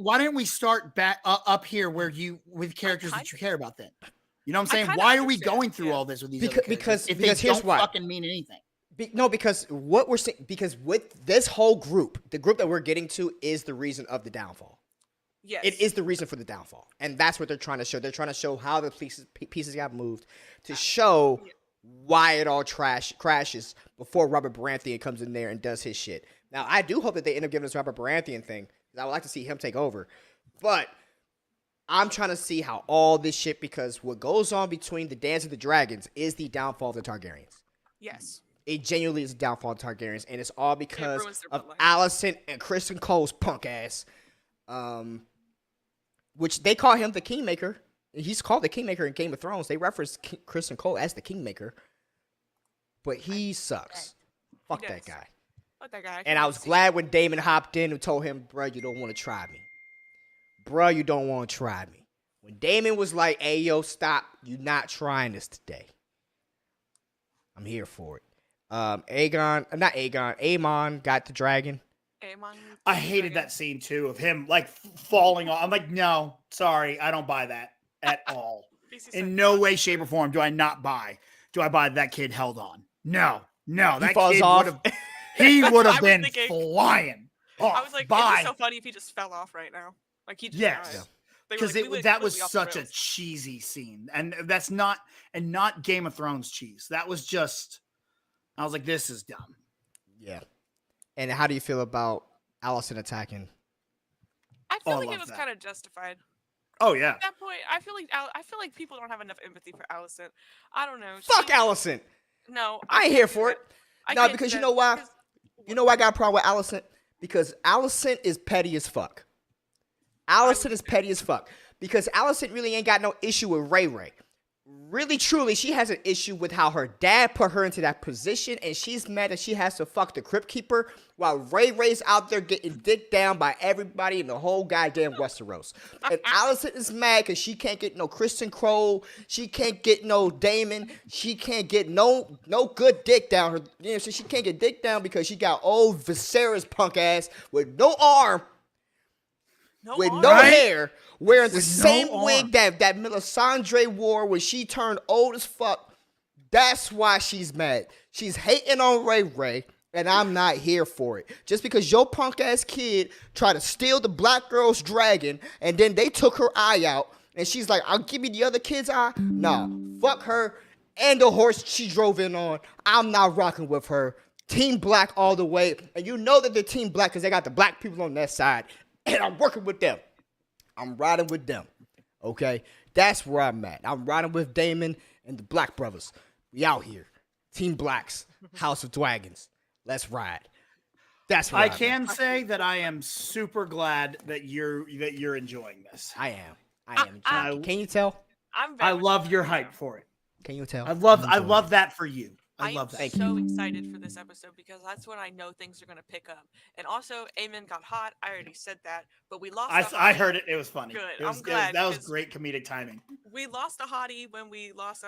[SPEAKER 2] Why didn't we start back up here where with characters that
[SPEAKER 3] kinda-
[SPEAKER 2] you care about? Then you know what I'm
[SPEAKER 3] I
[SPEAKER 2] saying.
[SPEAKER 3] kinda
[SPEAKER 2] Why are we
[SPEAKER 3] understand,
[SPEAKER 2] going through
[SPEAKER 3] yeah.
[SPEAKER 2] all this with these
[SPEAKER 1] Because-
[SPEAKER 2] other characters if
[SPEAKER 1] because
[SPEAKER 2] they
[SPEAKER 1] here's
[SPEAKER 2] don't
[SPEAKER 1] why.
[SPEAKER 2] fucking mean anything?
[SPEAKER 1] No, because what we're saying, because with this whole group, the group that we're getting to is the reason of the downfall.
[SPEAKER 3] Yes.
[SPEAKER 1] It is the reason for the downfall, and that's what they're trying to show. They're trying to show how the pieces got moved to show why it all crashes before Robert Baratheon comes in there and does his shit. Now, I do hope that they end up giving us Robert Baratheon thing because I would like to see him take over, but I'm trying to see how all this shit, because what goes on between the Dance of the Dragons is the downfall of the Targaryens.
[SPEAKER 3] Yes.
[SPEAKER 1] It genuinely is the downfall of Targaryens, and it's all because
[SPEAKER 3] ruins their
[SPEAKER 1] of
[SPEAKER 3] bloodline.
[SPEAKER 1] Alicent and Kristen Cole's punk ass, which they call him the Kingmaker. He's called the Kingmaker in Game of Thrones. They reference Kristen Cole as the Kingmaker, but he sucks. Fuck that
[SPEAKER 3] does.
[SPEAKER 1] guy.
[SPEAKER 3] Fuck that guy.
[SPEAKER 1] And I was glad when Damon hopped in and told him, bruh, you don't want to try me. Bruh, you don't want to try me. When Damon was like, hey, yo, stop. You're not trying this today. I'm here for it. Aemon got the dragon.
[SPEAKER 3] Aemon
[SPEAKER 2] I hated that scene too of him like falling off. I'm like, no, sorry, I don't buy that at all.
[SPEAKER 3] BC
[SPEAKER 2] In
[SPEAKER 3] said,
[SPEAKER 2] no way, shape, or form do I not buy. Do I buy that kid held on? No, that
[SPEAKER 1] falls
[SPEAKER 2] kid
[SPEAKER 1] off.
[SPEAKER 2] would have. He would
[SPEAKER 3] I
[SPEAKER 2] have
[SPEAKER 3] was
[SPEAKER 2] been
[SPEAKER 3] thinking-
[SPEAKER 2] flying.
[SPEAKER 3] I was like,
[SPEAKER 2] bye.
[SPEAKER 3] it'd be so funny if he just fell off right now. Like he just
[SPEAKER 2] Yes.
[SPEAKER 3] died. They were
[SPEAKER 2] Because
[SPEAKER 3] like, we went
[SPEAKER 2] that was
[SPEAKER 3] completely off the
[SPEAKER 2] such a
[SPEAKER 3] rails.
[SPEAKER 2] cheesy scene, and that's not Game of Thrones cheese. That was just. I was like, this is dumb.
[SPEAKER 1] Yeah. And how do you feel about Alicent attacking?
[SPEAKER 3] I feel
[SPEAKER 2] Oh, I
[SPEAKER 3] like it
[SPEAKER 2] love
[SPEAKER 3] was
[SPEAKER 2] that.
[SPEAKER 3] kind of justified.
[SPEAKER 2] Oh yeah,
[SPEAKER 3] At that point, I feel like people don't have enough empathy for Alicent. I don't know.
[SPEAKER 1] Fuck
[SPEAKER 3] she-
[SPEAKER 1] Alicent.
[SPEAKER 3] No,
[SPEAKER 1] I ain't
[SPEAKER 3] can't
[SPEAKER 1] here
[SPEAKER 3] do
[SPEAKER 1] for
[SPEAKER 3] that.
[SPEAKER 1] it.
[SPEAKER 3] I
[SPEAKER 1] No,
[SPEAKER 3] can't
[SPEAKER 1] because
[SPEAKER 3] do
[SPEAKER 1] you
[SPEAKER 3] that
[SPEAKER 1] know why?
[SPEAKER 3] because-
[SPEAKER 1] You know why I got a problem with Alicent? Because Alicent is petty as fuck. Alicent is petty as fuck. Because Alicent really ain't got no issue with Ray Ray. really, truly, she has an issue with how her dad put her into that position, and she's mad that she has to fuck the Crypt Keeper while Ray Ray's out there getting dicked down by everybody in the whole goddamn Westeros. And Allison is mad because she can't get no Kristen Cole, she can't get no Damon, she can't get no good dick down her. You know, so she can't get dick down because she got old Viserys punk ass with no arm. With no hair, wearing the same wig that Melisandre wore when she turned old as fuck. That's why she's mad. She's hating on Ray Ray, and I'm not here for it. Just because your punk ass kid tried to steal the black girl's dragon, and then they took her eye out, and she's like, "I'll give you the other kid's eye." Nah, fuck her and the horse she drove in on. I'm not rocking with her. Team Black all the way, and you know that they're Team Black because they got the black people on their side. And I'm working with them. I'm riding with them. Okay? That's where I'm at. I'm riding with Damon and the Black brothers. We out here. Team Blacks. House of Dragons. Let's ride. That's where
[SPEAKER 2] I can say that I am super glad that you're enjoying this.
[SPEAKER 1] I am. Can you tell?
[SPEAKER 2] I love your hype for it.
[SPEAKER 1] Can you tell?
[SPEAKER 2] I love that for you. I love that.
[SPEAKER 3] I'm so excited for this episode because that's when I know things are going to pick up. And also, Aemon got hot. I already said that, but we lost.
[SPEAKER 2] I heard it. It was funny.
[SPEAKER 3] Good.
[SPEAKER 2] I'm glad. That was great comedic timing.
[SPEAKER 3] We lost a hottie when we lost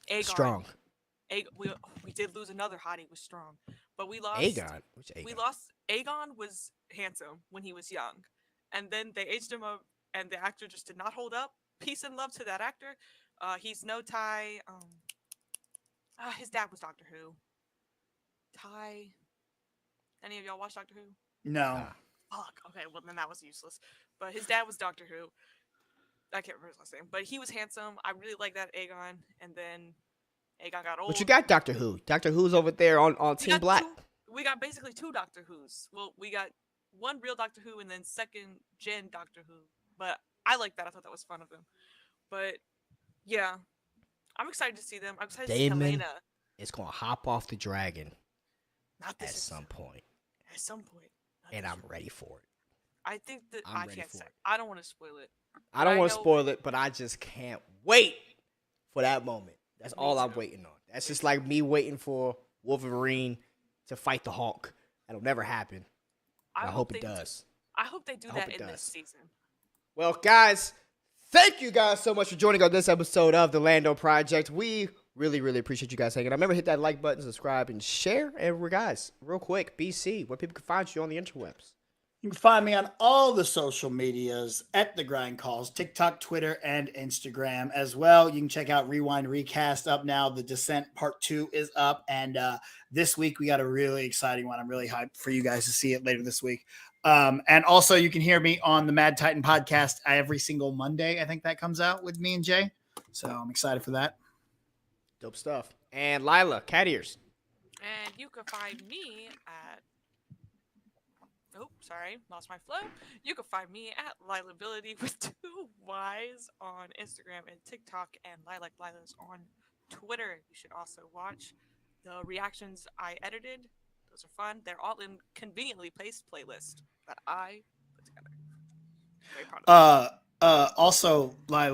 [SPEAKER 3] Aegon.
[SPEAKER 1] Strong.
[SPEAKER 3] We did lose another hottie was strong, but we lost
[SPEAKER 1] Aegon. Which Aegon?
[SPEAKER 3] We lost Aegon was handsome when he was young, and then they aged him up, and the actor just did not hold up. Peace and love to that actor. He's no Ty. His dad was Doctor Who. Ty. Any of y'all watch Doctor Who?
[SPEAKER 2] No.
[SPEAKER 3] Fuck. Okay, well then that was useless. But his dad was Doctor Who. I can't remember his last name, but he was handsome. I really like that Aegon, and then Aegon got old.
[SPEAKER 1] But you got Doctor Who. Doctor Who's over there on Team Black.
[SPEAKER 3] We got basically 2 Doctor Who's. Well, we got one real Doctor Who and then second gen Doctor Who. But I like that. I thought that was fun of them. But yeah. I'm excited to see them. I'm excited to see Helena.
[SPEAKER 1] Is going to hop off the dragon
[SPEAKER 3] at
[SPEAKER 1] some point.
[SPEAKER 3] At some point.
[SPEAKER 1] And I'm ready for it.
[SPEAKER 3] I think that I can't say. I don't want to spoil it.
[SPEAKER 1] I don't want to spoil it, but I just can't wait for that moment. That's all I'm waiting on. That's just like me waiting for Wolverine to fight the Hulk. That'll never happen. I hope it does.
[SPEAKER 3] I hope they do that in this season.
[SPEAKER 1] Well, guys, thank you guys so much for joining on this episode of the Lando Project. We really, really appreciate you guys hanging out. Remember, hit that like button, subscribe, and share. And guys, real quick, BC, where people can find you on the interwebs.
[SPEAKER 2] You can find me on all the social medias at The Grind Calls, TikTok, Twitter, and Instagram as well. You can check out Rewind Recast up now. The Descent Part 2 is up. And this week, we got a really exciting one. I'm really hyped for you guys to see it later this week. And also, you can hear me on the Mad Titan podcast every single Monday. I think that comes out with me and Jay. So I'm excited for that.
[SPEAKER 1] Dope stuff. And Lila, cat ears.
[SPEAKER 3] And you can find me at... Oh, sorry, lost my flow. You can find me at Lilability with 2 Y's on Instagram and TikTok, and Lilac Lilas on Twitter. You should also watch the reactions I edited. Those are fun. They're all in conveniently placed playlist that I put together. Very proud of
[SPEAKER 2] Also, Lila.